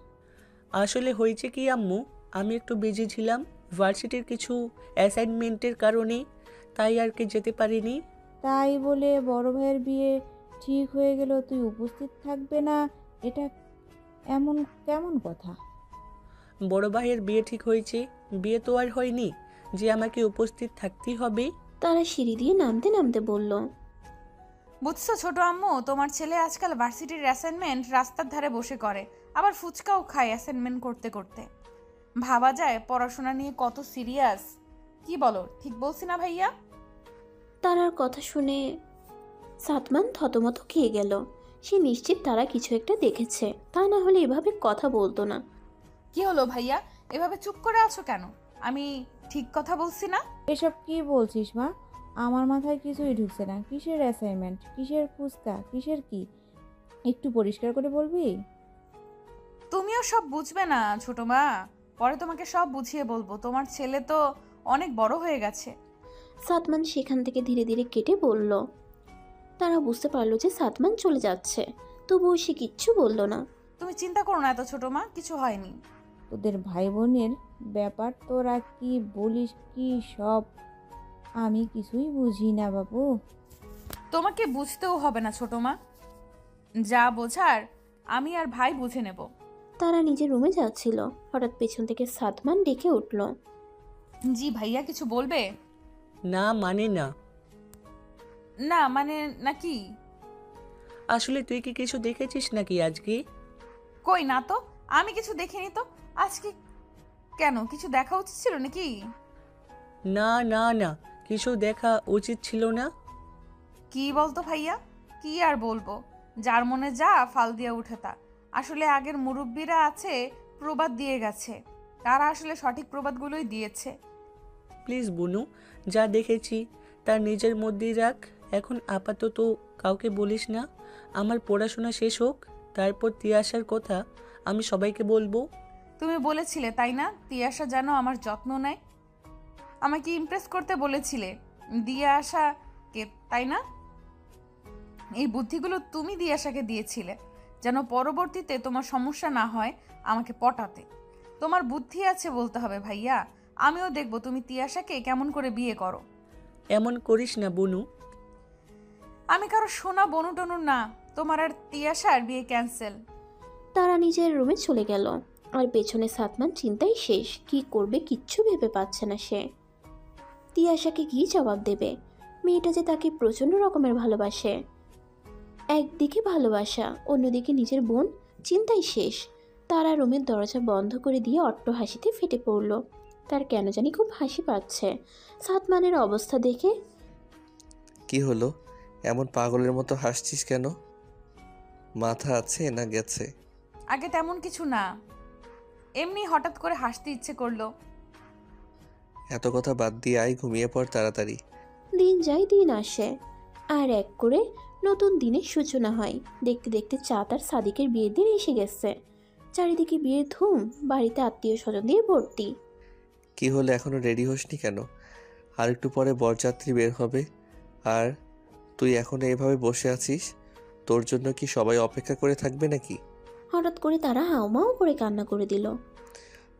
আসলে হয়েছে কি আম্মু, আমি একটু বিজি ছিলাম ভার্সিটির কিছু অ্যাসাইনমেন্টের কারণে, তাই আর কি যেতে পারিনি। তাই বলে বড় ভাইয়ের বিয়ে ঠিক হয়ে গেল তুই উপস্থিত থাকবে না, এটা এমন কেমন কথা? বড় ভাইয়ের বিয়ে ঠিক হয়েছে, বিয়ে তো আর হয়নি যে আমাকে উপস্থিত থাকতেই হবে। তারা সিঁড়ি দিয়ে নামতে নামতে বলল, বুঝছো ছোট আম্মু, তোমার ছেলে আজকাল ভার্সিটির অ্যাসাইনমেন্ট রাস্তার ধারে বসে করে, আবার ফুচকাও খায় অ্যাসাইনমেন্ট করতে করতে। ভাবা যায় পড়াশোনা নিয়ে কত সিরিয়াস। কি বলো, ঠিক বলছি না ভাইয়া? তারার কথা শুনে সাতমান থতমত খেয়ে গেল। সে নিশ্চিত তারা কিছু একটা দেখেছে, তা না হলে এভাবে কথা বলতো না। কি হলো ভাইয়া, এভাবে চুপ করে আছো কেন? আমি ঠিক কথা বলছি না? এসব কি বলছিস মা? আমার মাথায় কিছুই ঢুকছে না। কিসের অ্যাসাইনমেন্ট, কিসের ফুচকা, কিসের কি? একটু পরিষ্কার করে বলবি? তুমিও সব বুঝবে না ছোট মা, পরে তোমাকে সব বুঝিয়ে বলবো। তোমার ছেলে তো অনেক বড় হয়ে গেছে। সাতমান সেখান থেকে ধীরে ধীরে কেটে বলল। তারা বুঝতে পারলো যে সাতমান চলে যাচ্ছে, তবুও সে কিচ্ছু বলল না। তুমি চিন্তা করো না এত ছোট মা, কিছু হয়নি। তোদের ভাই বোনের ব্যাপার তোরা কি বলিস কি সব? আমি কিছুই বুঝি না বাবু। তোমাকে বুঝতেও হবে না ছোট মা, যা বোঝার আমি আর ভাই বুঝে নেব। তারা নিজের রুমে যাচ্ছিল, হঠাৎ পেছন থেকে সাতমান ডেকে উঠল। জি ভাইয়া, কিছু বলবে? না মানে না। না মানে নাকি? আসলে তুই কি কিছু দেখেছিস নাকি আজকে? কই না তো, আমি কিছু দেখিনি তো আজকে। কেন, কিছু দেখা উচিত ছিল নাকি? না না না, কিছু দেখা উচিত ছিল না। কি বলতো ভাইয়া? কি আর বলবো, যার মনে যা ফাল দিয়ে উঠে তা। আসলে আগের মুরব্বীরা আছে প্রবাদ দিয়ে গেছে, তারা আসলে সঠিক প্রবাদগুলোই দিয়েছে। প্লিজ বুনু, যা দেখেছি তা নিজের মধ্যেই রাখ, এখন আপাতত কাউকে বলিস না। আমার পড়াশোনা শেষ হোক, তারপর তিয়াসার কথা আমি সবাইকে বলবো। তুমি বলেছিলে তাই না, তিয়াসা যেন আমার যত্ন নেয়। আমাকে ইমপ্রেস করতে বলেছিলে দিয়ে আশাকে, তাই না? এই বুদ্ধিগুলো তুমি দিয়াশাকে দিয়েছিলে যেন পরবর্তীতে তোমার সমস্যা না হয় আমাকে পটাতে। তোমার বুদ্ধি আছে বলতে হবে ভাইয়া। আমিও দেখব তুমি তিয়াশাকে কেমন করে বিয়ে করো। এমন করিস না বুনু। আমি কারো সোনা বনু টনু না, তোমার আর তিয়াশার বিয়ে ক্যান্সেল। তারা নিজের রুমে চলে গেল, আর পেছনে সাতমান চিন্তাই শেষ। কি করবে কিচ্ছু ভেবে পাচ্ছে না সে। তিয়াশাকে কি জবাব দেবে? মেয়েটা যে তাকে প্রচণ্ড রকমের ভালোবাসে। একদিকে ভালোবাসা, অন্যদিকে নিজের বোন, চিন্তাই শেষ। তারা রুমের দরজা বন্ধ করে দিয়ে অট্ট হাসিতে ফেটে পড়ল। তার কেন জানি খুব হাসি পাচ্ছে সাতমানের অবস্থা দেখে। কি হলো, এমন পাগলের মতো হাসছিস কেন? মাথা আছে না গেছে? আগে তেমন কিছু না, এমনি হঠাৎ করে হাসতে ইচ্ছে করলো। এত কথা বাদ দিয়ে আয়, ঘুমিয়ে পড় তাড়াতাড়ি। দিন যায় দিন আসে, আর এক করে নতুন দিনের সূচনা হয়। দেখতে দেখতে চাঁদ আর সাদিকের বিয়ের দিন এসে গেছে। চারিদিকে বিয়ের ধুম, বাড়িতে আত্মীয় স্বজন দিয়ে ভর্তি। কি হলো, এখনো রেডি হসনি কেন? আর একটু পরে বরযাত্রী বের হবে, আর তুই এখনো এভাবে বসে আছিস। তোর জন্য কি সবাই অপেক্ষা করে থাকবে নাকি? হঠাৎ করে তারা হাউমাউ করে কান্না করে দিল।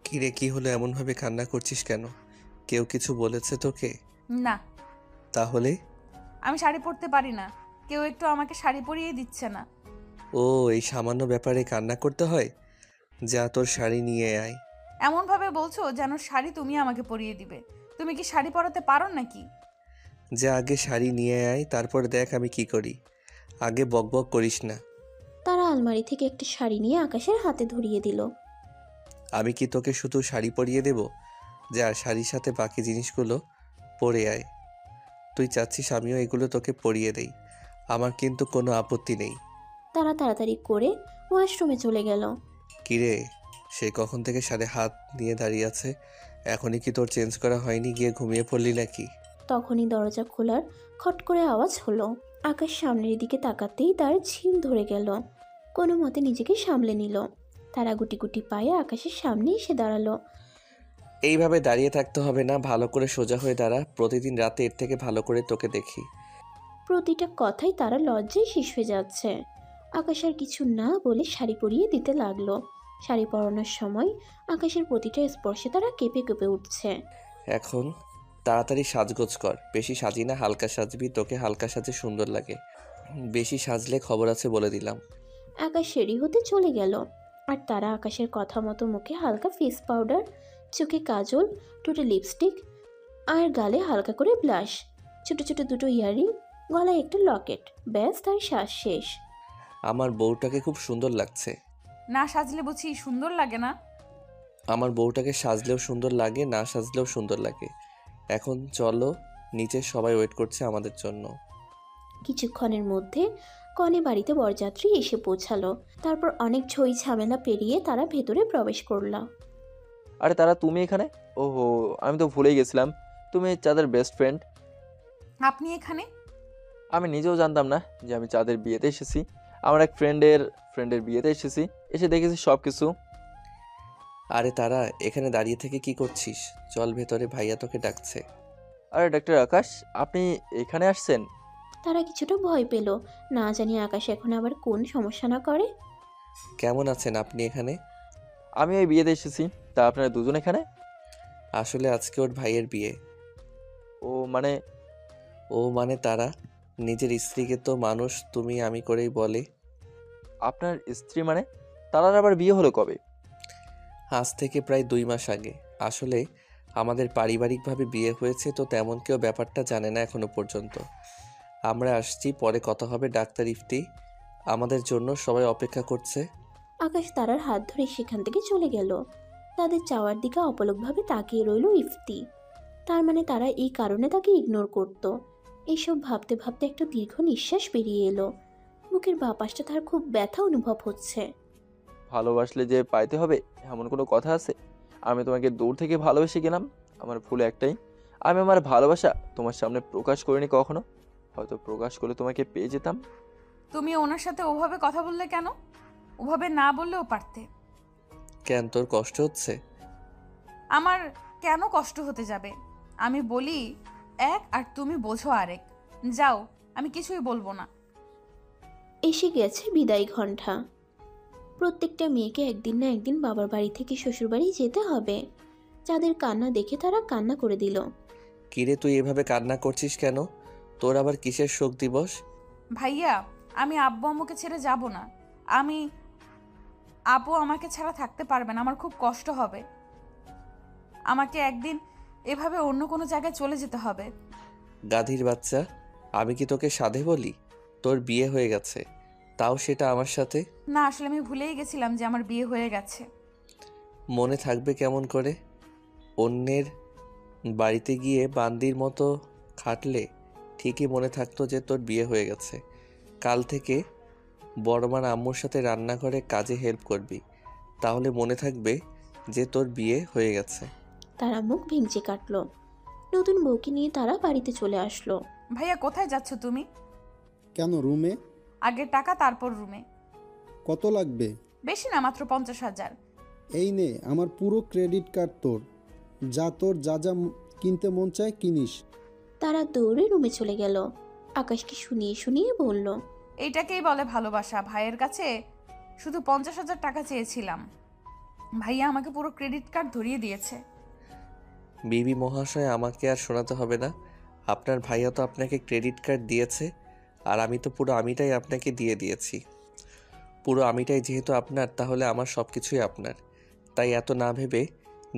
কি রে, কি হলো, এমনভাবে কান্না করছিস কেন? কেউ কিছু বলেছে তোকে? না, তাহলে? আমি শাড়ি পরতে পারি না, কেউ একটু আমাকে শাড়ি পরিয়ে দিচ্ছে না। ও, এই সামান্য ব্যাপারে কান্না করতে হয়? যা, তোর শাড়ি নিয়ে আয়। এমনভাবে বলছো যেন শাড়ি তুমি আমাকে পরিয়ে দিবে। তুমি কি শাড়ি পরাতে পারো নাকি? যা, আগে শাড়ি নিয়ে আয়, তারপর দেখ আমি কি করি। আগে বকবক করিস না। তারা আলমারি থেকে একটা শাড়ি নিয়ে আকাশের হাতে ধরিয়ে দিল। আমি কি তোকে শুধু শাড়ি পরিয়ে দেব? যা, শাড়ির সাথে বাকি জিনিসগুলো পরে আয়। তুই চাচ্ছিস আমিও এগুলো তোকে পরিয়ে দেই? আমার কিন্তু কোনো আপত্তি নেই। তারা তাড়াতাড়ি করে ওয়াশরুমে চলে গেল। কিরে, সে কখন থেকে সাড়ে হাত নিয়ে দাঁড়িয়ে আছে? এখনই কি তোর চেঞ্জ করা হয়নি? গিয়ে ঘুমিয়ে পড়লি নাকি? তখনই দরজা খোলার খট করে আওয়াজ হলো। আকাশ সামনের দিকে তাকাতেই তার ঝিম ধরে গেল। কোনো মতে নিজেকে সামলে নিল। তারা গুটি গুটি পায়ে আকাশের সামনে এসে দাঁড়ালো। এইভাবে দাঁড়িয়ে থাকতে হবে না, ভালো করে সোজা হয়ে দাঁড়া। প্রতিদিন রাতে এর থেকে ভালো করে তোকে দেখি। প্রতিটা কথাই তারা লজ্জায় শেষ হয়ে যাচ্ছে। আকাশ আর কিছু না বলে শাড়ি পরিয়ে দিতে লাগলো। শাড়ি পরানোর সময় আকাশের প্রতিটা স্পর্শে তারা কেঁপে কেঁপে উঠছে। এখন তাড়াতাড়ি সাজগোজ কর। বেশি সাজি না, হালকা সাজবি, তোকে হালকা সাজে সুন্দর লাগে। বেশি সাজলে খবর আছে বলে দিলাম। আকাশ রেডি হতে চলে গেল। আর তারা আকাশের কথা মতো মুখে হালকা ফেস পাউডার, চোখে কাজল, ঠোঁটে লিপস্টিক আর গালে হালকা করে ব্লাশ, ছোট ছোট দুটো ইয়াররিং, গলায় একটা লকেট, ব্যাস তার শ্বাস শেষ। আমার বউটাকে খুব সুন্দর লাগছে। না সাজলে বুঝি সুন্দর লাগে না? আমার বউটাকে সাজলেও সুন্দর লাগে, না সাজলেও সুন্দর লাগে। এখন চলো নিচে, সবাই ওয়েট করছে আমাদের জন্য। কিছুক্ষণের মধ্যে কনে বাড়িতে বরযাত্রী এসে পৌঁছালো। তারপর অনেক ঝই ঝামেলা পেরিয়ে তারা ভেতরে প্রবেশ করলো। আরে তারা, তুমি এখানে? ওহো, আমি তো ভুলেই গেছিলাম, তুমি চাঁদের বেস্ট ফ্রেন্ড। আপনি এখানে? আমি নিজেও জানতাম না যে আমি চাঁদের বিয়েতে এসেছি। আমার এক ফ্রেন্ডের বিয়েতে এসেছি, এসে দেখেছি সব কিছু। আরে তারা, এখানে দাঁড়িয়ে থেকে কি করছিস? চল ভেতরে, ভাইয়া তোকে ডাকছে। আরে ডাক্তার আকাশ, আপনি এখানে আসছেন? তারা কিছুটা ভয় পেল, না জানি আকাশ এখন আবার কোন সমস্যা না করে। কেমন আছেন আপনি এখানে? আমি এই বিয়েতে এসেছি, তা আপনারা দুজন এখানে? আসলে আজকে ওর ভাইয়ের বিয়ে। ও মানে? ও মানে তারা নিজের স্ত্রীকে তো মানুষ তুমি আমি করেই বলে। আপনার স্ত্রী মানে? তারার আবার বিয়ে হলো কবে? আজ থেকে প্রায় 2 মাস আগে। আসলে আমাদের পারিবারিকভাবে বিয়ে হয়েছে, তো তেমন কেউ ব্যাপারটা জানে না এখনো পর্যন্ত। আমরা আসছি, পরে কথা হবে। ডাক্তার ইফতি আমাদের জন্য সবাই অপেক্ষা করছে। আকাশ তারার হাত ধরে সেখান থেকে চলে গেল। তাদের যাওয়ার দিকে অপলকভাবে তাকিয়ে রইল ইফতি। তার মানে তারা এই কারণে তাকে ইগনোর করত। এইসব ভাবতে ভাবতে একটা দীর্ঘ নিঃশ্বাস বেরিয়ে এলো। বুকের বাঁ পাশটা তার খুব ব্যথা অনুভব হচ্ছে। ভালোবাসলে যে পাইতে হবে এমন কোনো কথা আছে? আমি তোমাকে দূর থেকে ভালোবেসে গেলাম। আমার ভুল একটাই, আমি আমার ভালোবাসা তোমার সামনে প্রকাশ করিনি কখনো। হয়তো প্রকাশ করলে তোমাকে পেয়ে যেতাম। তুমি ওনার সাথে ওভাবে কথা বললে কেন? ওভাবে না বললেও পারতে। কেন, তোর কষ্ট হচ্ছে? আমার কেন কষ্ট হতে যাবে? আমি বলি এক আর তুমি বোঝো আরেক। যাও, আমি কিছুই বলবো না। এসে গেছে বিদায় ঘণ্টা। প্রত্যেকটা মেয়েকে একদিন না একদিন বাবার বাড়ি থেকে শ্বশুরবাড়ি যেতে হবে। যাদের কান্না দেখে তারা কান্না করে দিল। কিরে, তুই এভাবে কান্না করছিস কেন? তোর আবার কিসের শোক দিবস? ভাইয়া, আমি আব্বু আম্মুকে ছেড়ে যাব না। আপু আমাকে ছাড়া থাকতে পারবে না, আমার খুব কষ্ট হবে। আমাকে একদিন এভাবে অন্য কোনো জায়গায় চলে যেতে হবে। গাধীর বাচ্চা, আমি কি তোকে সাধে বলি? তোর বিয়ে হয়ে গেছে, তাও সেটা আমার সাথে। না, আসলে আমি ভুলেই গেছিলাম যে আমার বিয়ে হয়ে গেছে। মনে থাকবে কেমন করে? অন্যের বাড়িতে গিয়ে বান্দির মতো খাটলে ঠিকই মনে থাকতো যে তোর বিয়ে হয়ে গেছে। কাল থেকে বড়মার আম্মুর সাথে রান্নাঘরে কাজে হেল্প করবি, তাহলে মনে থাকবে যে তোর বিয়ে হয়ে গেছে। তারা মুখ ভেঙচে কাটলো। নতুন বউকে নিয়ে তারা বাড়িতে চলে আসলো। ভাইয়া, কোথায় যাচ্ছ তুমি? কেন, রুমে? আগে টাকা, তারপর রুমে। কত লাগবে? বেশি না, মাত্র 50,000। এই নে, আমার পুরো ক্রেডিট কার্ড তোর। যা তোর যা যা কিনতে মন চায় কিনিস। তারা দৌড়ে রুমে চলে গেল। আকাশকে শুনিয়ে শুনিয়ে বলল, এইটাকেই বলে ভালোবাসা। ভাইয়ের কাছে শুধু 50,000 টাকা চেয়েছিলাম, ভাইয়া আমাকে পুরো ক্রেডিট কার্ড ধরিয়ে দিয়েছে। বিবি মহাশয়, আমাকে আর শোনাতে হবে না। আপনার ভাইয়া তো আপনাকে ক্রেডিট কার্ড দিয়েছে, আর আমি তো পুরো আমিটাই আপনাকে দিয়ে দিয়েছি। পুরো আমিটাই যেহেতু আপনার, তাহলে আমার সব কিছুই আপনার। তাই এত না ভেবে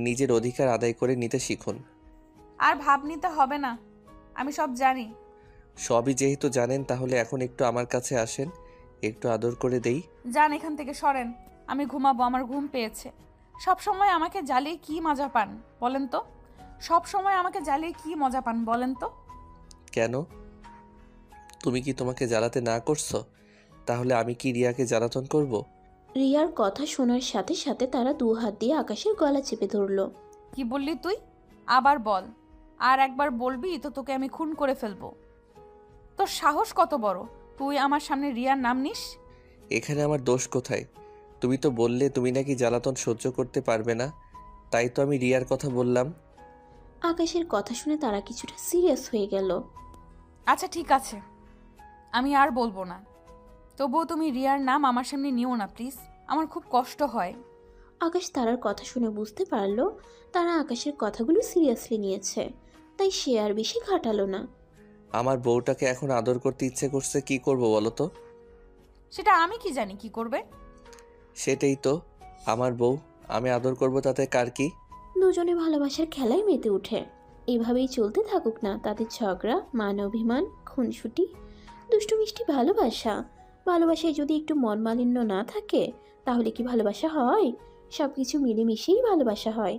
নিজের অধিকার আদায় করে নিতে শিখুন। আর ভাব নিতে হবে না, আমি সব জানি। সবই যেহেতু জানেন, তাহলে এখন একটু আমার কাছে আসেন, একটু আদর করে দেই। যান এখান থেকে, সরেন। আমি ঘুমাবো, আমার ঘুম পেয়েছে। সব সময় আমাকে জ্বালিয়ে কি মজা পান বলেন তো? সব সময় আমাকে জ্বালিয়ে কি মজা পান বলেন তো? কেন? তুমি কি তোমাকে জ্বালাতে না করছো? তাহলে আমি কি রিয়াকে জ্বালাতন করব? রিয়ার কথা শোনার সাথে সাথে তারা 2 হাত দিয়ে আকাশের গলা চেপে ধরলো। কি বললি তুই? আবার বল। আর একবার বলবি তো তোকে আমি খুন করে ফেলবো। তোর সাহস কত বড়, তুই আমার সামনে রিয়ার নাম নিস? এখানে আমার দোষ কোথায়? তুমি তো বললে তুমি নাকি জ্বালাতন সহ্য করতে পারবে না, তাই তো আমি রিয়ার কথা বললাম। আকাশের কথা শুনে তারা কিছুটা সিরিয়াস হয়ে গেল। আচ্ছা ঠিক আছে, আমি আর বলবো না। তবুও তুমি রিয়ার নাম আমার সামনে নিও না প্লিজ, আমার খুব কষ্ট হয়। আকাশ তারার কথা শুনে বুঝতে পারলো তারা আকাশের কথাগুলো সিরিয়াসলি নিয়েছে, তাই সে আর বেশি ঘাটালো না। আমার বউটাকে এখন আদর করতে ইচ্ছে করছে, কি করব বলো তো? সেটা আমি কি জানি কি করবে? সেটাই তো, আমার বউ, আমি আদর করব, তাতে কার কি? দুজনে ভালোবাসার খেলায় মেতে উঠে। এভাবেই চলতে থাকুক না তাদের ঝগড়া, মান অভিমান, খুনসুটি, দুষ্টু মিষ্টি ভালোবাসা। ভালোবাসায় যদি একটু মন মালিন্য না থাকে তাহলে কি ভালোবাসা হয়? সবকিছু মিলেমিশেই ভালোবাসা হয়।